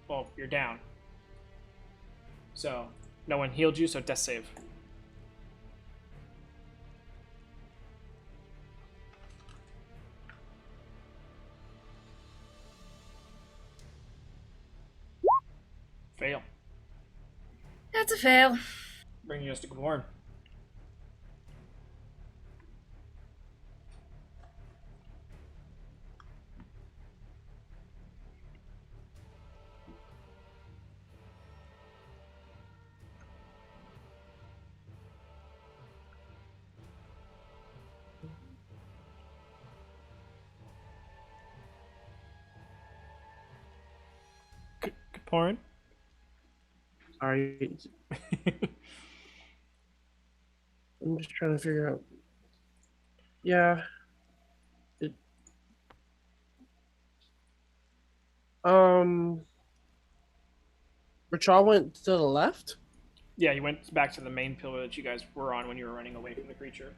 Well, you're down. So, no one healed you, so death save. Fail. That's a fail. Bringing us to Gorn. Porn. Sorry. I'm just trying to figure out. Yeah. Rachel went to the left? Yeah, you went back to the main pillar that you guys were on when you were running away from the creature.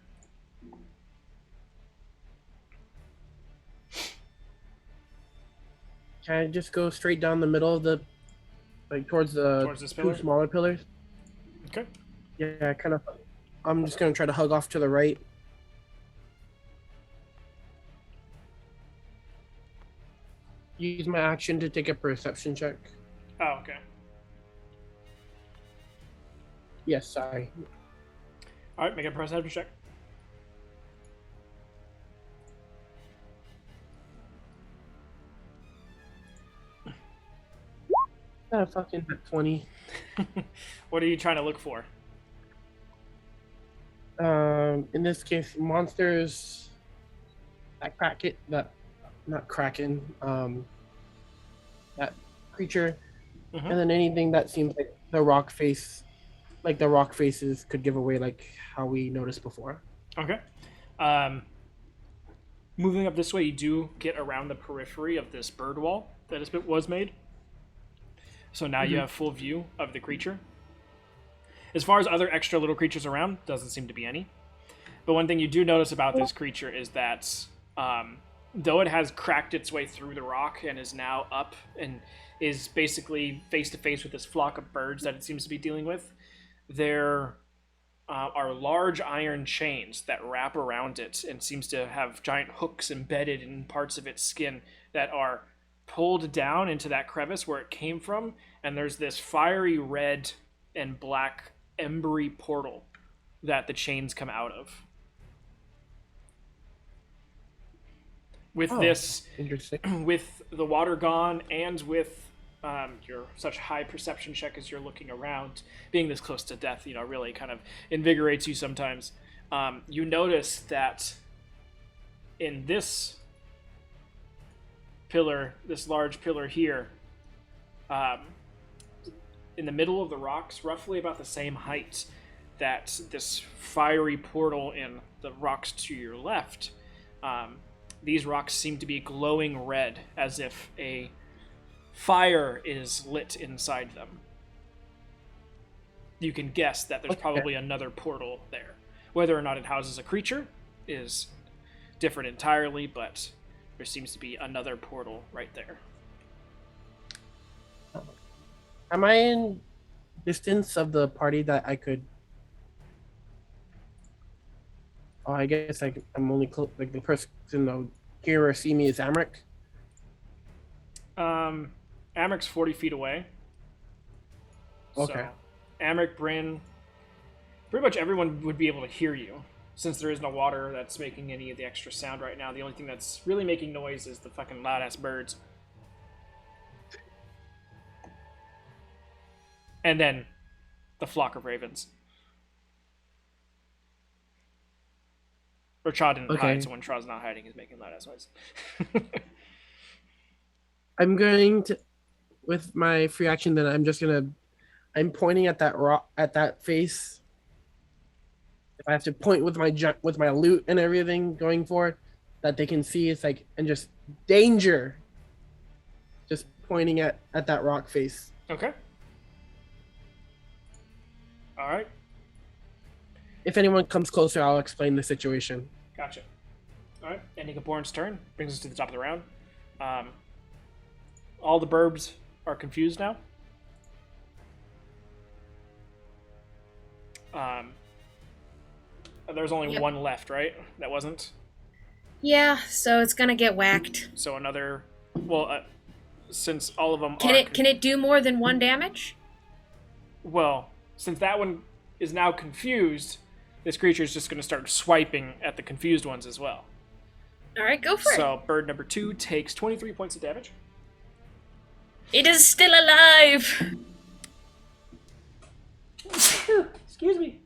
Can I just go straight down the middle of the, like towards this pillar? 2 smaller pillars? Okay. Yeah, kind of. I'm just gonna try to hug off to the right. Use my action to take a perception check. Oh, okay. Yes, sorry. All right, make a perception check. Got a fucking 20. What are you trying to look for? In this case, monsters that not kraken, that creature, Mhm. and then anything that seems like the rock faces could give away like how we noticed before. Okay. Moving up this way, you do get around the periphery of this bird wall that was made. So now you have full view of the creature. As far as other extra little creatures around, doesn't seem to be any. But one thing you do notice about this creature is that though it has cracked its way through the rock and is now up and is basically face to face with this flock of birds that it seems to be dealing with, there are large iron chains that wrap around it and seems to have giant hooks embedded in parts of its skin that are pulled down into that crevice where it came from, and there's this fiery red and black embery portal that the chains come out of. With this, Interesting. with the water gone, and with your such high perception check as you're looking around, being this close to death, really kind of invigorates you sometimes. You notice that in this pillar, this large pillar here, in the middle of the rocks, roughly about the same height, that this fiery portal in the rocks to your left, these rocks seem to be glowing red, as if a fire is lit inside them. You can guess that there's probably another portal there. Whether or not it houses a creature is different entirely, but there seems to be another portal right there. Am I in distance of the party that I could? Oh, I guess I'm only like the person that would hear or see me is Amric. Amric's 40 feet away. Okay. So, Amric, Bryn, pretty much everyone would be able to hear you, since there is no water that's making any of the extra sound right now. The only thing that's really making noise is the fucking loud-ass birds. And then the flock of ravens. Or Cha didn't hide, so when Cha's not hiding, he's making loud-ass noise. I'm going to, with my free action, then I'm pointing at that rock, at that face. If I have to point with my loot and everything going forward, that they can see, it's like, and just danger. Just pointing at that rock face. Okay. All right. If anyone comes closer, I'll explain the situation. Gotcha. All right. Ending Born's turn brings us to the top of the round. All the burbs are confused now. There's only one left, right? That wasn't? Yeah, so it's gonna get whacked. So another... Well, since all of them Can it do more than 1 damage? Well, since that one is now confused, this creature is just going to start swiping at the confused ones as well. All right, go for it. So bird number 2 takes 23 points of damage. It is still alive! Excuse me.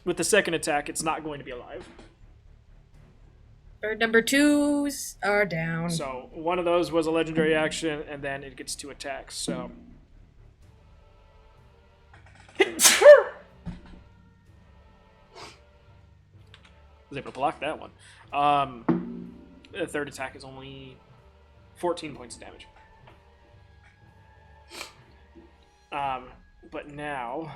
With the second attack, it's not going to be alive. Bird number 2s are down. So one of those was a legendary action, and then it gets 2 attacks, so... was able to block that one. The third attack is only 14 points of damage. But now...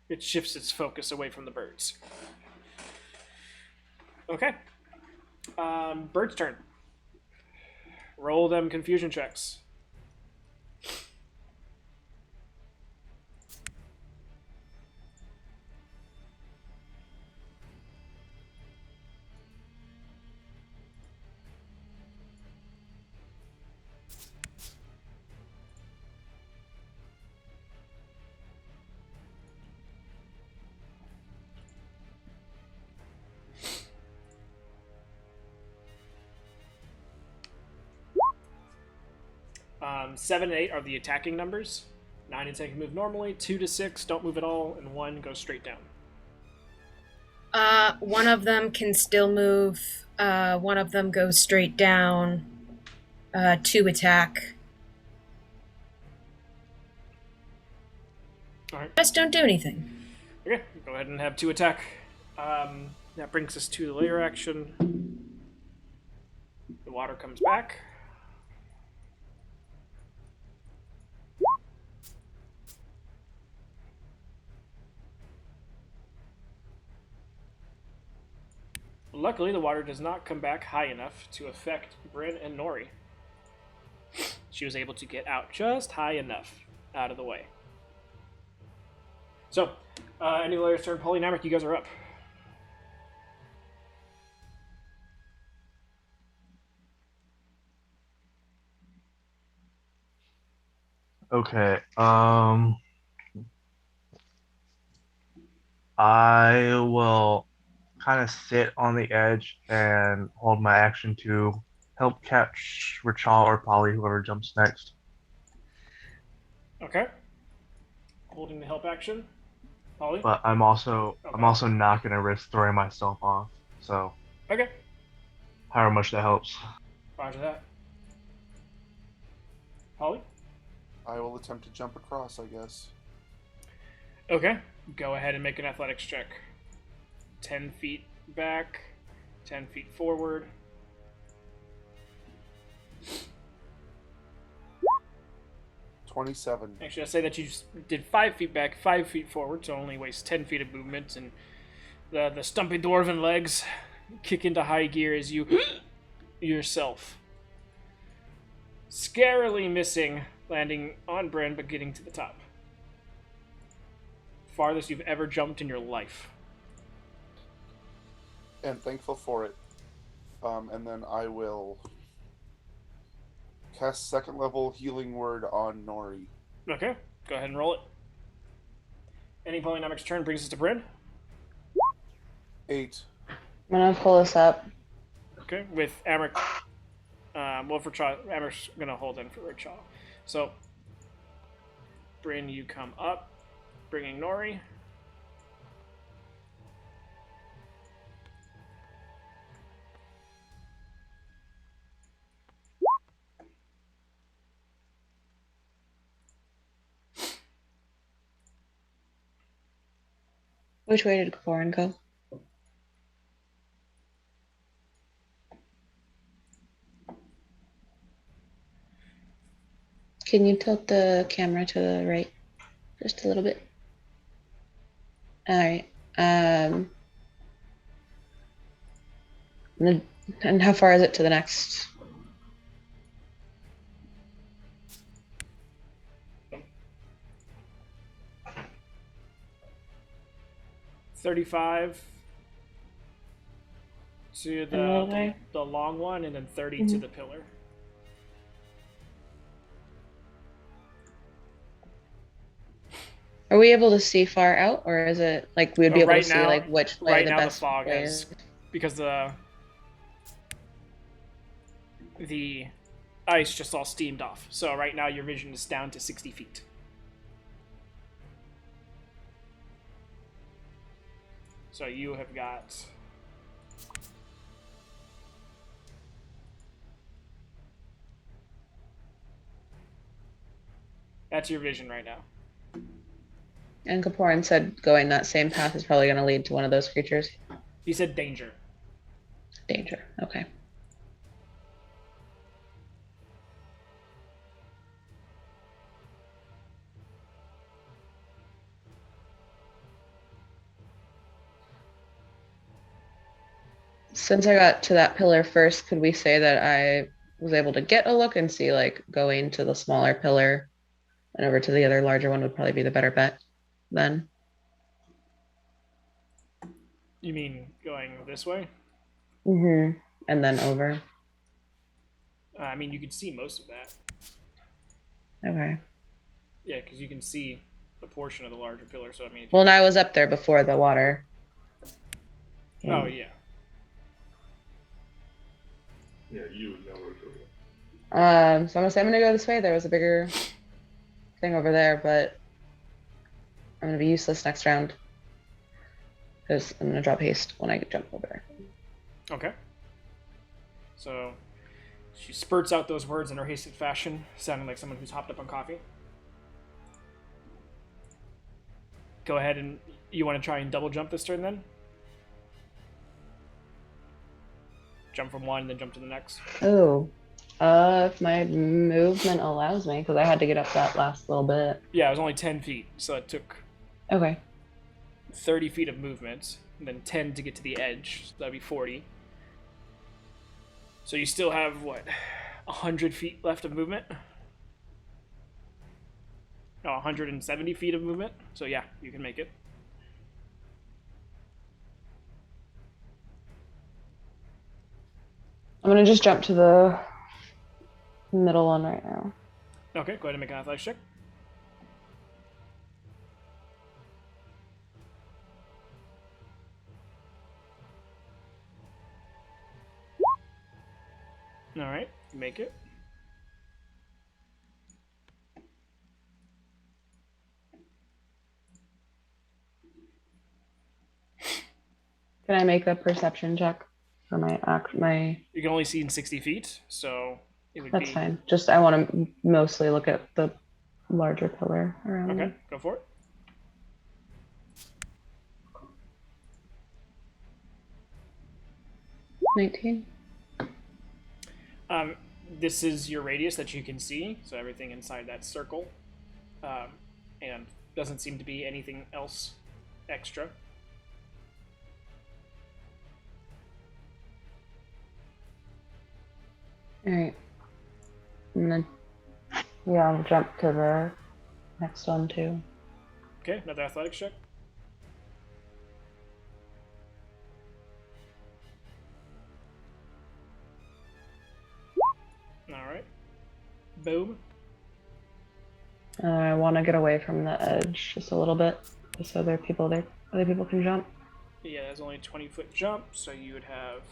it shifts its focus away from the birds. Okay. Bird's turn. Roll them confusion checks. Seven and 8 are the attacking numbers. 9 and 10 can move normally. 2 to 6 don't move at all, and 1 goes straight down. One of them can still move. One of them goes straight down. 2 attack. All right. Just don't do anything. Okay, go ahead and have 2 attack. That brings us to the layer action. The water comes back. Luckily, the water does not come back high enough to affect Bryn and Nori. She was able to get out just high enough out of the way. So, any layers turn. Polly and Amric, you guys are up. Okay. I will kind of sit on the edge and hold my action to help catch Rachel or Polly, whoever jumps next. Okay. Holding the help action. Polly? But I'm also not gonna risk throwing myself off. So Okay. however much that helps. Roger that. Holly? I will attempt to jump across, I guess. Okay. Go ahead and make an athletics check. 10 feet back, 10 feet forward. 27. Actually, I say that you just did 5 feet back, 5 feet forward, so only wastes 10 feet of movement, and the stumpy dwarven legs kick into high gear as you yourself. Scarily missing, landing on Bryn, but getting to the top. Farthest you've ever jumped in your life. And thankful for it. And then I will cast second level healing word on Nori. Okay, go ahead and roll it. Any polydynamics turn brings us to Bryn. 8. I'm gonna pull this up. Okay, with Amric. Well, for Cha, Amric's gonna hold in for Cha. So, Bryn, you come up, bringing Nori. Which way did Corin go? Can you tilt the camera to the right just a little bit? All right. And how far is it to the next? $35 to the long one, and then 30 to the pillar. Are we able to see far out, or is it like we would be able Right to see now- like which way Right the now, the best fog way is because the ice just all steamed off. So right now, your vision is down to 60 feet. So you have got that's your vision right now. And Kaporin said going that same path is probably going to lead to one of those creatures. He said danger. Danger. Okay. Since I got to that pillar first, could we say that I was able to get a look and see like going to the smaller pillar and over to the other larger one would probably be the better bet then? You mean going this way? Mm-hmm. And then over. I mean, you can see most of that. Okay. Yeah, because you can see a portion of the larger pillar. So I mean, Well, and I was up there before the water. oh yeah. Yeah, you would know where to go. So I'm gonna go this way. There was a bigger thing over there, but I'm gonna be useless next round because I'm gonna drop haste when I jump over there. Okay. So she spurts out those words in her hasted fashion, sounding like someone who's hopped up on coffee. Go ahead, and you want to try and double jump this turn then? Jump from one, then jump to the next. Oh, if my movement allows me, because I had to get up that last little bit. Yeah, it was only 10 feet, so it took Okay. 30 feet of movement, and then 10 to get to the edge, so that'd be 40. So you still have, what, 100 feet left of movement? No, 170 feet of movement, so yeah, you can make it. I'm gonna just jump to the middle one right now. Okay, go ahead and make an athletics check. All right, make it. Can I make a perception check? for my. You can only see in 60 feet, so it would That's be... fine. Just I want to mostly look at the larger pillar around Okay, me. go for it. $19. This is your radius that you can see, so everything inside that circle, and doesn't seem to be anything else extra. All right. And then, yeah, I'll jump to the next one too. Okay, another athletics check. Alright. Boom. I want to get away from the edge just a little bit, just so other people can jump. Yeah, there's only a 20-foot jump, so you would have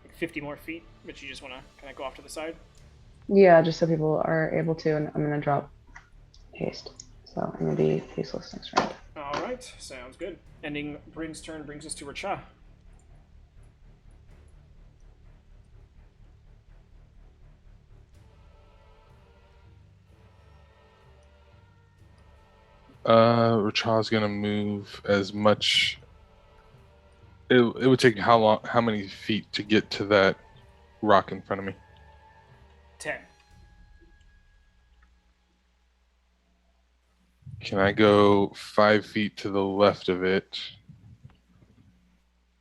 like 50 more feet, but you just want to kind of go off to the side. Yeah, just so people are able to, and I'm gonna drop haste, so I'm gonna be useless next round. Alright, sounds good. Ending Bryn's turn brings us to Racha. Racha's gonna move as much. It would take how many feet to get to that rock in front of me? 10. Can I go 5 feet to the left of it?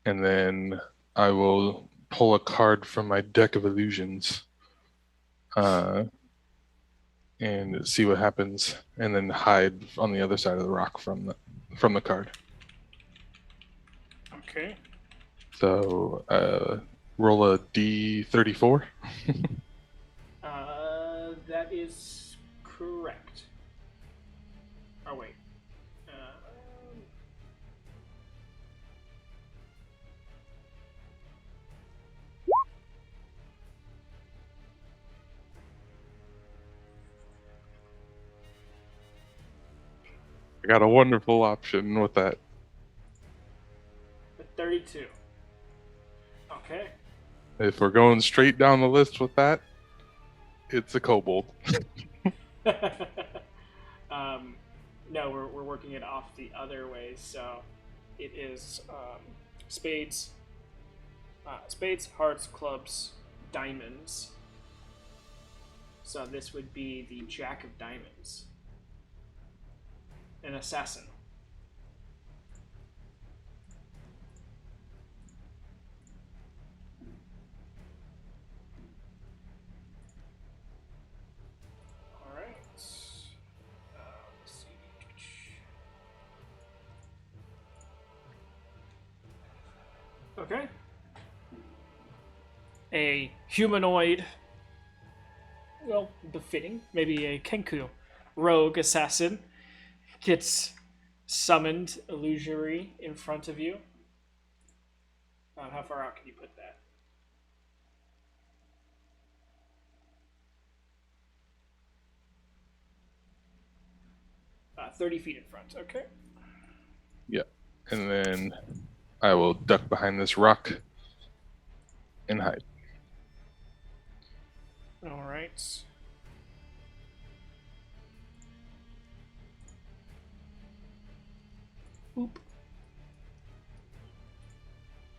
And then I will pull a card from my deck of illusions. And see what happens, and then hide on the other side of the rock from the card. Okay. So roll a d34. That is correct. Oh, wait. I got a wonderful option with that. 32. Okay. If we're going straight down the list with that, it's a kobold. No, we're working it off the other way, so it is spades, hearts, clubs, diamonds. So this would be the Jack of Diamonds. An assassin. Alright. Let's see. Okay. A humanoid, well, befitting, maybe a Kenku rogue assassin gets summoned illusory in front of you. How far out can you put that? 30 feet in front. Okay. Yeah. And then I will duck behind this rock and hide. All right. Boop.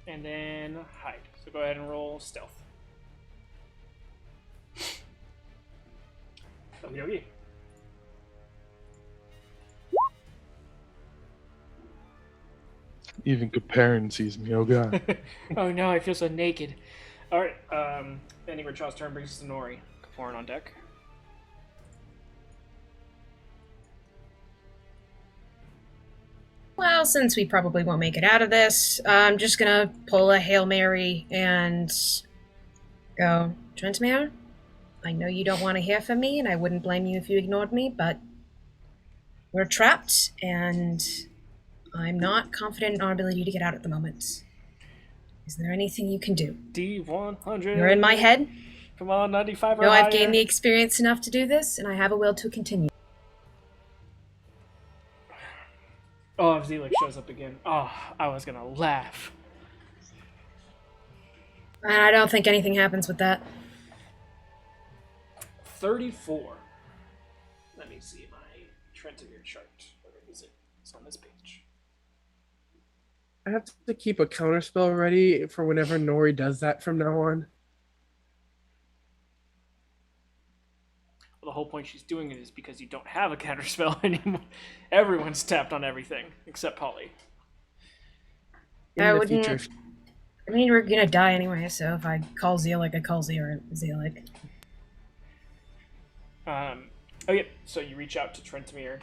And then hide. So go ahead and roll stealth. Yogi. Even Caparin sees me, oh god. Oh no, I feel so naked. Alright, ending Richard's turn brings us to Nori. Caparin on deck. Well, since we probably won't make it out of this, I'm just gonna pull a Hail Mary and go, Trentmere, I know you don't want to hear from me, and I wouldn't blame you if you ignored me, but we're trapped, and I'm not confident in our ability to get out at the moment. Is there anything you can do? D100. You're in my head. Come on, 95 or No, I've higher. gained the experience enough to do this, and I have a will to continue. Oh, if Zelix shows up again. Oh, I was gonna laugh. I don't think anything happens with that. 34. Let me see my Trentivere chart. Where is it? It's on this page. I have to keep a counterspell ready for whenever Nori does that from now on. Well, the whole point she's doing it is because you don't have a counterspell anymore. Everyone's tapped on everything except Polly. In I the wouldn't- future. I mean, we're gonna die anyway, so if I call Zealec, I call Zealec. Okay, so you reach out to Trentimere.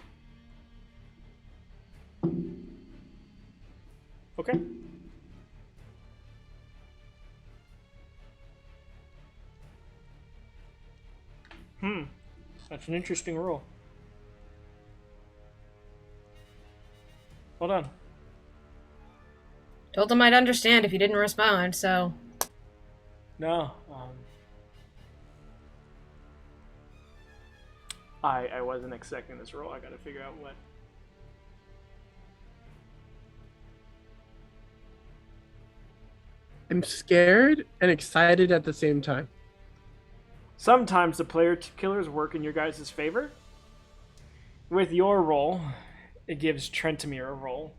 Okay. That's an interesting roll. Hold on. Told him I'd understand if he didn't respond, so... No, I wasn't expecting this roll. I gotta figure out what. I'm scared and excited at the same time. Sometimes the player killers work in your guys' favor. With your roll, it gives Trentimere a roll.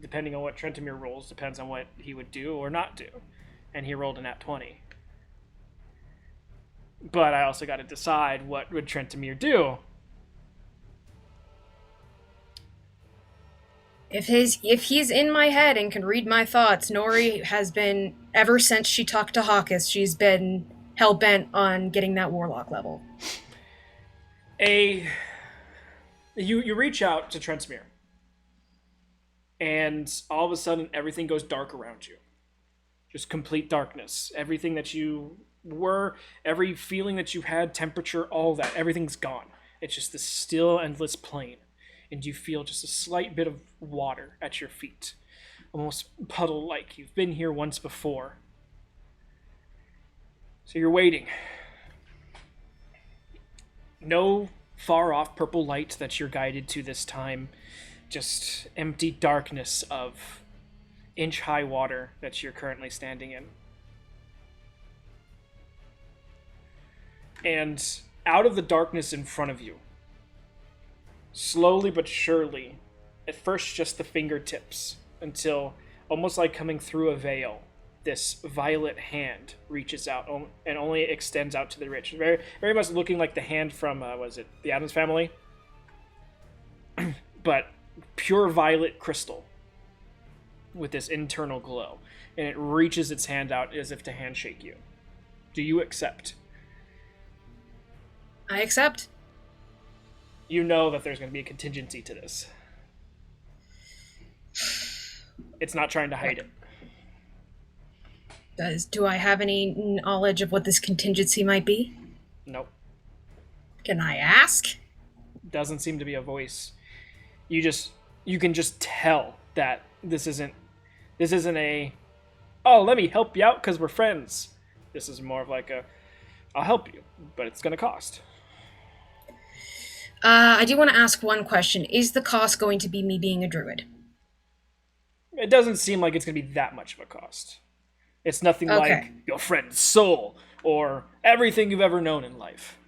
Depending on what Trentimere rolls, depends on what he would do or not do. And he rolled a nat 20. But I also got to decide what would Trentimere do. If he's in my head and can read my thoughts, Nori has been, ever since she talked to Hawkus, she's been hell-bent on getting that warlock level. You reach out to Trentimere. And all of a sudden, everything goes dark around you. Just complete darkness. Everything that you were, every feeling that you had, temperature, all that, everything's gone. It's just this still, endless plain. And you feel just a slight bit of water at your feet. Almost puddle-like. You've been here once before. So you're waiting. No far-off purple light that you're guided to this time. Just empty darkness of inch-high water that you're currently standing in. And out of the darkness in front of you, slowly but surely, at first just the fingertips, until almost like coming through a veil, this violet hand reaches out and only extends out to the rich. Very, very much looking like the hand from, was it the Addams Family? But pure violet crystal with this internal glow. And it reaches its hand out as if to handshake you. Do you accept? I accept. You know that there's going to be a contingency to this. It's not trying to hide it. Do I have any knowledge of what this contingency might be? Nope. Can I ask? Doesn't seem to be a voice. You can just tell that this isn't a, oh, let me help you out because we're friends. This is more of like a, I'll help you, but it's going to cost. I do want to ask one question. Is the cost going to be me being a druid? It doesn't seem like it's going to be that much of a cost. It's nothing Okay. like your friend's soul or everything you've ever known in life.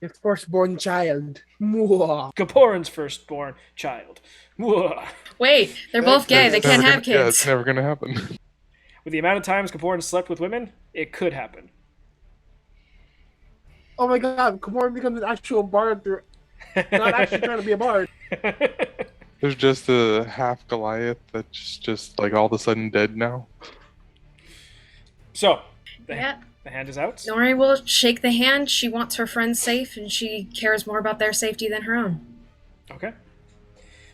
Your firstborn child. Mwah. Kaporin's firstborn child. Whoa. Wait, they're both gay. They can't have Yeah, it's kids. never gonna happen. With the amount of times Kaporin slept with women, it could happen. Oh my god, Kapoor becomes an actual bard through not actually trying to be a bard. There's just a half Goliath that's just like all of a sudden dead now. So, Yeah. the hand is out. Nori will shake the hand. She wants her friends safe, and she cares more about their safety than her own. Okay.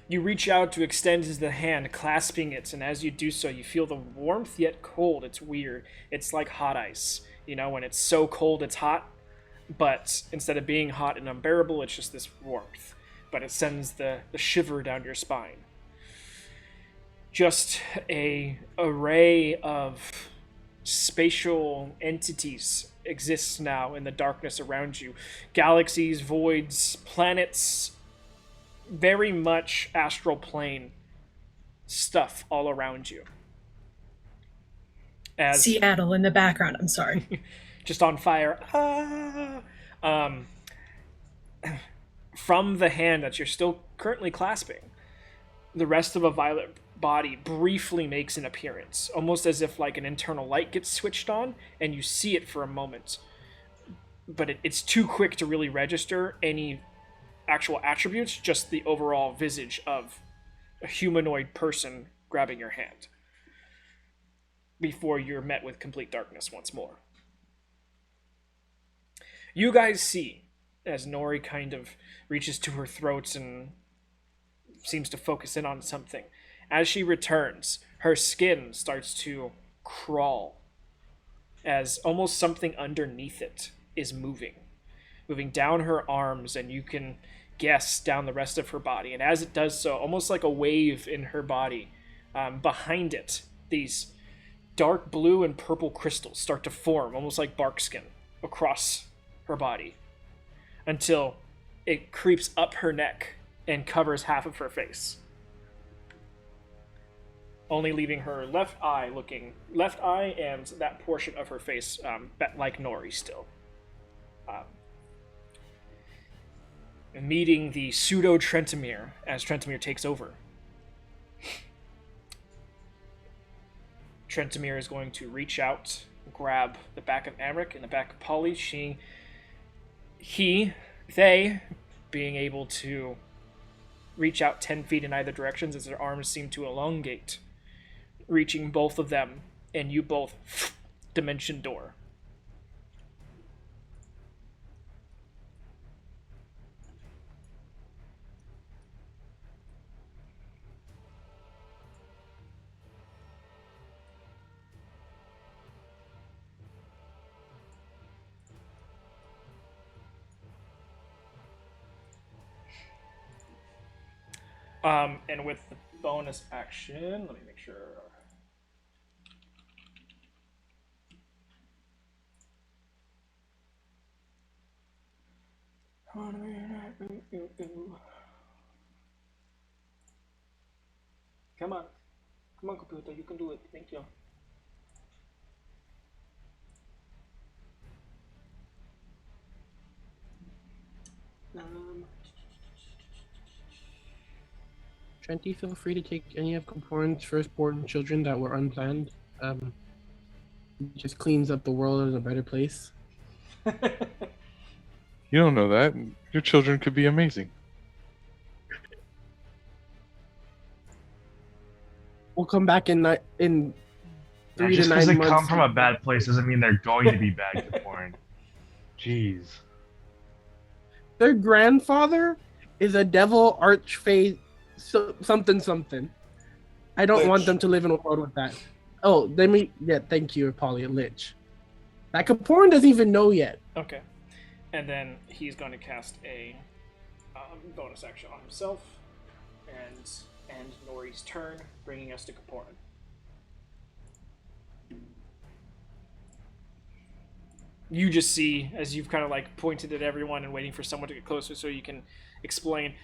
You reach out to extend the hand, clasping it, and as you do so, you feel the warmth yet cold. It's weird. It's like hot ice. You know, when it's so cold it's hot, but instead of being hot and unbearable, it's just this warmth. But it sends the shiver down your spine. Just a array of spatial entities exists now in the darkness around you. Galaxies, voids, planets, very much astral plane stuff all around you. As Seattle in the background. I'm sorry. just on fire. From the hand that you're still currently clasping, the rest of a violet body briefly makes an appearance, almost as if like an internal light gets switched on, and you see it for a moment. But it's too quick to really register any actual attributes, just the overall visage of a humanoid person grabbing your hand before you're met with complete darkness once more. You guys see, as Nori kind of reaches to her throat and seems to focus in on something, as she returns, her skin starts to crawl as almost something underneath it is moving down her arms, and you can guess down the rest of her body. And as it does so, almost like a wave in her body, behind it, these dark blue and purple crystals start to form, almost like bark skin, across her body, until it creeps up her neck and covers half of her face, only leaving her left eye and that portion of her face like Nori still. Meeting the pseudo Trentimir as Trentimir takes over. Trentimir is going to reach out, grab the back of Amric and the back of Polly, they being able to reach out 10 feet in either directions as their arms seem to elongate, reaching both of them, and you both dimension door. And with the bonus action, let me make sure. Come on, computer, you can do it. Thank you. Trenty, feel free to take any of Caporn's firstborn children that were unplanned. It just cleans up the world as a better place. You don't know that. Your children could be amazing. We'll come back in 3 Yeah, to just 9 because they months. come from a bad place doesn't mean they're going to be bad to porn. Jeez. Their grandfather is a devil archfey something. I don't want them to live in a world with that. Oh, thank you, Polly, Lich. That Caporn doesn't even know yet. Okay. And then he's going to cast a bonus action on himself and end Nori's turn, bringing us to Caporn. You just see, as you've kind of like pointed at everyone and waiting for someone to get closer so you can explain,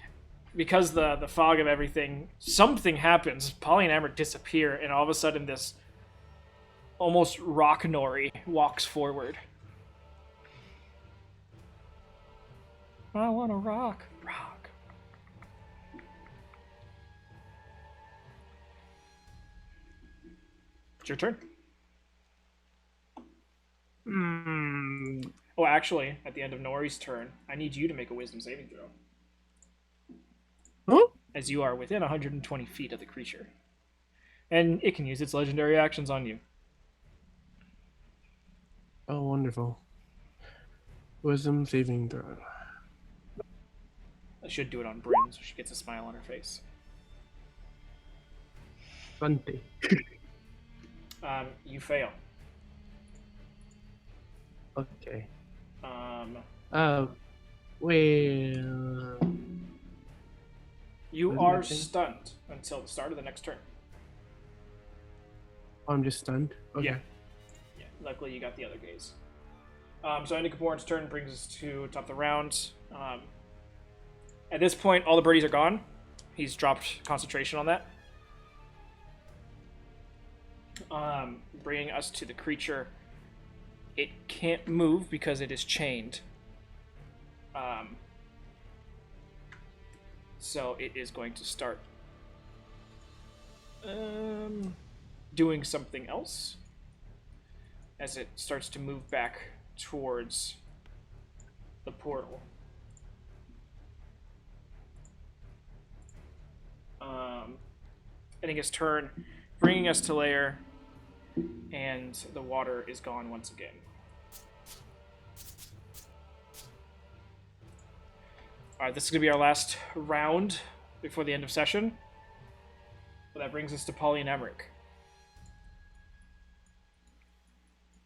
because the fog of everything, something happens. Polly and Amber disappear, and all of a sudden this almost rock Nori walks forward. I want to rock. Rock. It's your turn. Oh, actually, at the end of Nori's turn, I need you to make a wisdom saving throw. Huh? As you are within 120 feet of the creature. And it can use its legendary actions on you. Oh, wonderful. Wisdom saving throw. I should do it on Bryn so she gets a smile on her face. Bunty. You fail. Okay. Well... You are stunned until the start of the next turn. I'm just stunned? Okay. Yeah. Luckily, you got the other gaze. So ending Caporn's turn brings us to top of the round. At this point, all the birdies are gone. He's dropped concentration on that. bringing us to the creature. It can't move because it is chained. So it is going to start doing something else as it starts to move back towards the portal. Ending its turn, bringing us to lair, and the water is gone once again. Alright, this is going to be our last round before the end of session. But that brings us to Polly and Emmerich.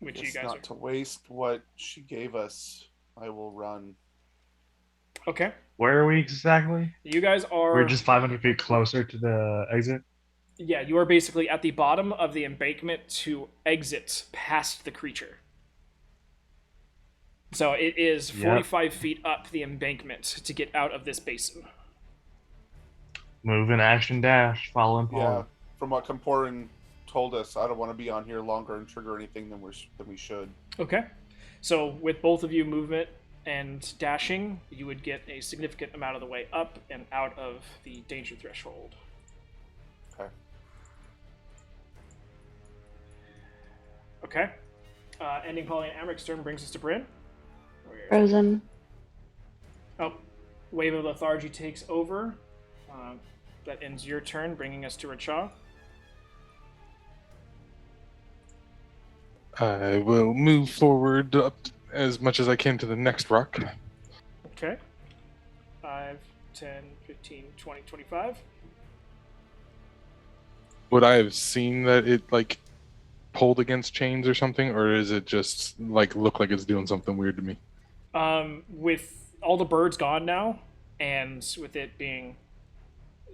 Which you Just guys not are... to waste what she gave us, I will run. Okay. Where are we exactly? You guys are... We're just 500 feet closer to the exit. Yeah, you are basically at the bottom of the embankment to exit past the creature. So it is 45 feet up the embankment to get out of this basin. Move in action dash, following Paul. Yeah, from what Kamporin told us, I don't want to be on here longer and trigger anything than we should. Okay. So with both of you movement and dashing, you would get a significant amount of the way up and out of the danger threshold. Okay. Okay. Ending Polly and Amric's turn brings us to Bryn. Frozen. Oh, Wave of Lethargy takes over. That ends your turn, bringing us to Rachaw. I will move forward up as much as I can to the next rock. Okay. 5, 10, 15, 20, 25. Would I have seen that it, like, pulled against chains or something, or is it just, like, look like it's doing something weird to me? With all the birds gone now, and with it being...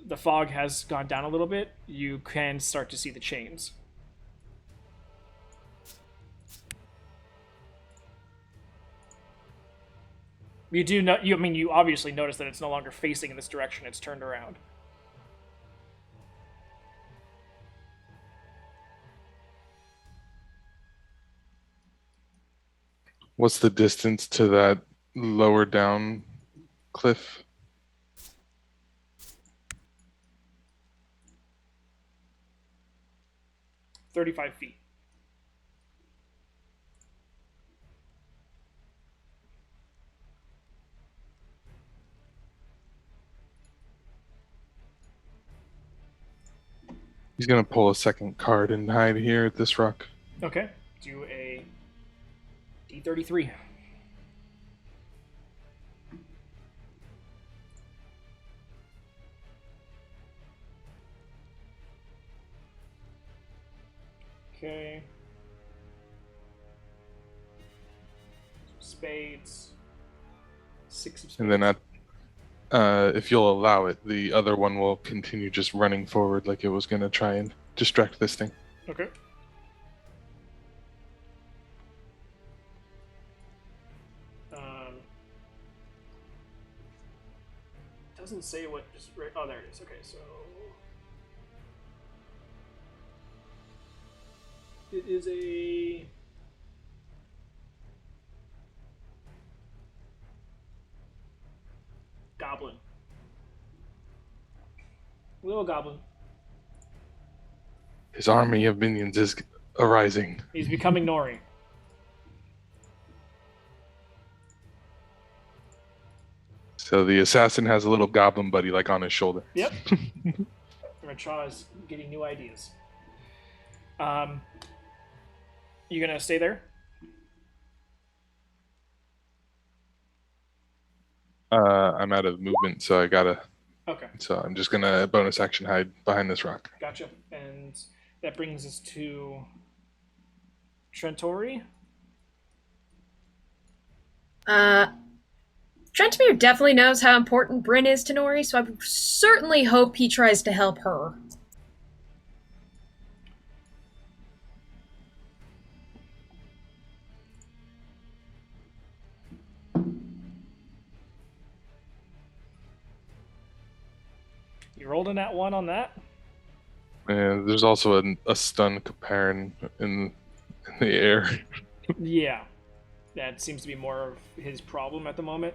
the fog has gone down a little bit, you can start to see the chains. You do not. You obviously notice that it's no longer facing in this direction. It's turned around. What's the distance to that lower down cliff? 35 feet. He's gonna pull a second card and hide here at this rock. Okay. Do a D33. Okay. Spades. 6 of spades. And then if you'll allow it, the other one will continue just running forward like it was gonna try and distract this thing. Okay. Doesn't say what. Just right. Oh, there it is. Okay, so it is a goblin. Little goblin. His army of minions is arising. He's becoming Nori. So the assassin has a little goblin buddy like on his shoulder. Yep. Rachaw is getting new ideas. You gonna stay there? I'm out of movement, so I gotta. Okay. So I'm just gonna bonus action hide behind this rock. Gotcha. And that brings us to Trentori. Trentamir definitely knows how important Bryn is to Nori, so I certainly hope he tries to help her. You rolled a nat 1 on that. And there's also a stun Caparin in the air. Yeah, that seems to be more of his problem at the moment.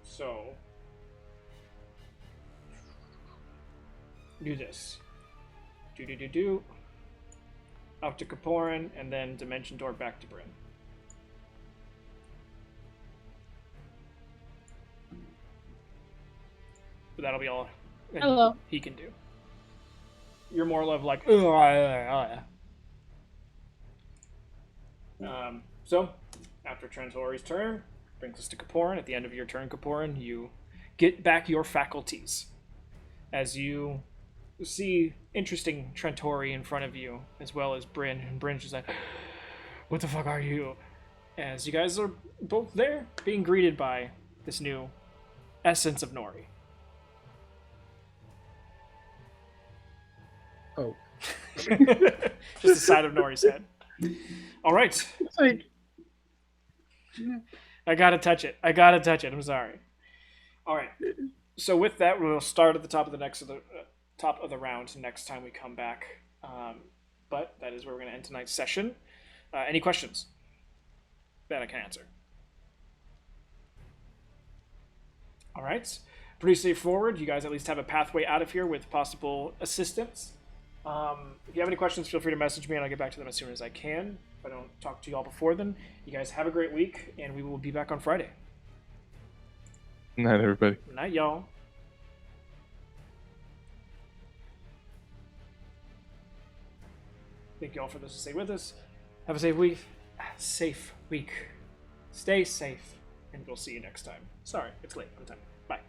So do this. Do. Up to Kaporin, and then Dimension Door back to Bryn. But that'll be all Hello. he can do. You're more of like, so after Trantori's turn, brings us to Kaporin. At the end of your turn, Kaporin, you get back your faculties as you see interesting Trantori in front of you, as well as Bryn. And Bryn's just like, what the fuck are you? As you guys are both there, being greeted by this new essence of Nori. Oh. Just the side of Nori's head. All right. It's like, I gotta touch it. I'm sorry. All right. So with that, we'll start at the top of the round next time we come back. But that is where we're going to end tonight's session. Any questions that I can answer? All right. Pretty straightforward. You guys at least have a pathway out of here with possible assistance. If you have any questions, feel free to message me and I'll get back to them as soon as I can. If I don't talk to you all before then, you guys have a great week and we will be back on Friday. Night, everybody. Night, y'all. Thank you all for this to stay with us. Have a safe week. Stay safe, and we'll see you next time. Sorry, it's late. I'm time. Bye.